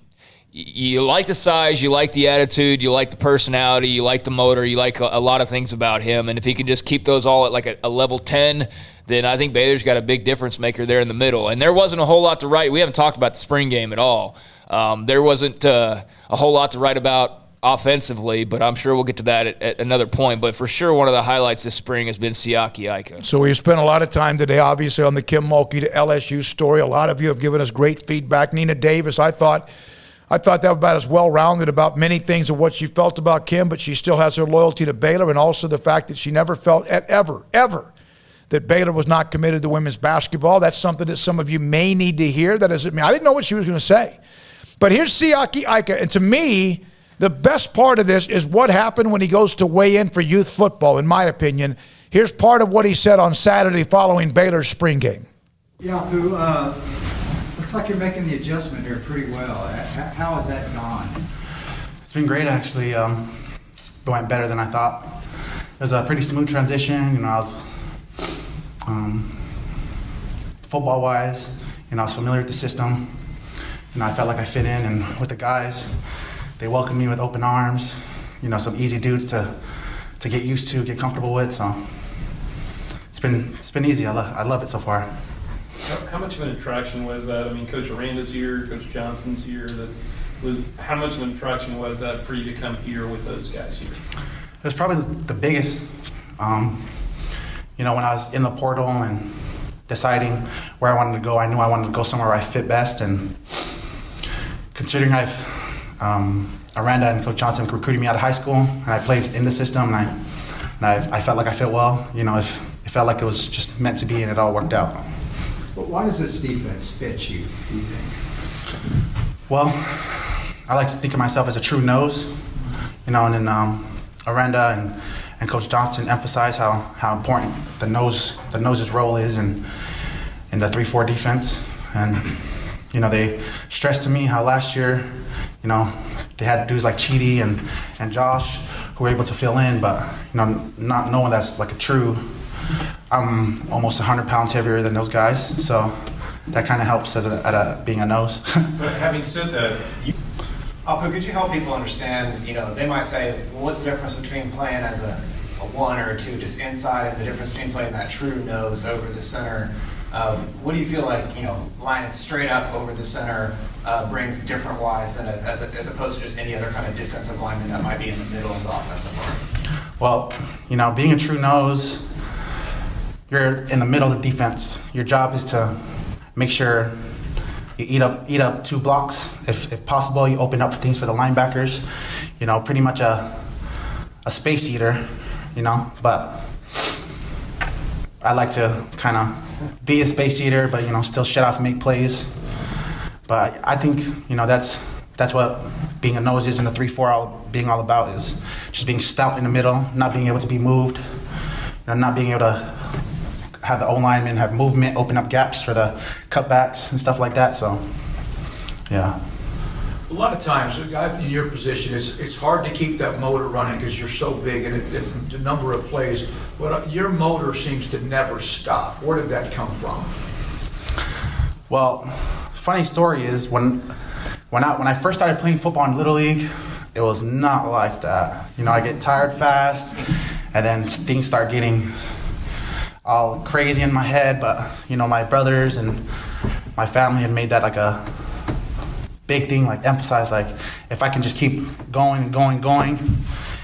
you like the size, you like the attitude, you like the personality, you like the motor, you like a lot of things about him. And if he can just keep those all at like a level 10, then I think Baylor's got a big difference maker there in the middle. And there wasn't a whole lot to write. We haven't talked about the spring game at all. There wasn't a whole lot to write about offensively, but I'm sure we'll get to that at another point. But for sure, one of the highlights this spring has been Siaki Ika. So we've spent a lot of time today, obviously, on the Kim Mulkey to LSU story. A lot of you have given us great feedback. Nina Davis, I thought that was about as well-rounded about many things of what she felt about Kim, but she still has her loyalty to Baylor, and also the fact that she never felt ever that Baylor was not committed to women's basketball. That's something that some of you may need to hear. That doesn't mean I didn't know what she was going to say. But here's Siaki Ika, and to me, the best part of this is what happened when he goes to weigh in for youth football, in my opinion. Here's part of what he said on Saturday following Baylor's spring game. Yeah, looks like you're making the adjustment here pretty well. How has that gone? It's been great, actually. It went better than I thought. It was a pretty smooth transition. I was football-wise, I was familiar with the system. I felt like I fit in, and with the guys, they welcomed me with open arms. Some easy dudes to get used to, get comfortable with. So it's been easy. I love it so far. How much of an attraction was that? I mean, Coach Aranda's here, Coach Johnson's here. How much of an attraction was that for you to come here with those guys here? It was probably the biggest. When I was in the portal and deciding where I wanted to go, I knew I wanted to go somewhere where I fit best. And considering Aranda and Coach Johnson recruited me out of high school, and I played in the system, and I felt like I fit well. It felt like it was just meant to be, and it all worked out. But why does this defense fit you, do you think? Well, I like to think of myself as a true nose, and then Aranda and Coach Johnson emphasize how important the nose's role is in the 3-4 defense. And they stressed to me how last year you know, they had dudes like J.D and Josh who were able to fill in, but, you know, not knowing that's like a true, I'm almost 100 pounds heavier than those guys, so that kind of helps at being a nose. But having said that, Apu, could you help people understand, you know, they might say, well, what's the difference between playing as a 1 or a 2 just inside and the difference between playing that true nose over the center? What do you feel like, you know, lining straight up over the center brings different wise than as opposed to just any other kind of defensive lineman that might be in the middle of the offensive line? Well, you know, being a true nose, you're in the middle of the defense. Your job is to make sure you eat up 2 blocks. If possible, you open up things for the linebackers. You know, pretty much a space eater, you know, but I like to kind of be a space eater, but, you know, still shut off and make plays. But I think, you know, that's what being a nose is in the 3-4 being all about, is just being stout in the middle, not being able to be moved, you know, not being able to have the O-lineman have movement, open up gaps for the cutbacks and stuff like that. So, yeah. A lot of times, in your position, it's hard to keep that motor running because you're so big and the number of plays. But your motor seems to never stop. Where did that come from? Well, funny story is when I first started playing football in Little League, it was not like that. You know, I get tired fast, and then things start getting all crazy in my head. But, you know, my brothers and my family had made that like a big thing, like emphasize, like if I can just keep going and going,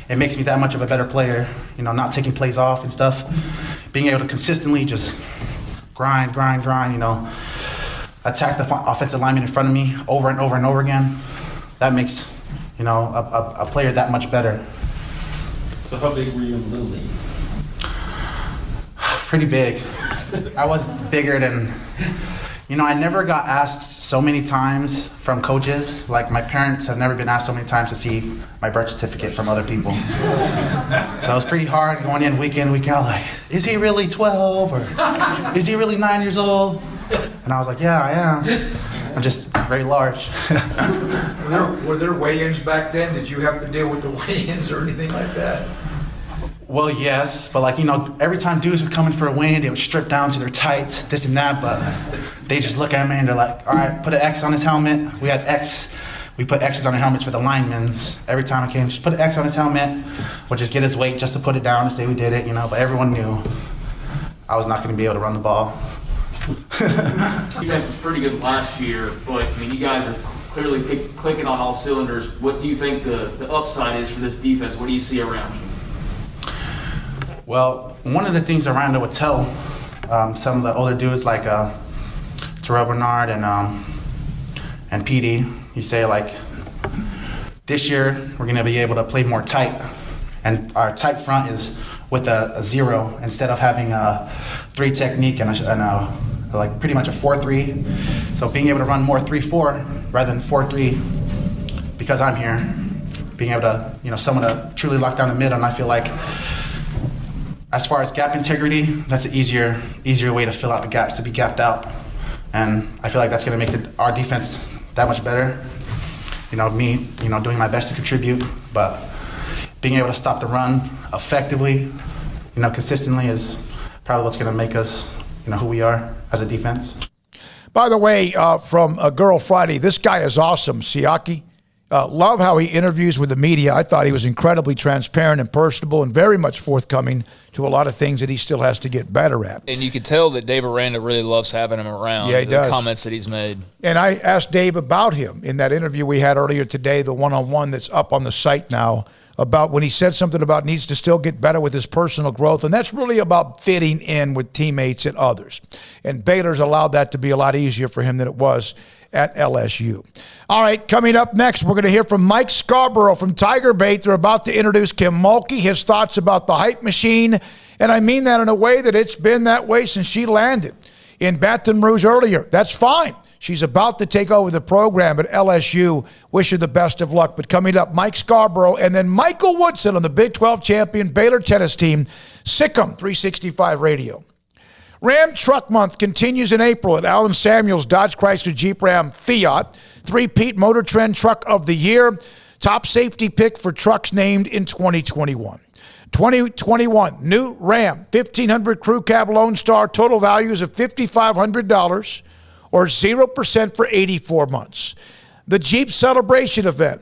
it makes me that much of a better player, you know, not taking plays off and stuff. Being able to consistently just grind, you know, attack the offensive lineman in front of me over and over and over again. That makes, you know, a player that much better. So how big were you in Little League? Pretty big. I was bigger than, you know, I never got asked so many times from coaches. Like, my parents have never been asked so many times to see my birth certificate from other people. So it was pretty hard going in week out, like, is he really 12 or is he really 9 years old? And I was like, yeah, I am. I'm just very large. Were there weigh-ins back then? Did you have to deal with the weigh-ins or anything like that? Well, yes, but, like, you know, every time dudes would come in for a weigh-in, they would strip down to their tights, this and that, but they just look at me and they're like, all right, put an X on his helmet. We put X's on the helmets for the linemen. Every time I came, just put an X on his helmet. We'll just get his weight just to put it down and say we did it, you know, but everyone knew I was not going to be able to run the ball. Defense was pretty good last year, but, I mean, you guys are clearly clicking on all cylinders. What do you think the upside is for this defense? What do you see around you? Well, one of the things Aranda would tell some of the older dudes like Terrell Bernard and PD, he say, like, this year we're going to be able to play more tight, and our tight front is with a 0 instead of having a 3 technique and like pretty much a 4-3. So being able to run more 3-4 rather than 4-3, because I'm here, being able to, you know, someone to truly lock down the mid, and I feel like, as far as gap integrity, that's an easier way to fill out the gaps, to be gapped out. And I feel like that's going to make our defense that much better. You know, me, you know, doing my best to contribute, but being able to stop the run effectively, you know, consistently is probably what's going to make us, you know, who we are as a defense. By the way, from Girl Friday, this guy is awesome, Siaki. Love how he interviews with the media. I thought he was incredibly transparent and personable and very much forthcoming to a lot of things that he still has to get better at. And you can tell that Dave Aranda really loves having him around. Yeah, he does. The comments that he's made. And I asked Dave about him in that interview we had earlier today, the one-on-one that's up on the site now, about when he said something about needs to still get better with his personal growth. And that's really about fitting in with teammates and others. And Baylor's allowed that to be a lot easier for him than it was at LSU. All right, coming up next, we're going to hear from Mike Scarborough from Tiger Bait. They're about to introduce Kim Mulkey, his thoughts about the hype machine. And I mean that in a way that it's been that way since she landed in Baton Rouge earlier. That's fine. She's about to take over the program at LSU. Wish her the best of luck. But coming up, Mike Scarborough and then Michael Woodson on the Big 12 champion Baylor tennis team, SicEm365 Radio. Ram Truck Month continues in April at Allen Samuels Dodge Chrysler Jeep Ram Fiat. Three-peat Motor Trend Truck of the Year. Top safety pick for trucks named in 2021. 2021, new Ram 1500 Crew Cab Lone Star, total values of $5,500 or 0% for 84 months. The Jeep Celebration Event.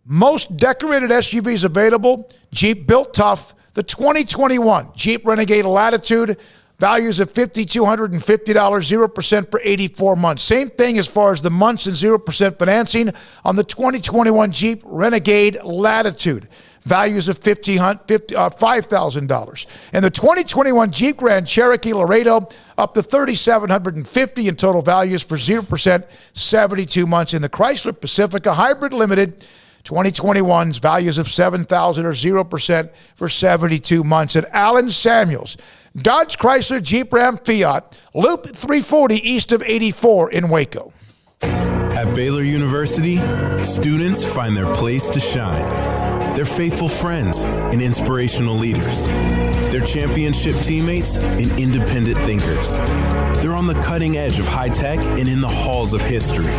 Most decorated SUVs available. Jeep Built Tough. The 2021 Jeep Renegade Latitude. Values of $5,250, 0% for 84 months. Same thing as far as the months and 0% financing on the 2021 Jeep Renegade Latitude. Values of $5,000. And the 2021 Jeep Grand Cherokee Laredo up to $3,750 in total values for 0%, 72 months. In the Chrysler Pacifica Hybrid Limited, 2021's values of $7,000 or 0% for 72 months. At Allen Samuels Dodge Chrysler Jeep Ram Fiat, Loop 340 east of 84 in Waco. At Baylor University, students find their place to shine. They're faithful friends and inspirational leaders. They're championship teammates and independent thinkers. They're on the cutting edge of high tech and in the halls of history.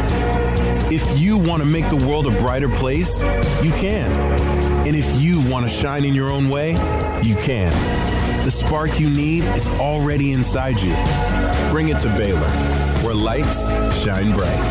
If you want to make the world a brighter place, you can. And if you want to shine in your own way, you can. The spark you need is already inside you. Bring it to Baylor, where lights shine bright.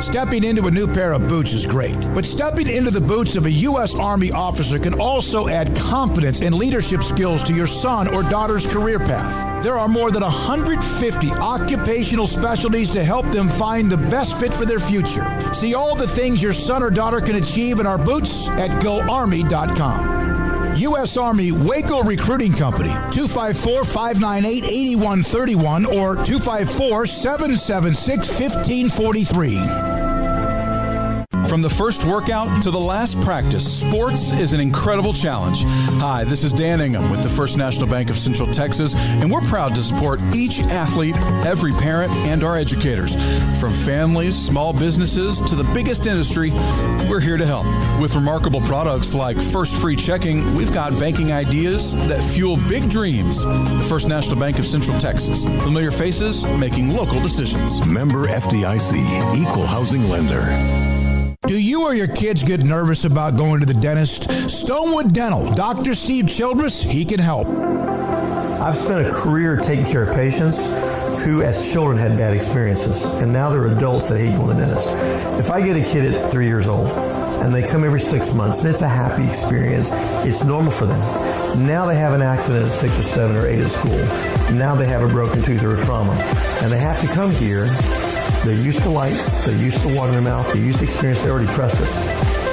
Stepping into a new pair of boots is great, but stepping into the boots of a U.S. Army officer can also add confidence and leadership skills to your son or daughter's career path. There are more than 150 occupational specialties to help them find the best fit for their future. See all the things your son or daughter can achieve in our boots at GoArmy.com. U.S. Army Waco Recruiting Company, 254-598-8131 or 254-776-1543. From the first workout to the last practice, sports is an incredible challenge. Hi, this is Dan Ingham with the First National Bank of Central Texas, and we're proud to support each athlete, every parent, and our educators. From families, small businesses, to the biggest industry, we're here to help. With remarkable products like First Free Checking, we've got banking ideas that fuel big dreams. The First National Bank of Central Texas. Familiar faces making local decisions. Member FDIC, Equal Housing Lender. Do you or your kids get nervous about going to the dentist? Stonewood Dental, Dr. Steve Childress, he can help. I've spent a career taking care of patients who as children had bad experiences, and now they're adults that hate going to the dentist. If I get a kid at 3 years old and they come every 6 months and it's a happy experience, it's normal for them. Now they have an accident at 6 or 7 or 8 at school. Now they have a broken tooth or a trauma, and they have to come here. They're used to lights, they're used to water in their mouth, they're used to experience, they already trust us.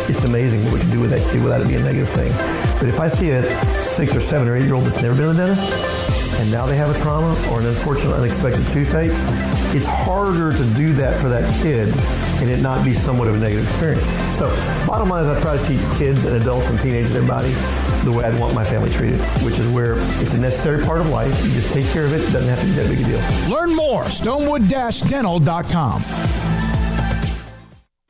It's amazing what we can do with that kid without it being a negative thing. But if I see a 6 or 7 or 8 year old that's never been to the dentist, and now they have a trauma or an unfortunate unexpected toothache, it's harder to do that for that kid and it not be somewhat of a negative experience. So bottom line is I try to teach kids and adults and teenagers and everybody the way I'd want my family treated, which is where it's a necessary part of life. You just take care of it. It doesn't have to be that big a deal. Learn more, stonewood-dental.com.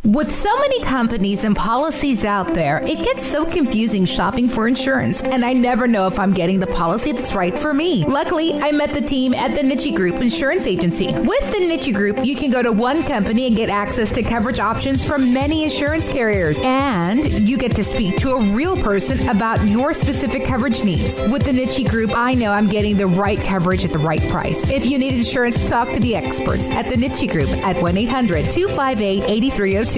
With so many companies and policies out there, it gets so confusing shopping for insurance, and I never know if I'm getting the policy that's right for me. Luckily, I met the team at the Nitchie Group Insurance Agency. With the Nitchie Group, you can go to one company and get access to coverage options from many insurance carriers, and you get to speak to a real person about your specific coverage needs. With the Nitchie Group, I know I'm getting the right coverage at the right price. If you need insurance, talk to the experts at the Nitchie Group at 1-800-258-8302.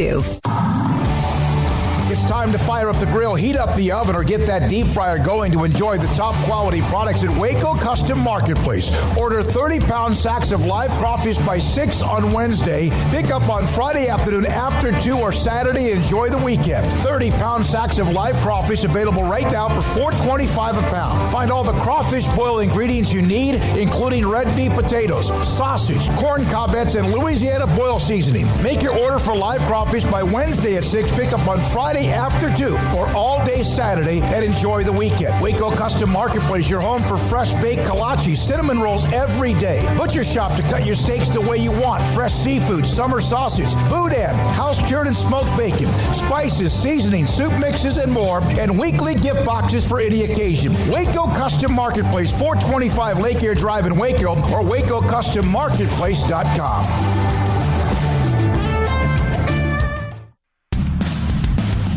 It's time to fire up the grill, heat up the oven, or get that deep fryer going to enjoy the top quality products at Waco Custom Marketplace. Order 30-pound sacks of live crawfish by 6 on Wednesday. Pick up on Friday afternoon after 2 or Saturday. Enjoy the weekend. 30-pound sacks of live crawfish available right now for $4.25 a pound. Find all the crawfish boil ingredients you need, including red beef potatoes, sausage, corn cobbettes, and Louisiana boil seasoning. Make your order for live crawfish by Wednesday at 6. Pick up on Friday Saturday after 2 or all day Saturday and enjoy the weekend. Waco Custom Marketplace, your home for fresh baked kolache, cinnamon rolls every day. Butcher shop to cut your steaks the way you want. Fresh seafood, summer sausage, boudin, house-cured and smoked bacon, spices, seasonings, soup mixes, and more, and weekly gift boxes for any occasion. Waco Custom Marketplace, 425 Lake Air Drive in Waco, or WacoCustomMarketplace.com.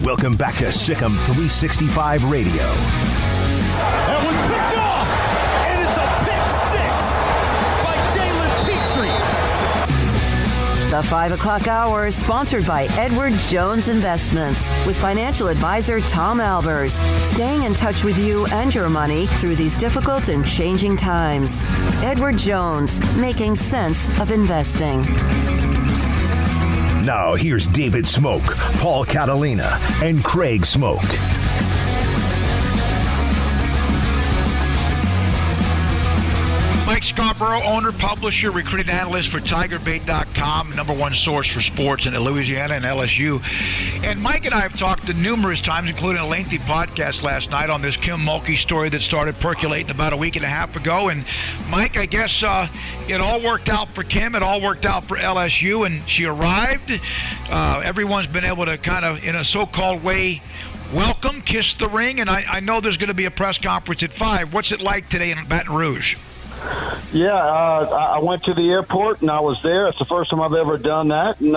Welcome back to SicEm365 Radio. That one picked off, and it's a pick six by Jalen Petrie. The 5 o'clock hour is sponsored by Edward Jones Investments with financial advisor Tom Albers, staying in touch with you and your money through these difficult and changing times. Edward Jones, making sense of investing. Now here's David Smoak, Paul Catalina, and Craig Smoak. Mike Scarborough, owner, publisher, recruiting analyst for TigerBait.com, number one source for sports in Louisiana and LSU. And Mike and I have talked numerous times, including a lengthy podcast last night on this Kim Mulkey story that started percolating about a week and a half ago. And Mike, I guess it all worked out for Kim. It all worked out for LSU, and she arrived. Everyone's been able to kind of, in a so-called way, welcome, kiss the ring. And I know there's going to be a press conference at 5. What's it like today in Baton Rouge? Yeah, I went to the airport and I was there. It's the first time I've ever done that. And,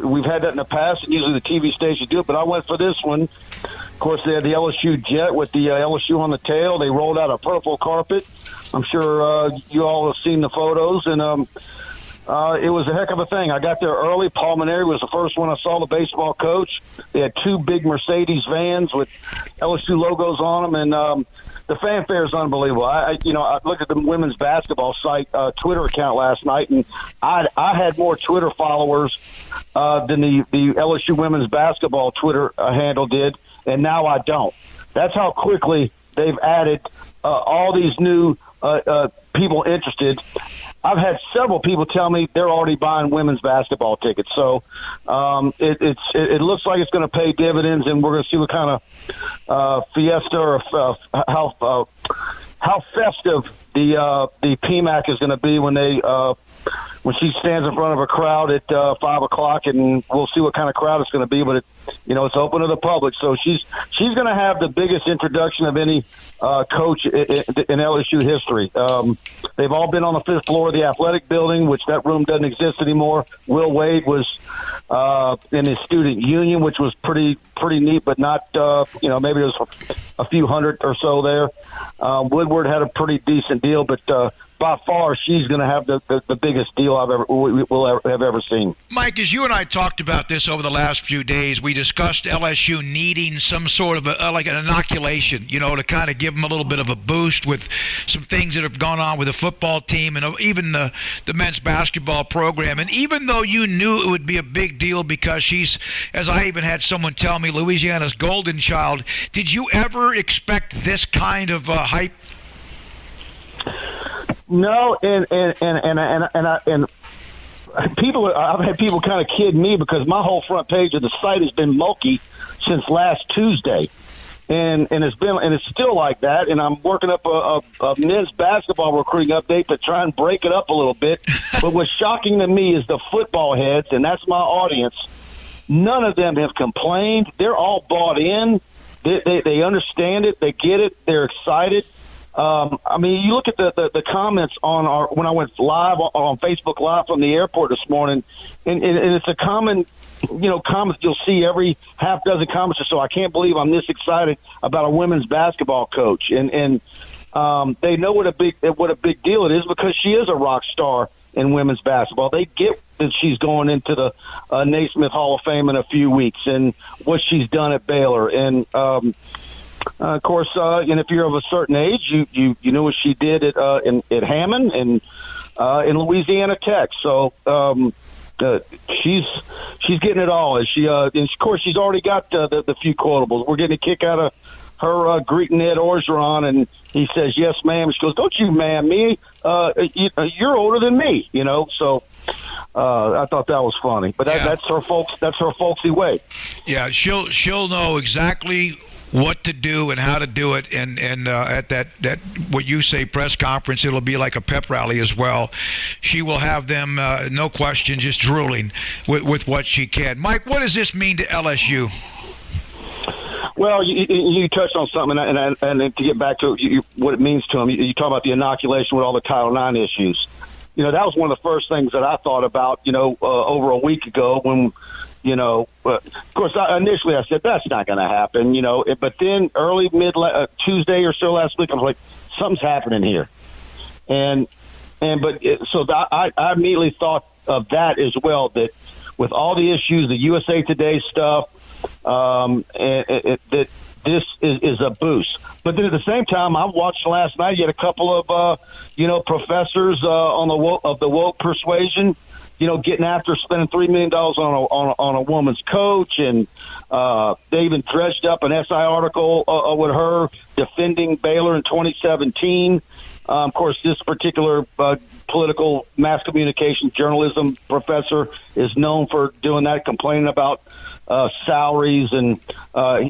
we've had that in the past, and usually the TV stations do it, but I went for this one. Of course, they had the LSU jet with the LSU on the tail. They rolled out a purple carpet. I'm sure you all have seen the photos. And it was a heck of a thing. I got there early. Paul Maneri was the first one I saw, the baseball coach. They had 2 big Mercedes vans with LSU logos on them, and the fanfare is unbelievable. I looked at the women's basketball site Twitter account last night, and I had more Twitter followers than the LSU women's basketball Twitter handle did, and now I don't. That's how quickly they've added all these new people interested. I've had several people tell me they're already buying women's basketball tickets. So it looks like it's going to pay dividends, and we're going to see what kind of fiesta or how festive the PMAC is going to be when she stands in front of a crowd at 5 o'clock, and we'll see what kind of crowd it's going to be. But it's open to the public, so she's going to have the biggest introduction of any coach in LSU history. They've all been on the 5th floor of the athletic building, which that room doesn't exist anymore. Will Wade was in his student union, which was pretty neat, but not maybe there was a few hundred or so there. Woodward had a pretty decent deal, but by far, she's going to have the biggest deal we'll have ever seen. Mike, as you and I talked about this over the last few days, we discussed LSU needing some sort of like an inoculation, to kind of give them a little bit of a boost with some things that have gone on with the football team and even the men's basketball program. And even though you knew it would be a big deal because she's, as I even had someone tell me, Louisiana's golden child, did you ever expect this kind of hype? No, and people, I've had people kind of kid me because my whole front page of the site has been Mulkey since last Tuesday, and it's still like that. And I'm working up a men's basketball recruiting update to try and break it up a little bit. But what's shocking to me is the football heads, and that's my audience. None of them have complained. They're all bought in. They understand it. They get it. They're excited. You look at the comments on when I went live on Facebook Live from the airport this morning, and it's a common, comments you'll see every half dozen comments or so. I can't believe I'm this excited about a women's basketball coach, and they know what a big deal it is because she is a rock star in women's basketball. They get that she's going into the Naismith Hall of Fame in a few weeks, and what she's done at Baylor, and of course, and if you're of a certain age, you know what she did at Hammond and in Louisiana Tech. So she's getting it all. And and of course, she's already got the few quotables. We're getting a kick out of her greeting Ed Orgeron, and he says, "Yes, ma'am." She goes, "Don't you, ma'am, me? You're older than me, So I thought that was funny, but that's her folks. That's her folksy way. Yeah, she'll know exactly what to do and how to do it, and at that what you say press conference, it'll be like a pep rally as well. She will have them, no question, just drooling with what she can. Mike, what does this mean to LSU? Well, you touched on something, and to get back to what it means to them, you talk about the inoculation with all the Title IX issues. That was one of the first things that I thought about, over a week ago when, of course, initially I said, that's not going to happen, but then early, Tuesday or so last week, I was like, something's happening here. So I immediately thought of that as well, that with all the issues, the USA Today stuff, that this is a boost. But then at the same time, I watched last night. You had a couple of professors of the woke persuasion, getting after spending $3 million on a woman's coach, and they even dredged up an SI article with her defending Baylor in 2017. Of course, this particular political mass communication journalism professor is known for doing that, complaining about salaries. And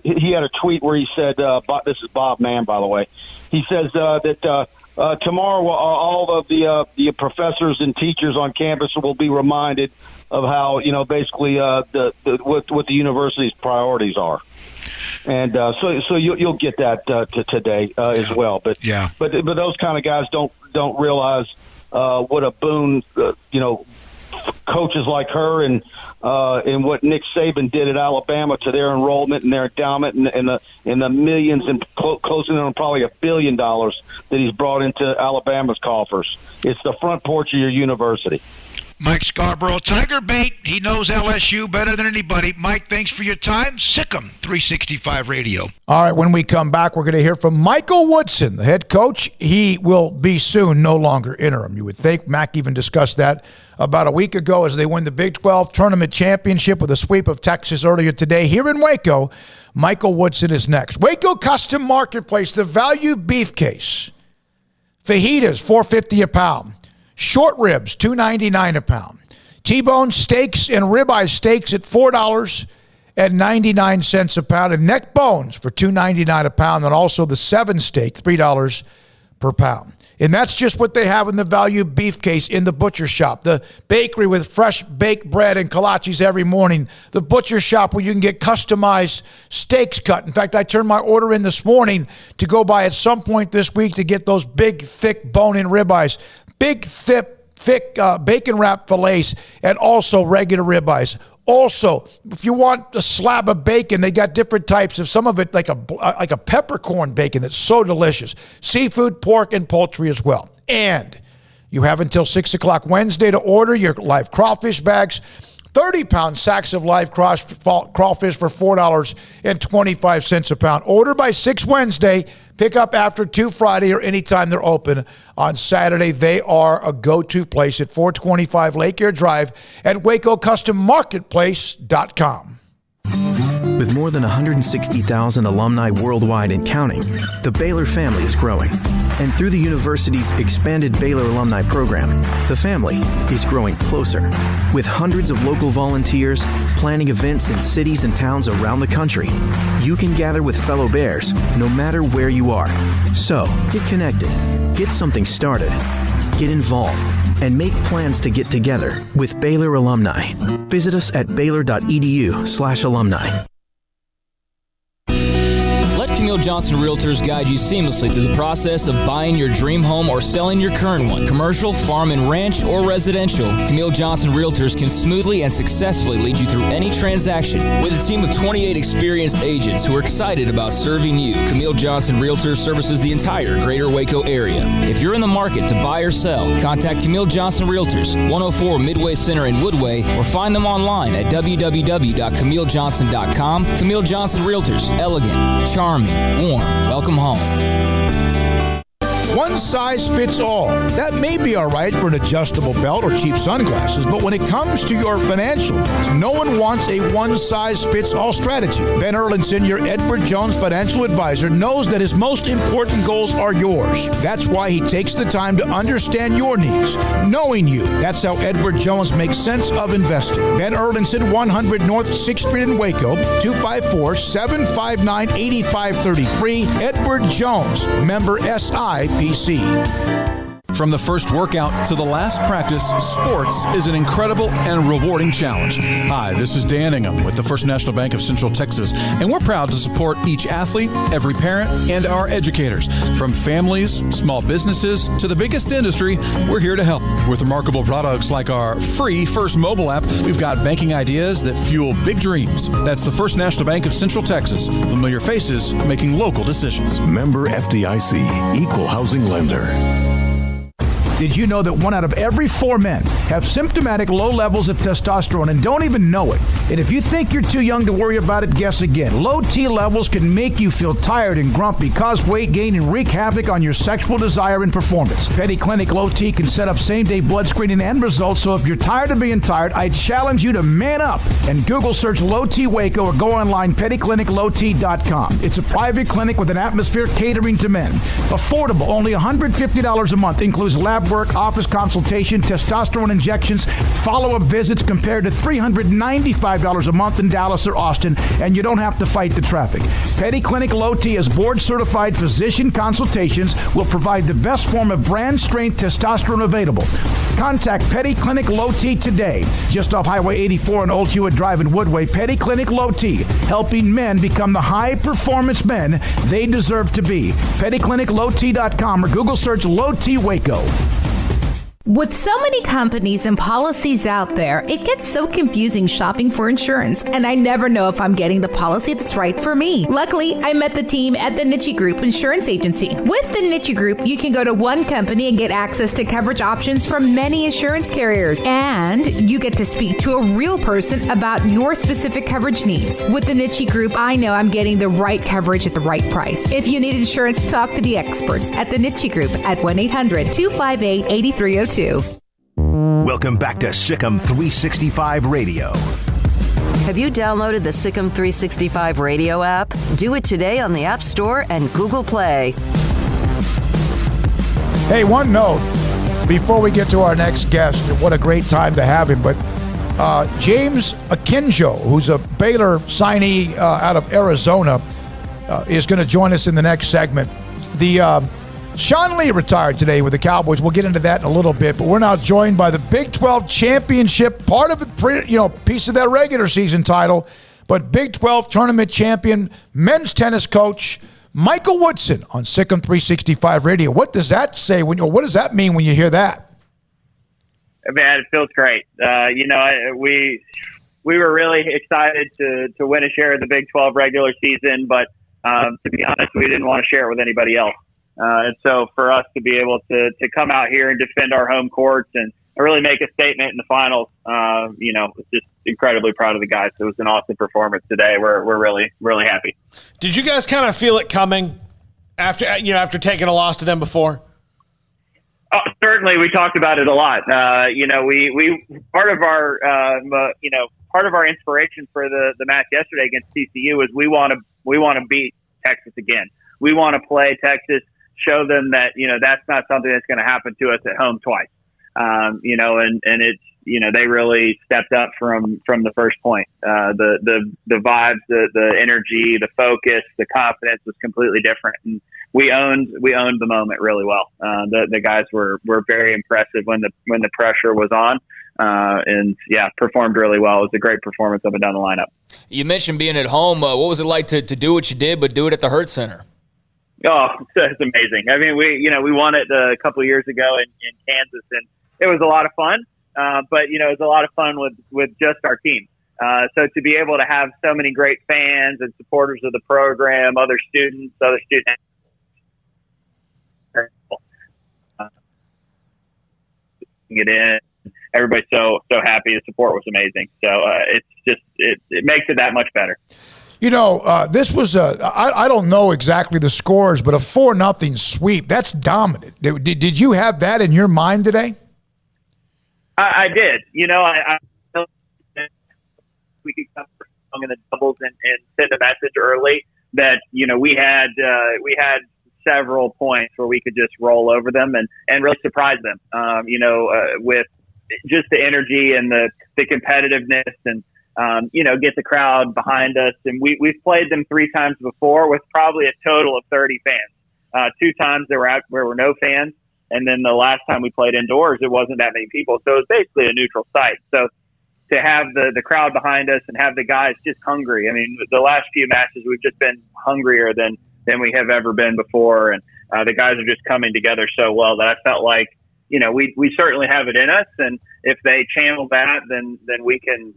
he had a tweet where he said, this is Bob Mann, by the way. He says that tomorrow all of the professors and teachers on campus will be reminded of how, basically what the university's priorities are. And so you'll get that today as well. But those kind of guys don't realize what a boon coaches like her and what Nick Saban did at Alabama to their enrollment and their endowment and the millions and closing on probably $1 billion that he's brought into Alabama's coffers. It's the front porch of your university. Mike Scarborough, Tiger Bait. He knows LSU better than anybody. Mike, thanks for your time. SicEm365 Radio. All right, when we come back, we're going to hear from Michael Woodson, the head coach. He will be soon no longer interim, you would think. Mac even discussed that about a week ago as they win the Big 12 Tournament Championship with a sweep of Texas earlier today. Here in Waco, Michael Woodson is next. Waco Custom Marketplace, the value beef case. Fajitas, $4.50 a pound. Short ribs, $2.99 a pound. T-bone steaks and ribeye steaks at $4.99 a pound. And neck bones for $2.99 a pound. And also the 7 steak, $3 per pound. And that's just what they have in the value beef case in the butcher shop. The bakery with fresh baked bread and kolaches every morning. The butcher shop where you can get customized steaks cut. In fact, I turned my order in this morning to go by at some point this week to get those big, thick bone-in ribeyes. Big, thick bacon wrap fillets, and also regular ribeyes. Also, if you want a slab of bacon, they got different types of, some of it like a peppercorn bacon that's so delicious. Seafood, pork, and poultry as well. And you have until 6 o'clock Wednesday to order your live crawfish bags. 30-pound sacks of live crawfish for $4.25 a pound. Order by 6 Wednesday. Pick up after 2 Friday or anytime they're open on Saturday. They are a go-to place at 425 Lake Air Drive at WacoCustomMarketplace.com. With more than 160,000 alumni worldwide and counting, the Baylor family is growing. And through the university's expanded Baylor alumni program, the family is growing closer. With hundreds of local volunteers planning events in cities and towns around the country, you can gather with fellow Bears no matter where you are. So, get connected, get something started, get involved, and make plans to get together with Baylor alumni. Visit us at baylor.edu/alumni. Let Camille Johnson Realtors guide you seamlessly through the process of buying your dream home or selling your current one. Commercial, farm and ranch, or residential, Camille Johnson Realtors can smoothly and successfully lead you through any transaction. With a team of 28 experienced agents who are excited about serving you, Camille Johnson Realtors services the entire greater Waco area. If you're in the market to buy or sell, contact Camille Johnson Realtors, 104 Midway Center in Woodway, or find them online at www.camillejohnson.com. Camille Johnson Realtors, elegant, charming, warm. Welcome home. One size fits all. That may be all right for an adjustable belt or cheap sunglasses, but when it comes to your financial needs, no one wants a one-size-fits-all strategy. Ben Erlinson, your Edward Jones financial advisor, knows that his most important goals are yours. That's why he takes the time to understand your needs, knowing you. That's how Edward Jones makes sense of investing. Ben Erlinson, 100 North 6th Street in Waco, 254-759-8533. Edward Jones, member SIPC. From the first workout to the last practice, sports is an incredible and rewarding challenge. Hi, this is Dan Ingham with the First National Bank of Central Texas, and we're proud to support each athlete, every parent, and our educators. From families, small businesses, to the biggest industry, we're here to help. With remarkable products like our free First mobile app, we've got banking ideas that fuel big dreams. That's the First National Bank of Central Texas. Familiar faces making local decisions. Member FDIC, Equal Housing Lender. Did you know that 1 out of every 4 men have symptomatic low levels of testosterone and don't even know it? And if you think you're too young to worry about it, guess again. Low T levels can make you feel tired and grumpy, cause weight gain, and wreak havoc on your sexual desire and performance. Petty Clinic Low T can set up same-day blood screening and results, so if you're tired of being tired, I challenge you to man up and Google search Low T Waco or go online, pettycliniclowt.com. It's a private clinic with an atmosphere catering to men. Affordable, only $150 a month, includes lab work, office consultation, testosterone injections, follow-up visits compared to $395 a month in Dallas or Austin, and you don't have to fight the traffic. Petty Clinic Low T is board-certified physician consultations, will provide the best form of brand-strength testosterone available. Contact Petty Clinic Low T today, just off Highway 84 and Old Hewitt Drive in Woodway. Petty Clinic Low T, helping men become the high-performance men they deserve to be. PettyClinicLowT.com or Google search Low T Waco. With so many companies and policies out there, it gets so confusing shopping for insurance, and I never know if I'm getting the policy that's right for me. Luckily, I met the team at the Niche Group Insurance Agency. With the Niche Group, you can go to one company and get access to coverage options from many insurance carriers, and you get to speak to a real person about your specific coverage needs. With the Niche Group, I know I'm getting the right coverage at the right price. If you need insurance, talk to the experts at the Niche Group at 1-800-258-8302. Welcome back to SicEm365 Radio. Have you downloaded the SicEm365 Radio app? Do it today on the App Store and Google Play. Hey, one note before we get to our next guest, what a great time to have him, but James Akinjo, who's a Baylor signee out of Arizona, is going to join us in the next segment. Sean Lee retired today with the Cowboys. We'll get into that in a little bit, but we're now joined by the Big 12 championship, part of the piece of that regular season title, but Big 12 tournament champion, men's tennis coach, Michael Woodson on SicEm365 Radio. What does that say? What does that mean when you hear that? Man, it feels great. We were really excited to win a share of the Big 12 regular season, but to be honest, we didn't want to share it with anybody else. And so for us to be able to come out here and defend our home courts and really make a statement in the finals, just incredibly proud of the guys. It was an awesome performance today. We're really, really happy. Did you guys kind of feel it coming after taking a loss to them before? Oh, certainly, we talked about it a lot. We part of our inspiration for the match yesterday against TCU is we want to beat Texas again. We want to play Texas, show them that that's not something that's going to happen to us at home twice. And it's they really stepped up from the first point. The vibes, the energy, the focus, the confidence was completely different, and we owned the moment really well. The guys were very impressive when the pressure was on. Performed really well. It was a great performance up and down the lineup. You mentioned being at home. What was it like to do what you did, but do it at the Hurt Center? Oh, it's amazing. I mean, we won it a couple of years ago in Kansas, and it was a lot of fun. But it was a lot of fun with just our team. So to be able to have so many great fans and supporters of the program, other students, get in. Everybody's so happy. The support was amazing. So it makes it that much better. This was I don't know exactly the scores, but a 4-0 sweep. That's dominant. Did you have that in your mind today? I did. I we could come in the doubles and send a message early that we had several points where we could just roll over them and really surprise them. With just the energy and the competitiveness and get the crowd behind us. And we've played them 3 times before with probably a total of 30 fans. 2 times there were no fans. And then the last time we played indoors, it wasn't that many people. So it was basically a neutral site. So to have the crowd behind us and have the guys just hungry. I mean, the last few matches, we've just been hungrier than we have ever been before. And the guys are just coming together so well that I felt like, we certainly have it in us. And if they channel that, then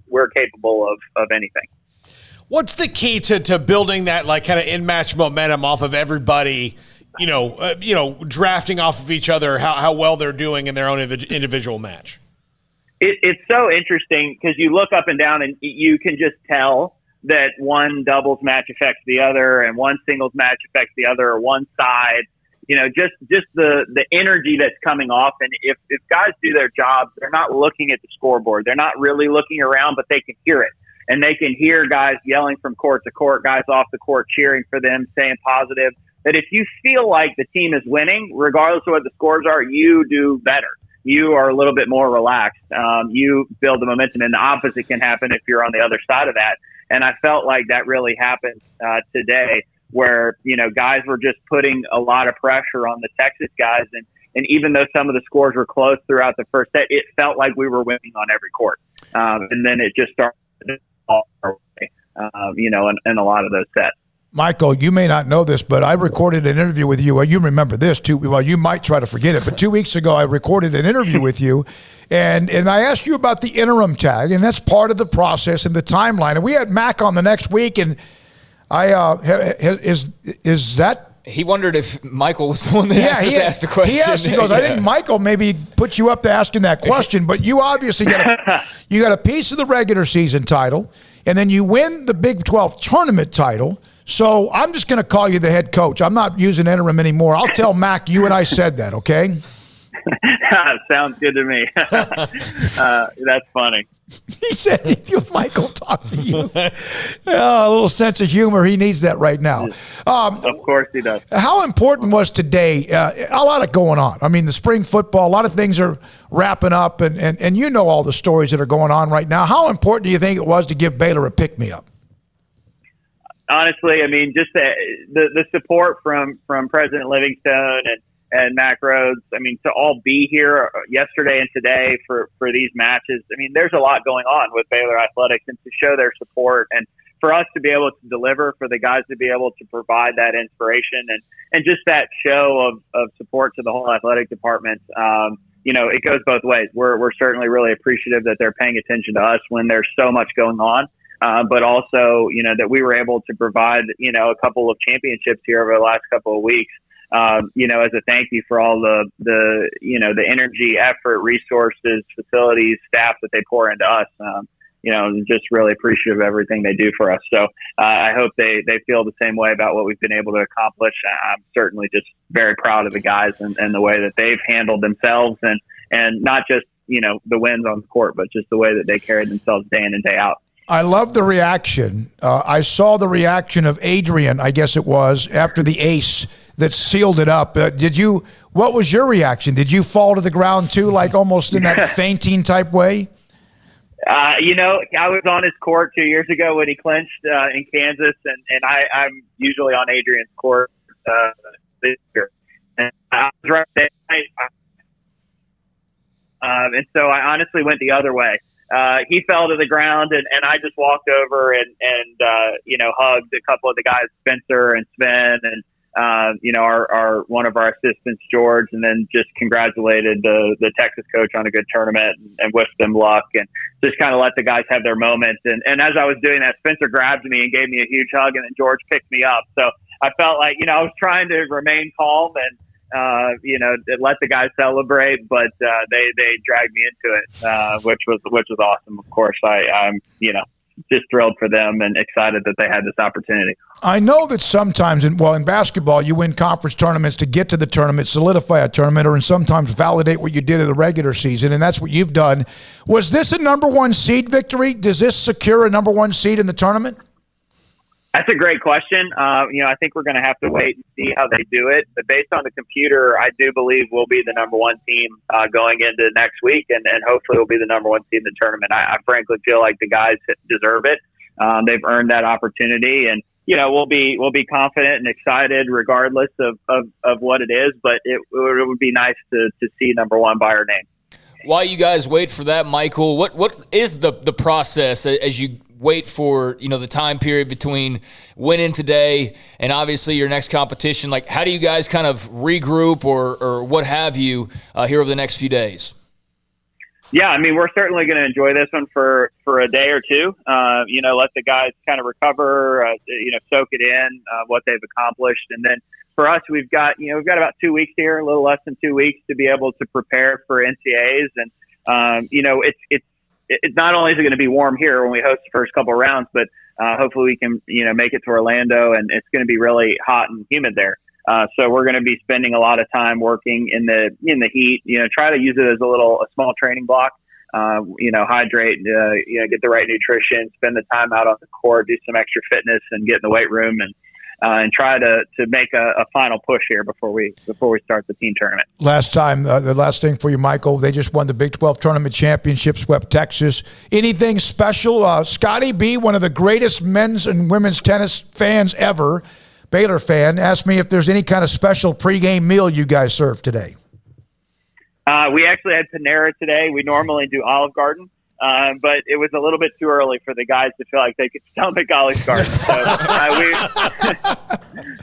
we're capable of anything. What's the key to building that kind of in-match momentum off of everybody, drafting off of each other, how well they're doing in their own individual match? It's so interesting because you look up and down and you can just tell that one doubles match affects the other and one singles match affects the other, or one side, just the energy that's coming off. And if guys do their jobs, they're not looking at the scoreboard. They're not really looking around, but they can hear it. And they can hear guys yelling from court to court, guys off the court cheering for them, saying positive. That if you feel like the team is winning, regardless of what the scores are, you do better. You are a little bit more relaxed. You build the momentum, and the opposite can happen if you're on the other side of that. And I felt like that really happened today, where guys were just putting a lot of pressure on the Texas guys, and even though some of the scores were close throughout the first set, it felt like we were winning on every court. And then it just started all our way, in a lot of those sets. Michael, you may not know this, but I recorded an interview with you. Well, you remember this too. Well, you might try to forget it, but 2 weeks ago I recorded an interview with you, and I asked you about the interim tag, and that's part of the process and the timeline. And we had Mac on the next week, and is that? He wondered if Michael was the one that asked the question. He goes, I think Michael maybe put you up to asking that question, but you obviously got a piece of the regular season title, and then you win the Big 12 tournament title. So I'm just going to call you the head coach. I'm not using interim anymore. I'll tell Mac you and I said that, okay? Sounds good to me. That's funny. He said, Michael talk to you. A little sense of humor. He needs that right now. Of course he does. How important was today? A lot of going on. I mean, the spring football, a lot of things are wrapping up, and you know all the stories that are going on right now. How important do you think it was to give Baylor a pick-me-up? Honestly, I mean, just the support from President Livingstone and Mac Rhodes, I mean, to all be here yesterday and today for these matches. I mean, there's a lot going on with Baylor Athletics, and to show their support and for us to be able to deliver, for the guys to be able to provide that inspiration and just that show of support to the whole athletic department. It goes both ways. We're certainly really appreciative that they're paying attention to us when there's so much going on. But also, that we were able to provide, a couple of championships here over the last couple of weeks, as a thank you for all the energy, effort, resources, facilities, staff that they pour into us. Just really appreciative of everything they do for us. So I hope they feel the same way about what we've been able to accomplish. I'm certainly just very proud of the guys and the way that they've handled themselves and not just, the wins on the court, but just the way that they carried themselves day in and day out. I love the reaction. I saw the reaction of Adrian, I guess it was, after the ace that sealed it up. What was your reaction? Did you fall to the ground too, like almost in that fainting type way? I was on his court 2 years ago when he clinched in Kansas, and I'm usually on Adrian's court this year. And I was right there. And so I honestly went the other way. He fell to the ground, and I just walked over and hugged a couple of the guys, Spencer and Sven, and our one of our assistants, George, and then just congratulated the Texas coach on a good tournament and wished them luck, and just kind of let the guys have their moment. And as I was doing that, Spencer grabbed me and gave me a huge hug, and then George picked me up. So I felt like I was trying to remain calm and let the guys celebrate, but they dragged me into it, which was awesome. Of course, I'm just thrilled for them and excited that they had this opportunity. I know that sometimes, in basketball, you win conference tournaments to get to the tournament, solidify a tournament, or sometimes validate what you did in the regular season, and that's what you've done. Was this a number one seed victory? Does this secure a number one seed in the tournament? That's a great question. I think we're going to have to wait and see how they do it. But based on the computer, I do believe we'll be the number one team going into next week, and hopefully we'll be the number one team in the tournament. I frankly feel like the guys deserve it. They've earned that opportunity, and we'll be confident and excited regardless of what it is. But it would be nice to see number one by our name. While you guys wait for that, Michael, what is the process as you wait for the time period between winning today and obviously your next competition? Like, how do you guys kind of regroup or what have you here over the next few days? Yeah, I mean, we're certainly going to enjoy this one for a day or two. Let the guys kind of recover, soak it in, what they've accomplished, and then for us, we've got about 2 weeks here, a little less than 2 weeks to be able to prepare for NCAAs, and it's not only is it going to be warm here when we host the first couple of rounds, but hopefully we can make it to Orlando, and it's going to be really hot and humid there. So we're going to be spending a lot of time working in the heat. Try to use it as a small training block. Hydrate. Get the right nutrition. Spend the time out on the court. Do some extra fitness and get in the weight room and try to make a final push here before we start the team tournament. Last time, the last thing for you, Michael, they just won the Big 12 tournament championship, swept Texas. Anything special? Scotty B, one of the greatest men's and women's tennis fans ever, Baylor fan, asked me if there's any kind of special pregame meal you guys serve today. We actually had Panera today. We normally do Olive Garden. But it was a little bit too early for the guys to feel like they could stomach Olive Garden. So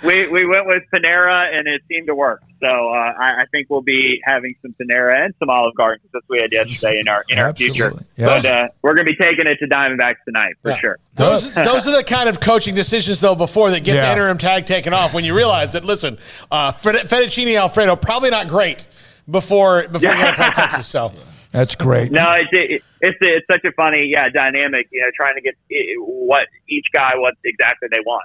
we went with Panera, and it seemed to work. So I think we'll be having some Panera and some Olive Garden as we had yesterday in our future. Yes. But we're going to be taking it to Diamondbacks tonight for sure. Those are the kind of coaching decisions, though, before they get the interim tag taken off, when you realize that, listen, fettuccine Alfredo, probably not great before you're going to play Texas. So. That's great. No, it's such a funny dynamic. Trying to get what exactly they want.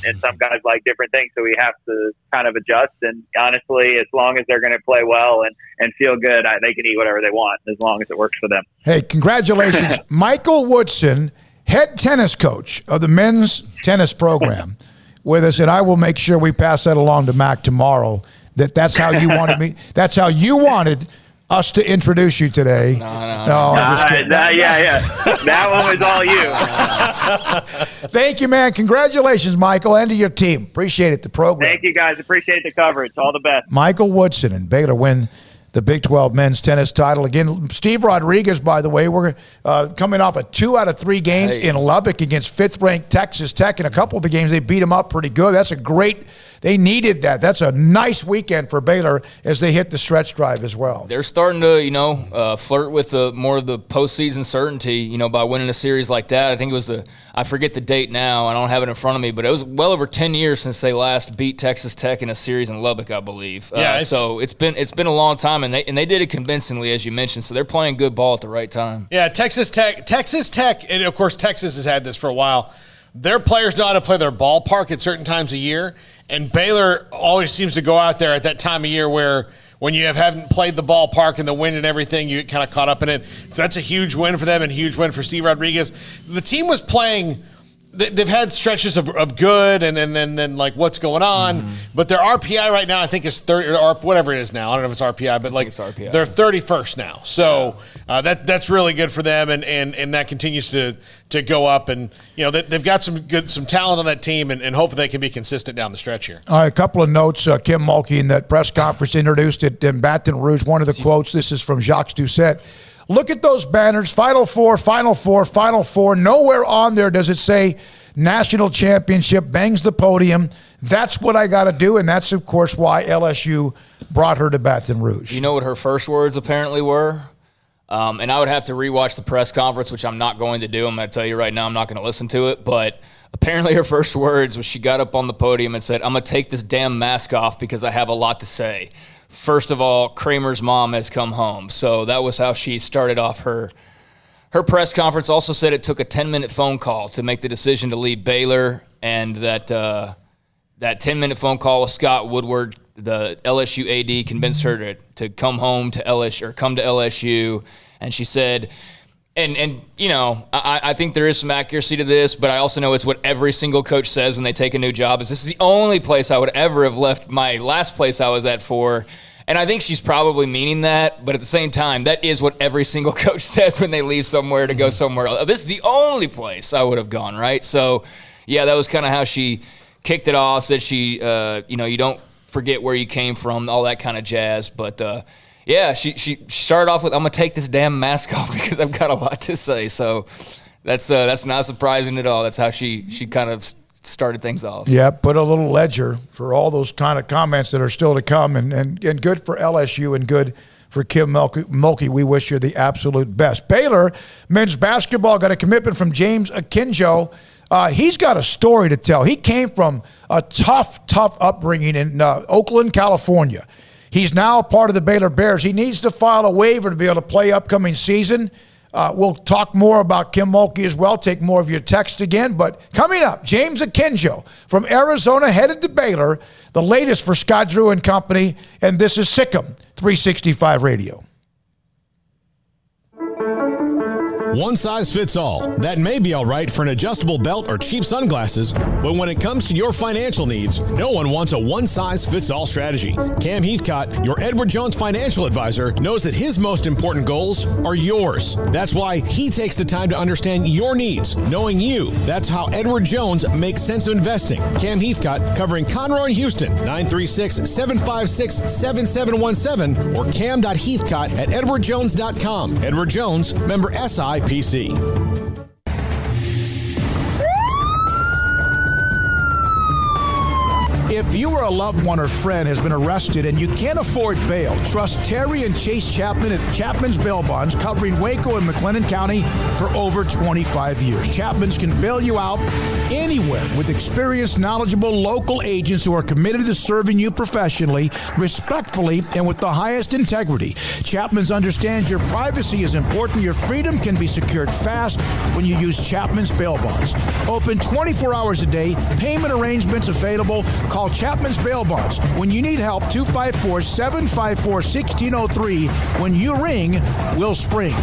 And some guys like different things, so we have to kind of adjust. And honestly, as long as they're going to play well and feel good, they can eat whatever they want as long as it works for them. Hey, congratulations, Michael Woodson, head tennis coach of the men's tennis program, with us, and I will make sure we pass that along to Mac tomorrow. That's how you wanted me. That's how you wanted us to introduce you today. No, I'm just kidding. Yeah. That one was all you. Thank you, man. Congratulations, Michael, and to your team. Appreciate it, the program. Thank you, guys. Appreciate the coverage. All the best. Michael Woodson and Baylor win the Big 12 men's tennis title. Again, Steve Rodriguez, by the way, we're coming off 2 out of 3 games in Lubbock against 5th-ranked Texas Tech. In a couple of the games, they beat them up pretty good. They needed that. That's a nice weekend for Baylor as they hit the stretch drive as well. They're starting to, flirt with more of the postseason certainty, by winning a series like that. I think it was I forget the date now. I don't have it in front of me, but it was well over 10 years since they last beat Texas Tech in a series in Lubbock, I believe. So it's been a long time, and they did it convincingly, as you mentioned. So they're playing good ball at the right time. Yeah, Texas Tech, and of course Texas has had this for a while. Their players know how to play their ballpark at certain times of year, and Baylor always seems to go out there at that time of year where when you haven't played the ballpark and the wind and everything, you get kind of caught up in it. So that's a huge win for them and a huge win for Steve Rodriguez. The team was playing – they've had stretches of good and then like what's going on. But their RPI right now I think is 30 or whatever it is now. I don't know if it's RPI, but like it's RPI. They're 31st now. So that's really good for them, and that continues to go up. And they've got some talent on that team, and hopefully they can be consistent down the stretch here. All right, a couple of notes. Kim Mulkey in that press conference introduced it in Baton Rouge. One of the quotes, this is from Jacques Doucette. Look at those banners, Final Four, Final Four, Final Four. Nowhere on there does it say national championship, bangs the podium. That's what I got to do, and that's, of course, why LSU brought her to Baton Rouge. You know what her first words apparently were? And I would have to rewatch the press conference, which I'm not going to do. I'm going to tell you right now I'm not going to listen to it. But apparently her first words was she got up on the podium and said, I'm going to take this damn mask off because I have a lot to say. First of all, Kramer's mom has come home. So that was how she started off her her press conference also said it took a 10-minute phone call to make the decision to leave Baylor, and that that 10-minute phone call with Scott Woodward, the LSU AD, convinced her to come home to LSU or come to LSU. And she said, and you know, I think there is some accuracy to this, but I also know it's what every single coach says when they take a new job, is this is the only place I would ever have left my last place I was at for. And I think she's probably meaning that, but at the same time, that is what every single coach says when they leave somewhere to go somewhere else. This is the only place I would have gone, right? So, yeah, that was kind of how she kicked it off, said she, you don't forget where you came from, all that kind of jazz. But, yeah, she started off with, I'm going to take this damn mask off because I've got a lot to say. So that's not surprising at all. That's how she kind of started things off. Yeah, put a little ledger for all those kind of comments that are still to come, and good for LSU and good for Kim Mulkey. We wish you the absolute best. Baylor men's basketball got a commitment from James Akinjo. He's got a story to tell. He came from a tough upbringing in Oakland, California. He's now part of the Baylor Bears. He needs to file a waiver to be able to play upcoming season. We'll talk more about Kim Mulkey as well, take more of your text again. But coming up, James Akinjo from Arizona headed to Baylor, the latest for Scott Drew and company, and this is SicEm365 Radio. One size fits all. That may be all right for an adjustable belt or cheap sunglasses, but when it comes to your financial needs, no one wants a one-size-fits-all strategy. Cam Heathcott, your Edward Jones financial advisor, knows that his most important goals are yours. That's why he takes the time to understand your needs, knowing you. That's how Edward Jones makes sense of investing. Cam Heathcott, covering Conroe and Houston, 936-756-7717 or cam.heathcott@edwardjones.com. Edward Jones, member SIPC. If you or a loved one or friend has been arrested and you can't afford bail, trust Terry and Chase Chapman at Chapman's Bail Bonds, covering Waco and McLennan County for over 25 years. Chapman's can bail you out anywhere with experienced, knowledgeable local agents who are committed to serving you professionally, respectfully, and with the highest integrity. Chapman's understands your privacy is important. Your freedom can be secured fast when you use Chapman's Bail Bonds. Open 24 hours a day. Payment arrangements available. Call Chapman's Bail Bonds. When you need help, 254-754-1603. When you ring, we'll spring.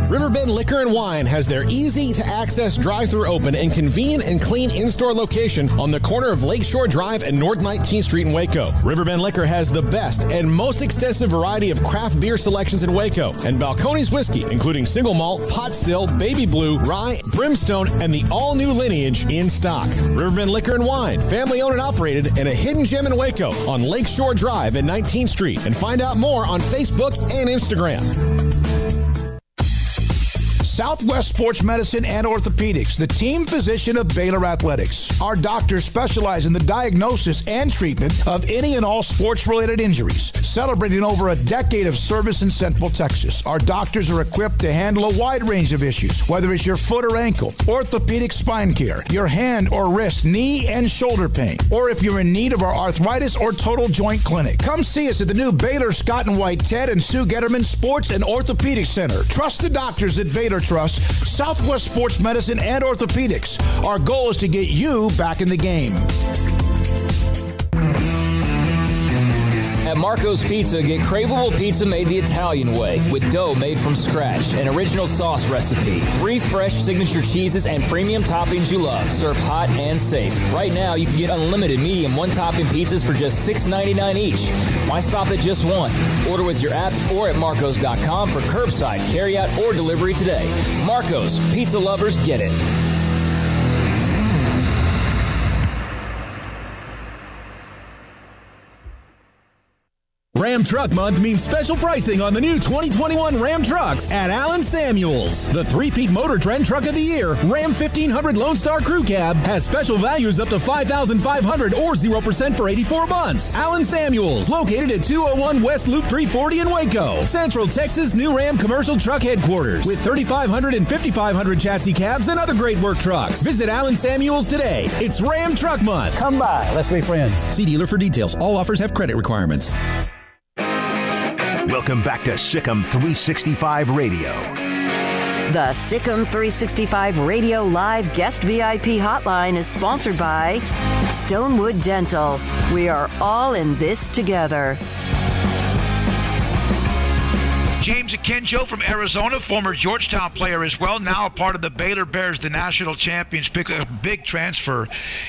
Riverbend Liquor and Wine has their easy-to-access drive-thru open and convenient and clean in-store location on the corner of Lakeshore Drive and North 19th Street in Waco. Riverbend Liquor has the best and most extensive variety of craft beer selections in Waco, and Balcones Whiskey, including single malt, pot still, baby blue, rye, brimstone, and the all-new lineage in stock. Riverbend Liquor and Wine, family-owned and operated, and a hidden gem in Waco on Lakeshore Drive and 19th Street. And find out more on Facebook and Instagram. Southwest Sports Medicine and Orthopedics, the team physician of Baylor Athletics. Our doctors specialize in the diagnosis and treatment of any and all sports-related injuries. Celebrating over a decade of service in Central Texas, our doctors are equipped to handle a wide range of issues, whether it's your foot or ankle, orthopedic spine care, your hand or wrist, knee and shoulder pain, or if you're in need of our arthritis or total joint clinic. Come see us at the new Baylor Scott and White Ted and Sue Getterman Sports and Orthopedic Center. Trust the doctors at Baylor Trust, Southwest Sports Medicine and Orthopedics. Our goal is to get you back in the game. At Marco's Pizza, get craveable pizza made the Italian way with dough made from scratch, an original sauce recipe, 3 fresh signature cheeses, and premium toppings you love, served hot and safe. Right now, you can get unlimited medium one-topping pizzas for just $6.99 each. Why stop at just one? Order with your app or at marcos.com for curbside, carryout, or delivery today. Marco's, pizza lovers get it. Ram Truck Month means special pricing on the new 2021 Ram trucks at Allen Samuels. The three-peat Motor Trend Truck of the Year, Ram 1500 Lone Star Crew Cab, has special values up to $5,500 or 0% for 84 months. Allen Samuels, located at 201 West Loop 340 in Waco. Central Texas new Ram commercial truck headquarters with 3,500 and 5,500 chassis cabs and other great work trucks. Visit Allen Samuels today. It's Ram Truck Month. Come by. Let's be friends. See dealer for details. All offers have credit requirements. Welcome Welcome back to SicEm365 Radio. The SicEm365 Radio Live Guest VIP Hotline is sponsored by Stonewood Dental. We are all in this together. James Akinjo from Arizona, former Georgetown player as well, now a part of the Baylor Bears, the national champions, pick a big transfer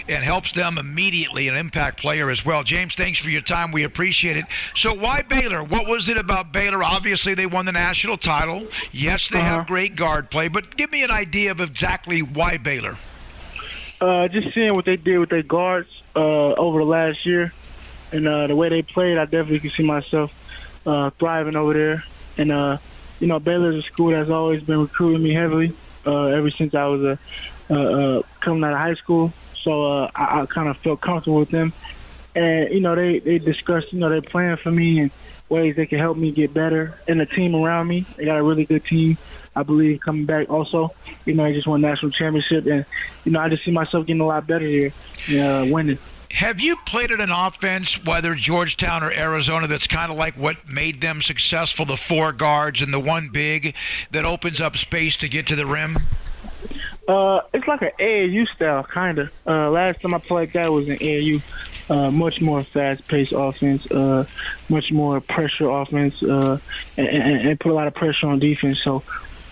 and helps them immediately, an impact player as well. James, thanks for your time. We appreciate it. So why Baylor? What was it about Baylor? Obviously, they won the national title. Yes, they have great guard play, but give me an idea of exactly why Baylor. Just seeing what they did with their guards over the last year and the way they played, I definitely can see myself thriving over there. And, Baylor is a school that's always been recruiting me heavily ever since I was coming out of high school. So I kind of felt comfortable with them. And, they discussed, their plan for me and ways they can help me get better. And the team around me, they got a really good team, I believe, coming back also. They just won national championship. And, I just see myself getting a lot better here, winning. Have you played at an offense, whether Georgetown or Arizona, that's kind of like what made them successful, the four guards and the one big that opens up space to get to the rim? It's like an AAU style, kind of. Last time I played that was in AAU. Much more fast-paced offense, much more pressure offense, and put a lot of pressure on defense. So,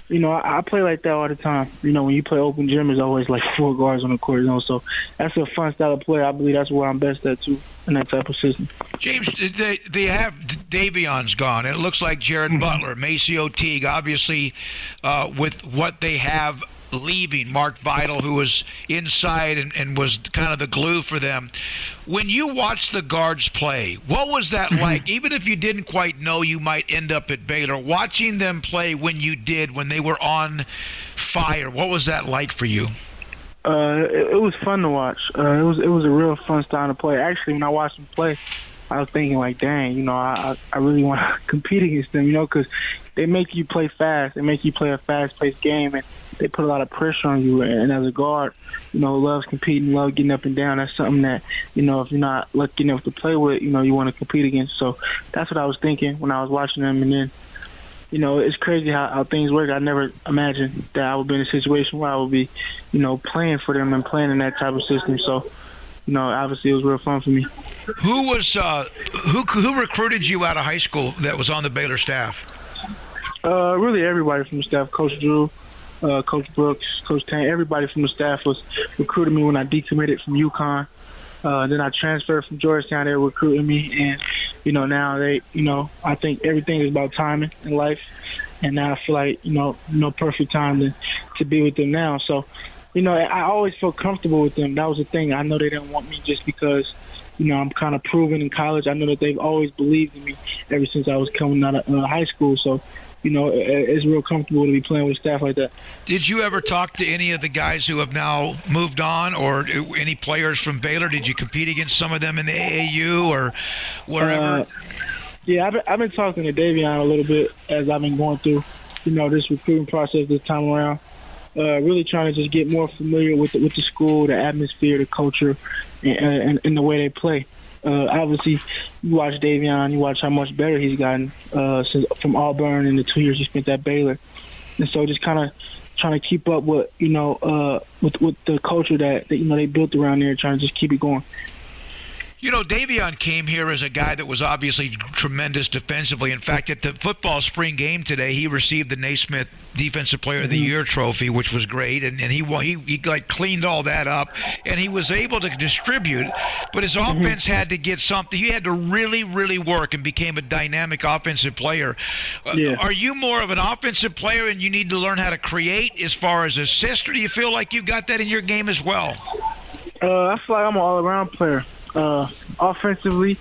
I play like that all the time. When you play open gym, there's always like four guards on the court, So that's a fun style of play. I believe that's where I'm best at, too, in that type of system. James, they have Davion's gone. It looks like Jared Butler, Maceo Teague, obviously with what they have leaving, Mark Vidal, who was inside and was kind of the glue for them. When you watched the guards play, what was that like? Even if you didn't quite know you might end up at Baylor, watching them play when you did, when they were on fire, what was that like for you? It was fun to watch. It was a real fun style to play. Actually, when I watched them play, I was thinking like, dang, I really want to compete against them, because they make you play fast. They make you play a fast-paced game, and they put a lot of pressure on you. And as a guard, who loves competing, loves getting up and down, that's something that, if you're not lucky enough to play with, you want to compete against. So that's what I was thinking when I was watching them. And then, it's crazy how things work. I never imagined that I would be in a situation where I would be, playing for them and playing in that type of system. So, obviously it was real fun for me. Who was who recruited you out of high school that was on the Baylor staff? Really everybody from the staff. Coach Drew, Coach Brooks, Coach Tang, everybody from the staff was recruiting me when I decommitted from UConn. Then I transferred from Georgetown. They were recruiting me, and now they, I think everything is about timing in life, and now I feel like no perfect time to be with them now. So, I always felt comfortable with them. That was the thing. I know they didn't want me just because, I'm kind of proven in college. I know that they've always believed in me ever since I was coming out of high school. So, it's real comfortable to be playing with staff like that. Did you ever talk to any of the guys who have now moved on, or any players from Baylor? Did you compete against some of them in the AAU or wherever? Yeah, I've been talking to Davion a little bit as I've been going through, this recruiting process this time around. Really trying to just get more familiar with the school, the atmosphere, the culture, and the way they play. Obviously, you watch Davion, you watch how much better he's gotten from Auburn in the 2 years he spent at Baylor. And so just kind of trying to keep up with, with the culture that they built around there, trying to just keep it going. Davion came here as a guy that was obviously tremendous defensively. In fact, at the football spring game today, he received the Naismith Defensive Player of the Year trophy, which was great, and he like cleaned all that up, and he was able to distribute. But his offense had to get something. He had to really, really work and became a dynamic offensive player. Are you more of an offensive player and you need to learn how to create as far as assist, or do you feel like you've got that in your game as well? I feel like I'm an all-around player. Offensively,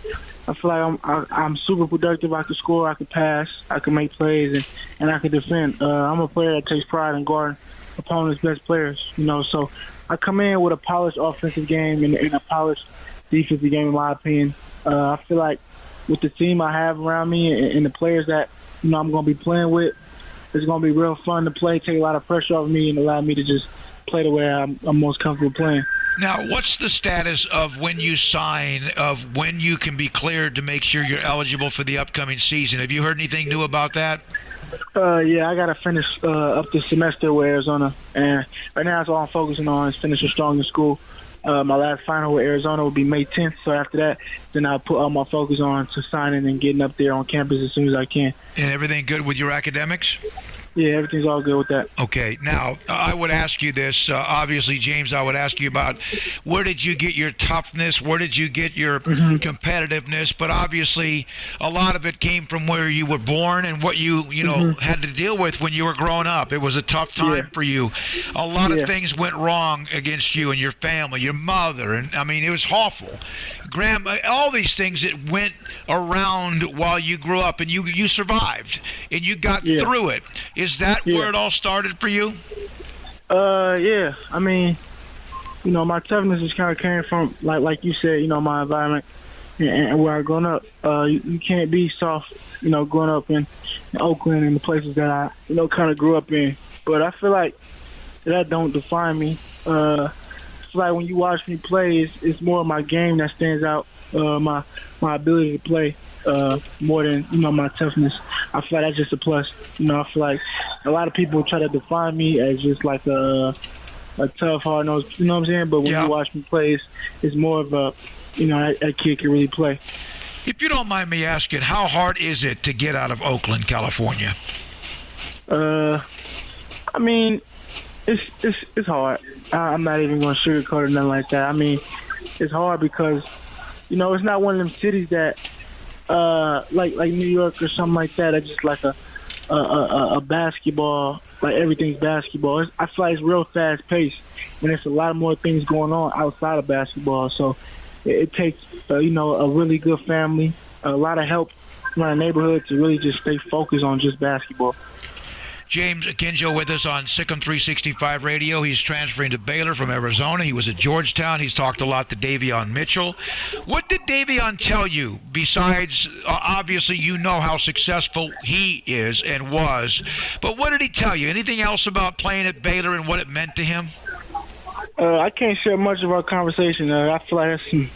I feel like I'm super productive. I can score, I can pass, I can make plays, and I can defend. I'm a player that takes pride in guarding opponents' best players. So I come in with a polished offensive game and a polished defensive game, in my opinion. I feel like with the team I have around me and the players that I'm going to be playing with, it's going to be real fun to play, take a lot of pressure off me, and allow me to just play the way I'm most comfortable playing. Now, what's the status of when you sign, of when you can be cleared to make sure you're eligible for the upcoming season? Have you heard anything new about that? Yeah, I got to finish up the semester with Arizona. And right now, that's all I'm focusing on is finishing strong in school. My last final with Arizona will be May 10th. So after that, then I'll put all my focus on to signing and getting up there on campus as soon as I can. And everything good with your academics? Yeah, everything's all good with that. Okay. Now, I would ask you this. Obviously, James, I would ask you about where did you get your toughness? Where did you get your competitiveness? But obviously, a lot of it came from where you were born and what you know, had to deal with when you were growing up. It was a tough time for you. A lot of things went wrong against you and your family, your mother. And, I mean, it was awful. Grandma, all these things that went around while you grew up, and you survived, and you got through it. Is that where it all started for you? Yeah. I mean, you know, my toughness is kind of came from, like you said, you know, my environment and where I grown up. You can't be soft, you know, growing up in Oakland and the places that I, you know, kind of grew up in. But I feel like that don't define me. It's like when you watch me play, it's more of my game that stands out, my ability to play. More than, you know, my toughness. I feel like that's just a plus. You know, I feel like a lot of people try to define me as just like a tough, hard-nosed, you know what I'm saying? But when you watch me play, it's more of a, you know, that kid can really play. If you don't mind me asking, how hard is it to get out of Oakland, California? I mean, it's hard. I'm not even going to sugarcoat it or nothing like that. I mean, it's hard because, you know, it's not one of them cities that, like New York or something like that. It's just like a basketball, like everything's basketball. I feel like it's real fast paced, and there's a lot more things going on outside of basketball. So it takes, you know, a really good family, a lot of help from the neighborhood to really just stay focused on just basketball. James Akinjo with us on SicEm365 Radio. He's transferring to Baylor from Arizona. He was at Georgetown. He's talked a lot to Davion Mitchell. What did Davion tell you besides, obviously, you know how successful he is and was, but what did he tell you? Anything else about playing at Baylor and what it meant to him? I can't share much of our conversation. I feel like that's some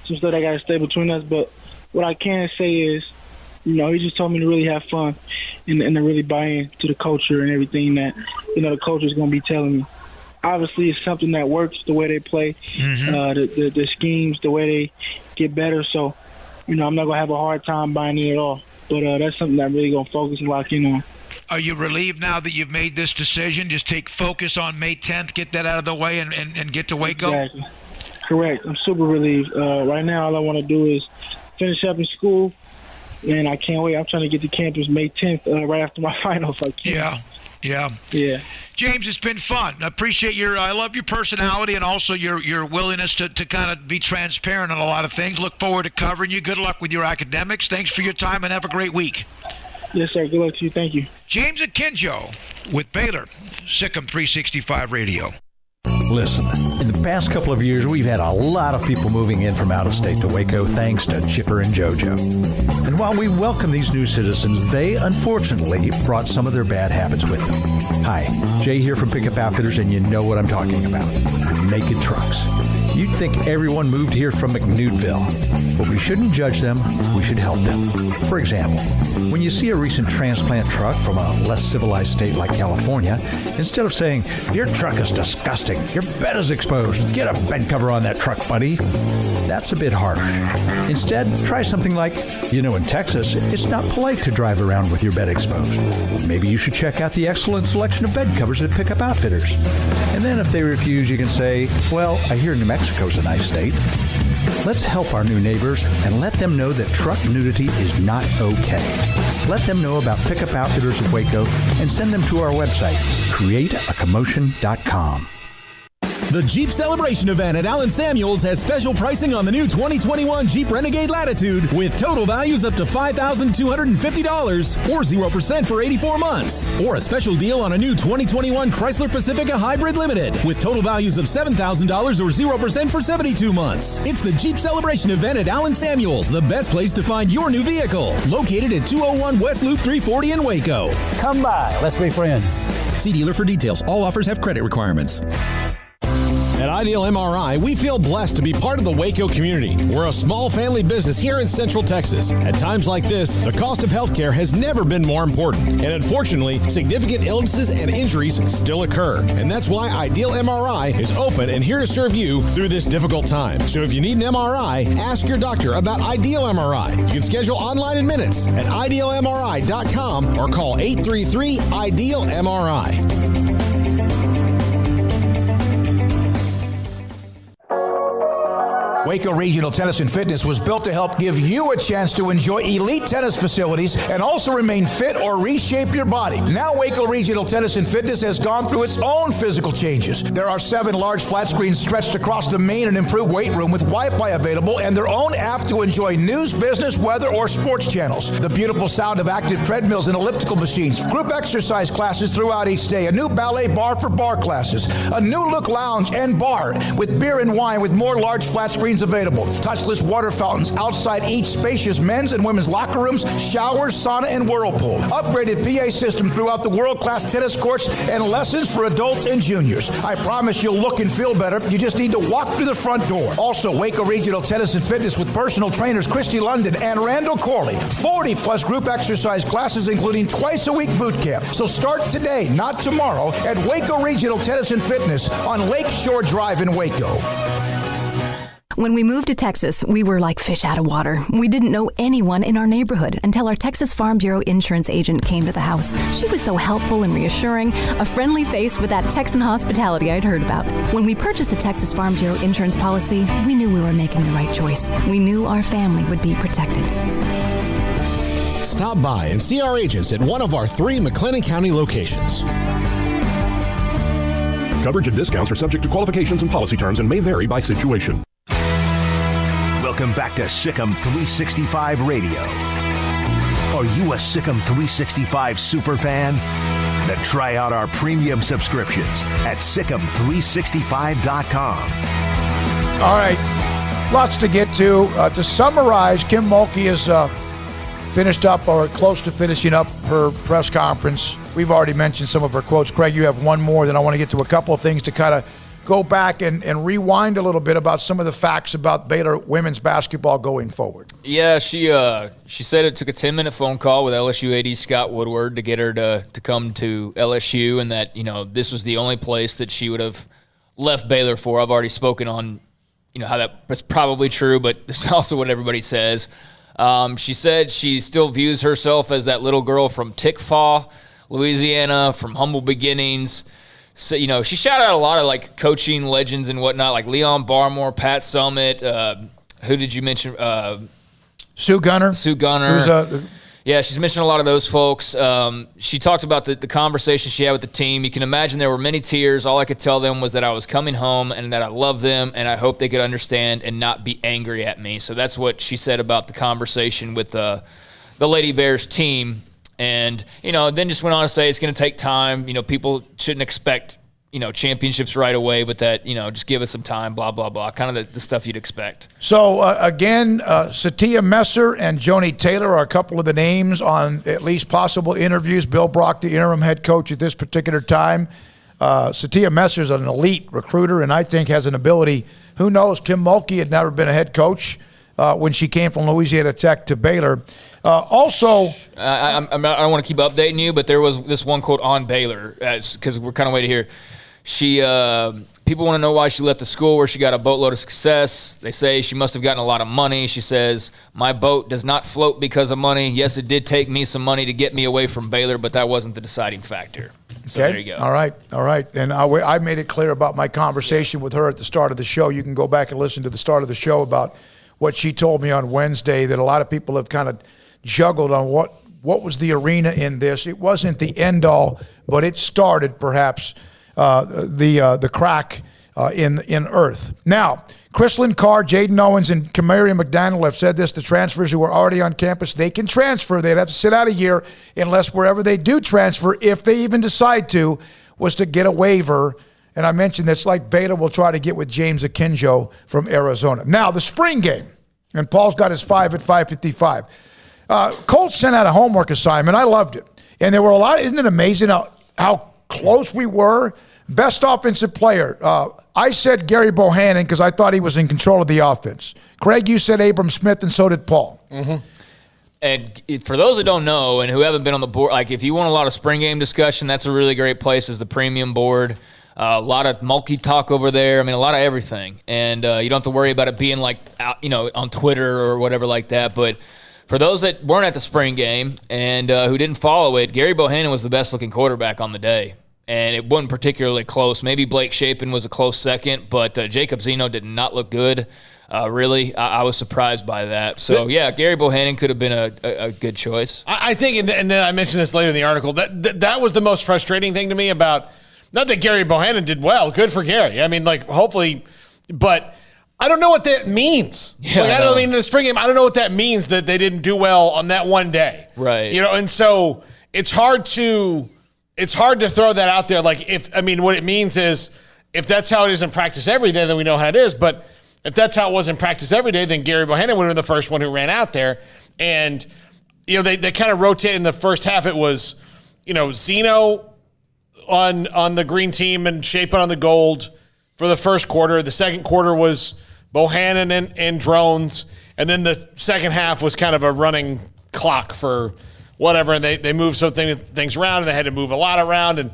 stuff that got to stay between us, but what I can say is, you know, he just told me to really have fun and to really buy into the culture and everything that, you know, the culture is going to be telling me. Obviously, it's something that works, the way they play, the schemes, the way they get better. So, you know, I'm not going to have a hard time buying it at all. But that's something that I'm really going to focus and lock in on. Are you relieved now that you've made this decision? Just take focus on May 10th, get that out of the way, and get to Waco? Exactly. Correct. I'm super relieved. Right now, all I want to do is finish up in school. And I can't wait. I'm trying to get to campus May 10th, right after my finals. Yeah. James, it's been fun. I appreciate I love your personality and also your willingness to kind of be transparent on a lot of things. Look forward to covering you. Good luck with your academics. Thanks for your time and have a great week. Yes, sir. Good luck to you. Thank you. James Akinjo with Baylor, SicEm365 Radio. Listen, in the past couple of years, we've had a lot of people moving in from out of state to Waco thanks to Chipper and JoJo. And while we welcome these new citizens, they unfortunately brought some of their bad habits with them. Hi, Jay here from Pickup Outfitters, and you know what I'm talking about. Naked trucks. You'd think everyone moved here from McNewtville, but we shouldn't judge them, we should help them. For example, when you see a recent transplant truck from a less civilized state like California, instead of saying, "Your truck is disgusting, your bed is exposed, get a bed cover on that truck, buddy," that's a bit harsh. Instead, try something like, in Texas, it's not polite to drive around with your bed exposed. Maybe you should check out the excellent selection of bed covers at Pickup Outfitters. And then if they refuse, you can say, "Well, I hear New Mexico's a nice state." Let's help our new neighbors and let them know that truck nudity is not okay. Let them know about Pickup Outfitters of Waco and send them to our website, createacommotion.com. The Jeep Celebration event at Allen Samuels has special pricing on the new 2021 Jeep Renegade Latitude with total values up to $5,250 or 0% for 84 months. Or a special deal on a new 2021 Chrysler Pacifica Hybrid Limited with total values of $7,000 or 0% for 72 months. It's the Jeep Celebration event at Allen Samuels, the best place to find your new vehicle. Located at 201 West Loop 340 in Waco. Come by. Let's be friends. See dealer for details. All offers have credit requirements. At Ideal MRI, we feel blessed to be part of the Waco community. We're a small family business here in Central Texas. At times like this, the cost of healthcare has never been more important. And unfortunately, significant illnesses and injuries still occur. And that's why Ideal MRI is open and here to serve you through this difficult time. So if you need an MRI, ask your doctor about Ideal MRI. You can schedule online in minutes at idealmri.com or call 833-IDEAL-MRI. Waco Regional Tennis and Fitness was built to help give you a chance to enjoy elite tennis facilities and also remain fit or reshape your body. Now Waco Regional Tennis and Fitness has gone through its own physical changes. There are 7 large flat screens stretched across the main and improved weight room with Wi-Fi available and their own app to enjoy news, business, weather, or sports channels. The beautiful sound of active treadmills and elliptical machines, group exercise classes throughout each day, a new ballet bar for bar classes, a new look lounge and bar with beer and wine with more large flat screens available. Touchless water fountains outside each spacious men's and women's locker rooms, showers, sauna, and whirlpool. Upgraded PA system throughout the world-class tennis courts and lessons for adults and juniors. I promise you'll look and feel better. You just need to walk through the front door. Also, Waco Regional Tennis and Fitness with personal trainers Christy London and Randall Corley. 40-plus group exercise classes, including twice-a-week boot camp. So start today, not tomorrow, at Waco Regional Tennis and Fitness on Lakeshore Drive in Waco. When we moved to Texas, we were like fish out of water. We didn't know anyone in our neighborhood until our Texas Farm Bureau insurance agent came to the house. She was so helpful and reassuring, a friendly face with that Texan hospitality I'd heard about. When we purchased a Texas Farm Bureau insurance policy, we knew we were making the right choice. We knew our family would be protected. Stop by and see our agents at one of our 3 McLennan County locations. Coverage and discounts are subject to qualifications and policy terms and may vary by situation. Welcome back to SicEm365 Radio. Are you a SicEm365 super fan? Then try out our premium subscriptions at SicEm365.com. All right, lots to get to. To summarize, Kim Mulkey is finished up or close to finishing up her press conference. We've already mentioned some of her quotes. Craig, you have one more, then I want to get to a couple of things to kind of go back and rewind a little bit about some of the facts about Baylor women's basketball going forward. Yeah, she said it took a 10-minute phone call with LSU AD Scott Woodward to get her to come to LSU, and that, this was the only place that she would have left Baylor for. I've already spoken on, how that's probably true, but it's also what everybody says. She said she still views herself as that little girl from Tickfaw, Louisiana, from humble beginnings. So, she shouted out a lot of, coaching legends and whatnot, like Leon Barmore, Pat Summit. Who did you mention? Sue Gunner. Yeah, she's mentioned a lot of those folks. She talked about the conversation she had with the team. You can imagine there were many tears. All I could tell them was that I was coming home and that I love them, and I hope they could understand and not be angry at me. So that's what she said about the conversation with the Lady Bears team. And, then just went on to say it's going to take time. People shouldn't expect, championships right away, but that, just give us some time, blah, blah, blah, kind of the stuff you'd expect. So, again, Satia Messer and Joni Taylor are a couple of the names on at least possible interviews. Bill Brock, the interim head coach at this particular time. Satia Messer is an elite recruiter and I think has an ability. Who knows? Kim Mulkey had never been a head coach when she came from Louisiana Tech to Baylor. I don't want to keep updating you, but there was this one quote on Baylor, because we're kind of waiting here. People want to know why she left a school where she got a boatload of success. They say she must have gotten a lot of money. She says, "My boat does not float because of money. Yes, it did take me some money to get me away from Baylor, but that wasn't the deciding factor." So okay. There you go. All right. And I made it clear about my conversation with her at the start of the show. You can go back and listen to the start of the show about what she told me on Wednesday, that a lot of people have kind of juggled on what was the arena in this. It wasn't the end all, but it started perhaps the crack in earth. Now, Chrislyn Carr, Jaden Owens, and Kamari McDaniel have said this: the transfers who are already on campus, they can transfer. They'd have to sit out a year unless wherever they do transfer, if they even decide to, was to get a waiver. And I mentioned this, like Baylor will try to get with James Akinjo from Arizona. Now, the spring game, and Paul's got his 5 at 5:55. Colts sent out a homework assignment. I loved it. And there were a lot. Isn't it amazing how close we were Best offensive player. I said Gary Bohannon because I thought he was in control of the offense. Craig, you said Abram Smith, and so did Paul. Mm-hmm. And for those that don't know and who haven't been on the board, like if you want a lot of spring game discussion, that's a really great place is the premium board. A lot of Mulkey talk over there. I mean, a lot of everything. And you don't have to worry about it being like, on Twitter or whatever like that. But for those that weren't at the spring game and who didn't follow it, Gary Bohannon was the best-looking quarterback on the day. And it wasn't particularly close. Maybe Blake Shapen was a close second, but Jacob Zeno did not look good. Really, I was surprised by that. So, yeah, Gary Bohannon could have been a good choice. I think, and then I mentioned this later in the article, that was the most frustrating thing to me about – not that Gary Bohannon did well. Good for Gary. I mean, hopefully – but I don't know what that means. Yeah, I mean, in the spring game, I don't know what that means that they didn't do well on that one day. Right. And so it's hard to throw that out there. What it means is if that's how it is in practice every day, then we know how it is. But if that's how it was in practice every day, then Gary Bohannon would have been the first one who ran out there. And, they kind of rotate in the first half. It was, Zeno on the green team and Shapen on the gold for the first quarter. The second quarter was Bohannon and drones. And then the second half was kind of a running clock for whatever. And they moved some things around, and they had to move a lot around. And,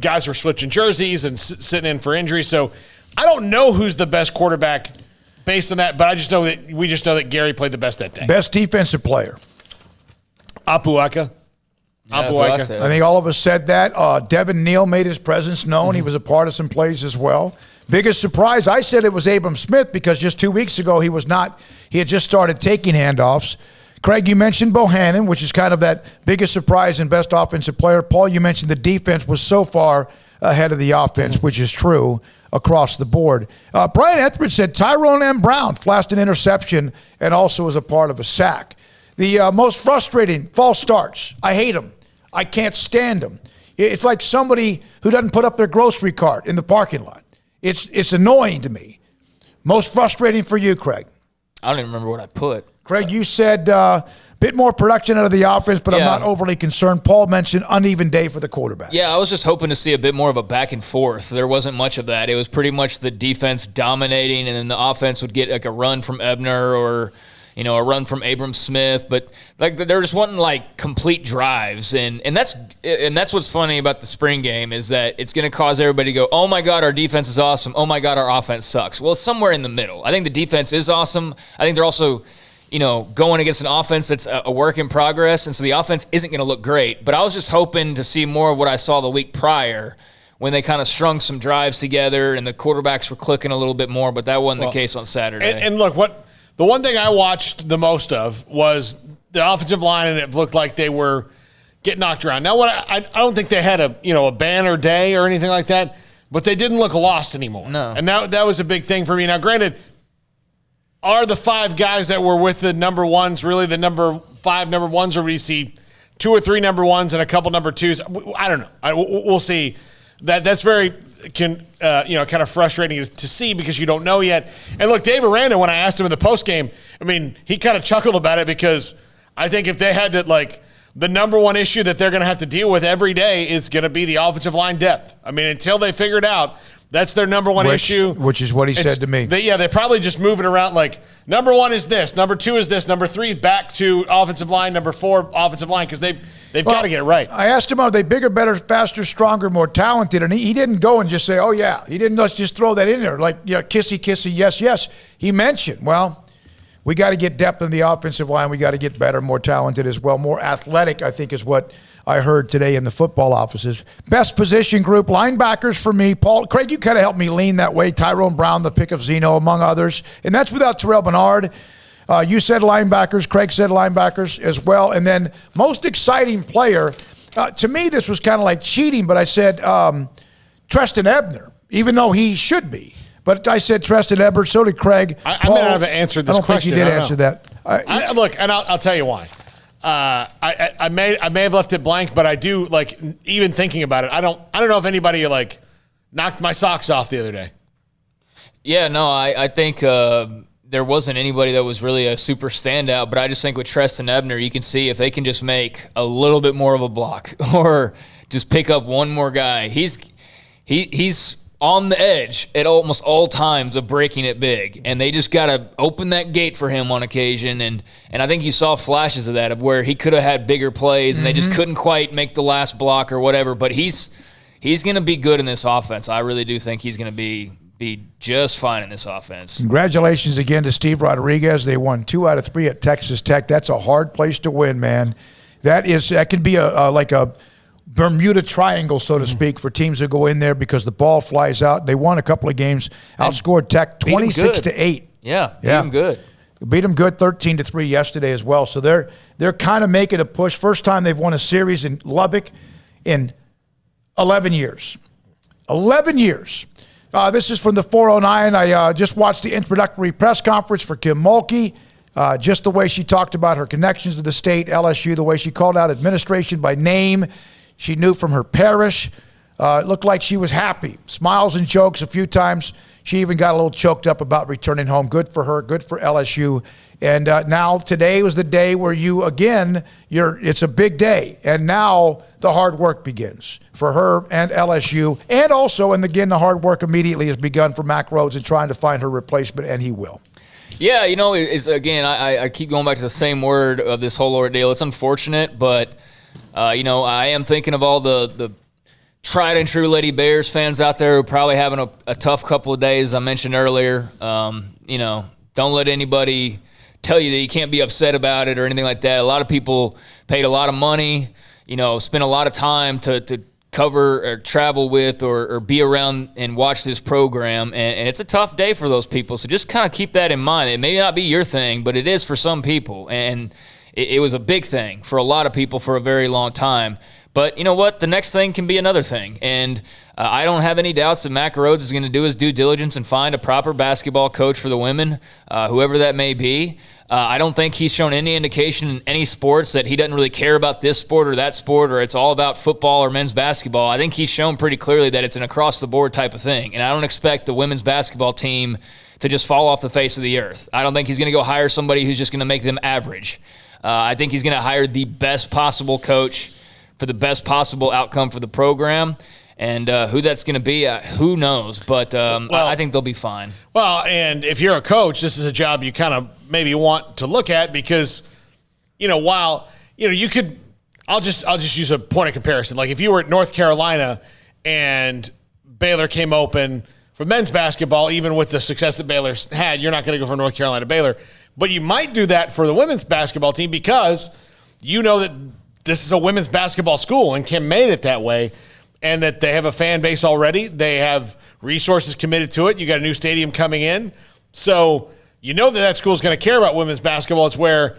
guys were switching jerseys and sitting in for injury. So I don't know who's the best quarterback based on that, but we just know that Gary played the best that day. Best defensive player. Ika. I think all of us said that. Devin Neal made his presence known. Mm-hmm. He was a part of some plays as well. Biggest surprise, I said it was Abram Smith because just 2 weeks ago he had just started taking handoffs. Craig, you mentioned Bohannon, which is kind of that biggest surprise and best offensive player. Paul, you mentioned the defense was so far ahead of the offense, which is true across the board. Brian Etheridge said Tyrone M. Brown flashed an interception and also was a part of a sack. The most frustrating false starts. I hate them. I can't stand them. It's like somebody who doesn't put up their grocery cart in the parking lot. It's annoying to me. Most frustrating for you, Craig? I don't even remember what I put. Craig, you said a bit more production out of the offense, but I'm not overly concerned. Paul mentioned uneven day for the quarterback. Yeah, I was just hoping to see a bit more of a back and forth. There wasn't much of that. It was pretty much the defense dominating, and then the offense would get like a run from Ebner or a run from Abram Smith, but there just wasn't complete drives, and that's what's funny about the spring game is that it's going to cause everybody to go, oh my God, our defense is awesome. Oh my God, our offense sucks. Well, it's somewhere in the middle. I think the defense is awesome. I think they're also, going against an offense that's a work in progress, and so the offense isn't going to look great. But I was just hoping to see more of what I saw the week prior when they kind of strung some drives together and the quarterbacks were clicking a little bit more, but that wasn't the case on Saturday. And look, the one thing I watched the most of was the offensive line, and it looked like they were getting knocked around. Now, I don't think they had a banner day or anything like that, but they didn't look lost anymore. No. And that was a big thing for me. Now, granted, are the five guys that were with the number ones really the five number ones, or we see 2 or 3 number ones and a couple number twos? I don't know. We'll see. That's very kind of frustrating to see because you don't know yet. And look, Dave Aranda, when I asked him in the postgame, he kind of chuckled about it because I think if they had to, the number one issue that they're going to have to deal with every day is going to be the offensive line depth. Until they figure it out, that's their number one issue. Which is what he said to me. They probably just move it around number 1 is this, number 2 is this, number 3 back to offensive line, number 4 offensive line, because they've got to get it right. I asked him, are they bigger, better, faster, stronger, more talented? And he didn't go and just say, oh, yeah. He didn't just throw that in there kissy, yes. He mentioned, we got to get depth in the offensive line. We got to get better, more talented as well, more athletic, I think is what I heard today in the football offices. Best position group, linebackers for me. Paul, Craig, you kind of helped me lean that way. Tyrone Brown, the pick of Zeno, among others. And that's without Terrell Bernard. You said linebackers. Craig said linebackers as well. And then most exciting player, to me this was kind of like cheating, but I said Treston Ebner, even though he should be. But I said Treston Ebner, so did Craig. I may not have answered this question. I don't think you did answer that. Look, and I'll tell you why. I may have left it blank, but I do even thinking about it. I don't know if anybody knocked my socks off the other day. Yeah, no, I think there wasn't anybody that was really a super standout, but I just think with Treston Ebner, you can see if they can just make a little bit more of a block or just pick up one more guy. He's he's on the edge at almost all times of breaking it big, and they just got to open that gate for him on occasion, and I think you saw flashes of that, of where he could have had bigger plays, and they just couldn't quite make the last block or whatever, but he's going to be good in this offense. I really do think he's going to be just fine in this offense. Congratulations again to Steve Rodriguez. They won 2 out of 3 at Texas Tech. That's a hard place to win, man. That can be like a Bermuda Triangle, so to speak, for teams that go in there because the ball flies out. They won a couple of games, outscored Tech 26-8. Yeah, beat them good. Beat them good 13-3 yesterday as well. So they're kind of making a push. First time they've won a series in Lubbock in 11 years. 11 years. This is from the 409. I just watched the introductory press conference for Kim Mulkey. Just the way she talked about her connections to the state, LSU, the way she called out administration by name. She knew from her parish. It looked like she was happy. Smiles and jokes a few times. She even got a little choked up about returning home. Good for her. Good for LSU. And now today was the day where it's a big day. And now the hard work begins for her and LSU. And also, and again, the hard work immediately has begun for Mack Rhoades in trying to find her replacement, and he will. Yeah, I keep going back to the same word of this whole ordeal. It's unfortunate, but I am thinking of all the tried and true Lady Bears fans out there who are probably having a tough couple of days. I mentioned earlier, don't let anybody tell you that you can't be upset about it or anything like that. A lot of people paid a lot of money, spent a lot of time to cover or travel with or be around and watch this program, and it's a tough day for those people. So just kind of keep that in mind. It may not be your thing, but it is for some people, and it was a big thing for a lot of people for a very long time. But you know what? The next thing can be another thing, and I don't have any doubts that Mack Rhoades is going to do his due diligence and find a proper basketball coach for the women, whoever that may be. I don't think he's shown any indication in any sports that he doesn't really care about this sport or that sport, or it's all about football or men's basketball. I think he's shown pretty clearly that it's an across-the-board type of thing, and I don't expect the women's basketball team to just fall off the face of the earth. I don't think he's going to go hire somebody who's just going to make them average. I think he's going to hire the best possible coach for the best possible outcome for the program. And who that's going to be, who knows? But I think they'll be fine. Well, and if you're a coach, this is a job you kind of maybe want to look at because, while, you could – I'll just use a point of comparison. Like if you were at North Carolina and Baylor came open for men's basketball, even with the success that Baylor's had, you're not going to go for North Carolina Baylor. But you might do that for the women's basketball team because you know that this is a women's basketball school and Kim made it that way. And that they have a fan base already. They have resources committed to it. You got a new stadium coming in. So you know that school is going to care about women's basketball. It's where,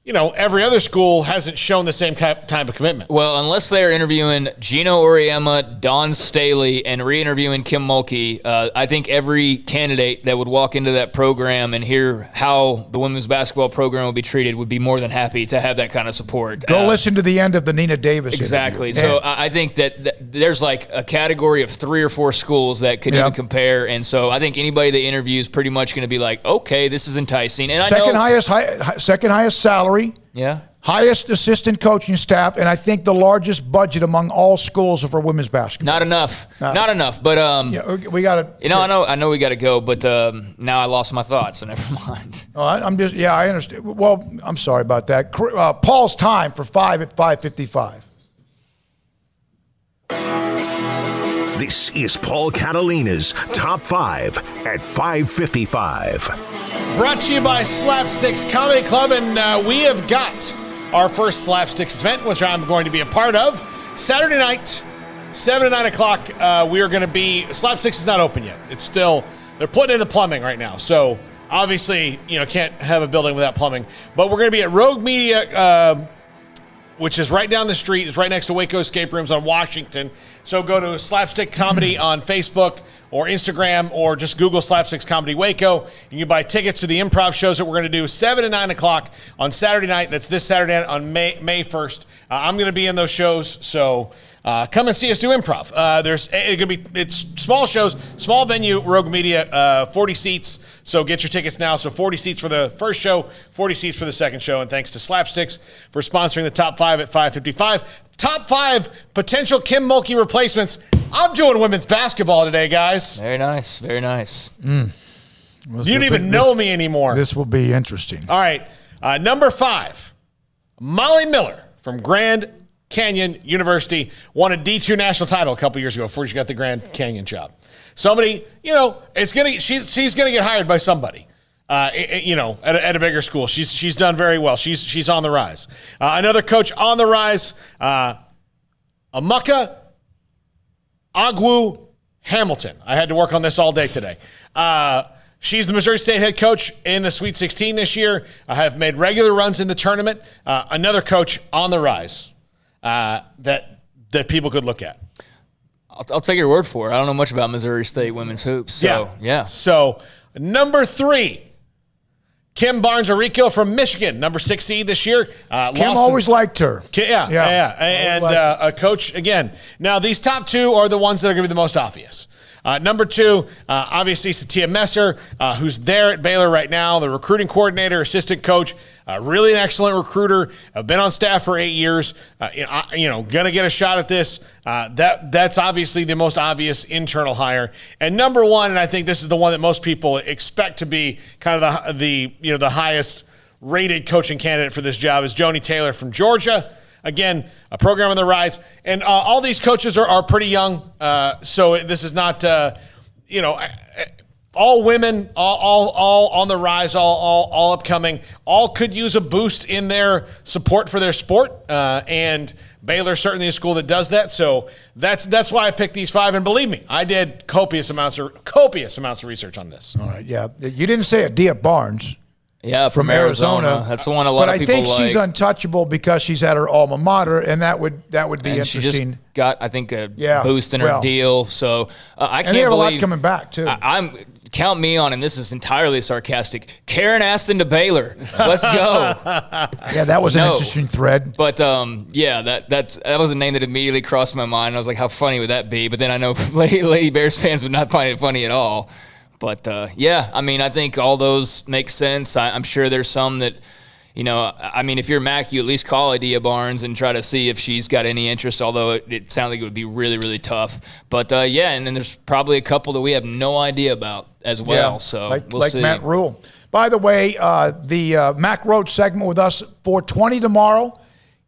every other school hasn't shown the same type of commitment. Well, unless they're interviewing Gino Auriemma, Dawn Staley, and re-interviewing Kim Mulkey, I think every candidate that would walk into that program and hear how the women's basketball program will be treated would be more than happy to have that kind of support. Go listen to the end of the Nina Davis Exactly. interview. So I think that there's like a category of 3 or 4 schools that could even compare. And so I think anybody that interviews pretty much going to be like, okay, this is enticing. And second highest salary. Yeah. Highest assistant coaching staff, and I think the largest budget among all schools for women's basketball. Not enough. Not enough. But we got to. I know we got to go. But now I lost my thoughts, so never mind. Oh, I understand. Well, I'm sorry about that. Paul's time for 5 at 5:55. This is Paul Catalina's Top 5 at 5:55. Brought to you by Slapsticks Comedy Club, and we have got our first Slapsticks event, which I'm going to be a part of. Saturday night, 7 to 9 o'clock, we are going to be, Slapsticks is not open yet. It's still, they're putting in the plumbing right now. So obviously, can't have a building without plumbing. But we're going to be at Rogue Media, which is right down the street. It's right next to Waco Escape Rooms on Washington. So go to Slapstick Comedy on Facebook or Instagram, or just Google Slapsticks Comedy Waco. You can buy tickets to the improv shows that we're going to do 7 to 9 o'clock on Saturday night. That's this Saturday night on May 1st. I'm going to be in those shows, so come and see us do improv. It's small shows, small venue, Rogue Media, 40 seats. So get your tickets now. So 40 seats for the first show, 40 seats for the second show. And thanks to Slapsticks for sponsoring the Top 5 at 5:55. Top 5 potential Kim Mulkey replacements. I'm doing women's basketball today, guys. Very nice. Very nice. You don't even know me anymore. This will be interesting. All right. Number 5, Molly Miller from Grand Canyon University won a D2 national title a couple years ago before she got the Grand Canyon job. Somebody, she's gonna get hired by somebody. At a bigger school. She's done very well. She's on the rise. Another coach on the rise, Amaka Agwu Hamilton. I had to work on this all day today. She's the Missouri State head coach in the Sweet 16 this year. I have made regular runs in the tournament. Another coach on the rise that people could look at. I'll take your word for it. I don't know much about Missouri State women's hoops. So, yeah. So, number 3, Kim Barnes-Arico from Michigan, number 6 seed this year. Kim always liked her. Yeah. And a coach, again. Now, these top 2 are the ones that are going to be the most obvious. Number 2, obviously, Satia Messer, who's there at Baylor right now, the recruiting coordinator, assistant coach, really an excellent recruiter, been on staff for 8 years, going to get a shot at this. That's obviously the most obvious internal hire. And number 1, and I think this is the one that most people expect to be kind of the highest rated coaching candidate for this job, is Joni Taylor from Georgia. Again, a program on the rise. And all these coaches are pretty young. So this is not, all women, all on the rise, all upcoming, all could use a boost in their support for their sport. And Baylor's certainly a school that does that. So that's why I picked these 5. And believe me, I did copious amounts of research on this. All right, yeah. You didn't say Adia Barnes. Yeah, from Arizona. That's the one a lot of people like. But I think she's untouchable because she's at her alma mater, and that would be interesting. She just got, I think, a boost in her deal. So I can't believe. And they have a lot coming back, too. Count me on, and this is entirely sarcastic, Karen Aston to Baylor. Let's go. Yeah, that was an interesting thread. But, that was a name that immediately crossed my mind. I was like, how funny would that be? But then I know Lady Bears fans would not find it funny at all. But, I think all those make sense. I'm sure there's some that, if you're Mac, you at least call Adia Barnes and try to see if she's got any interest, although it sounds like it would be really, really tough. But, and then there's probably a couple that we have no idea about as well. Yeah, so we'll see. Matt Rule. By the way, the Mac Roach segment with us 4:20 tomorrow,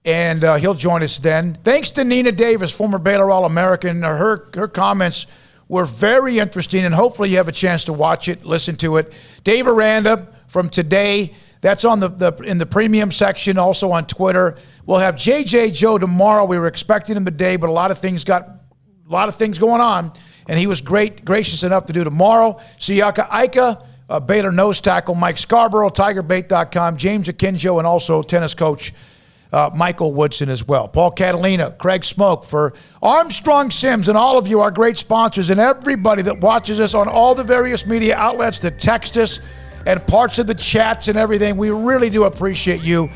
and he'll join us then. Thanks to Nina Davis, former Baylor All-American. Her comments were very interesting, and hopefully you have a chance to watch it, listen to it. Dave Aranda from Today, that's on in the premium section, also on Twitter. We'll have JJ Joe tomorrow. We were expecting him today, but a lot of things going on, and he was gracious enough to do tomorrow. Siaki Ika, Baylor nose tackle, Mike Scarborough, TigerBait.com, James Akinjo, and also tennis coach Michael Woodson as well. Paul Catalina, Craig Smoak for Armstrong Sims, and all of you, our great sponsors, and everybody that watches us on all the various media outlets that text us and parts of the chats and everything. We really do appreciate you.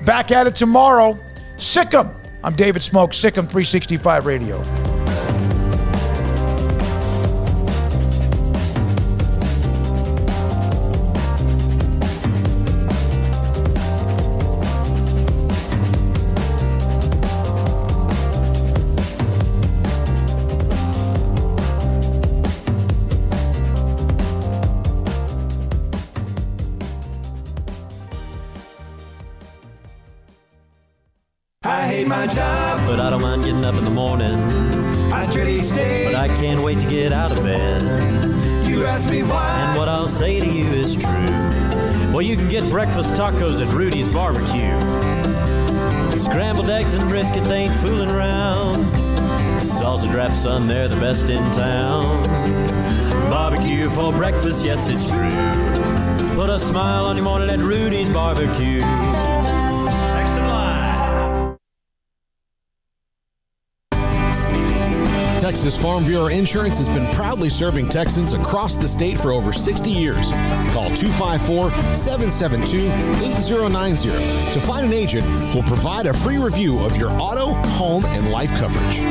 Back at it tomorrow. Sic'em. I'm David Smoak, SicEm365 Radio. My job, but I don't mind getting up in the morning. I dread each day, but I can't wait to get out of bed. You ask me why, and what I'll say to you is true. Well, you can get breakfast tacos at Rudy's Barbecue. Scrambled eggs and brisket, they ain't fooling around. Sausage wrap, son, they're the best in town. Barbecue for breakfast, yes, it's true. Put a smile on your morning at Rudy's Barbecue. Next in line. Texas Farm Bureau Insurance has been proudly serving Texans across the state for over 60 years. Call 254-772-8090 to find an agent who will provide a free review of your auto, home, and life coverage.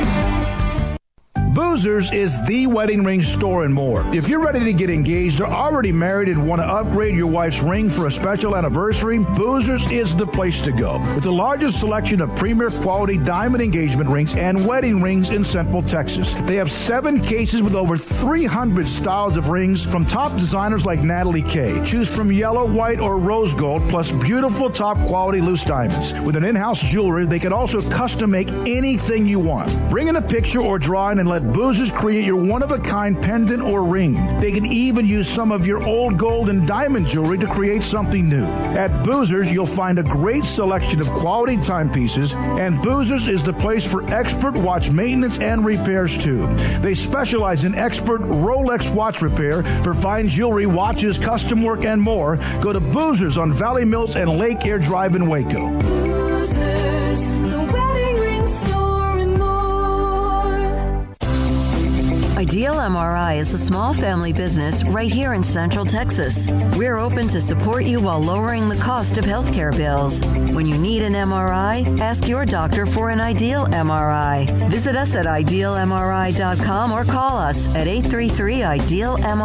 Boozers is the wedding ring store and more. If you're ready to get engaged or already married and want to upgrade your wife's ring for a special anniversary, Boozers is the place to go. With the largest selection of premier quality diamond engagement rings and wedding rings in Central Texas. They have 7 cases with over 300 styles of rings from top designers like Natalie Kay. Choose from yellow, white, or rose gold, plus beautiful top quality loose diamonds. With an in-house jewelry, they can also custom make anything you want. Bring in a picture or drawing and let Boozers create your one-of-a-kind pendant or ring. They can even use some of your old gold and diamond jewelry to create something new. At Boozers, you'll find a great selection of quality timepieces, and Boozers is the place for expert watch maintenance and repairs too. They specialize in expert Rolex watch repair for fine jewelry, watches, custom work, and more. Go to Boozers on Valley Mills and Lake Air Drive in Waco. Boozers, the wedding ring store and more. Ideal MRI is a small family business right here in Central Texas. We're open to support you while lowering the cost of healthcare bills. When you need an MRI, ask your doctor for an Ideal MRI. Visit us at idealmri.com or call us at 833-IDEAL-MRI.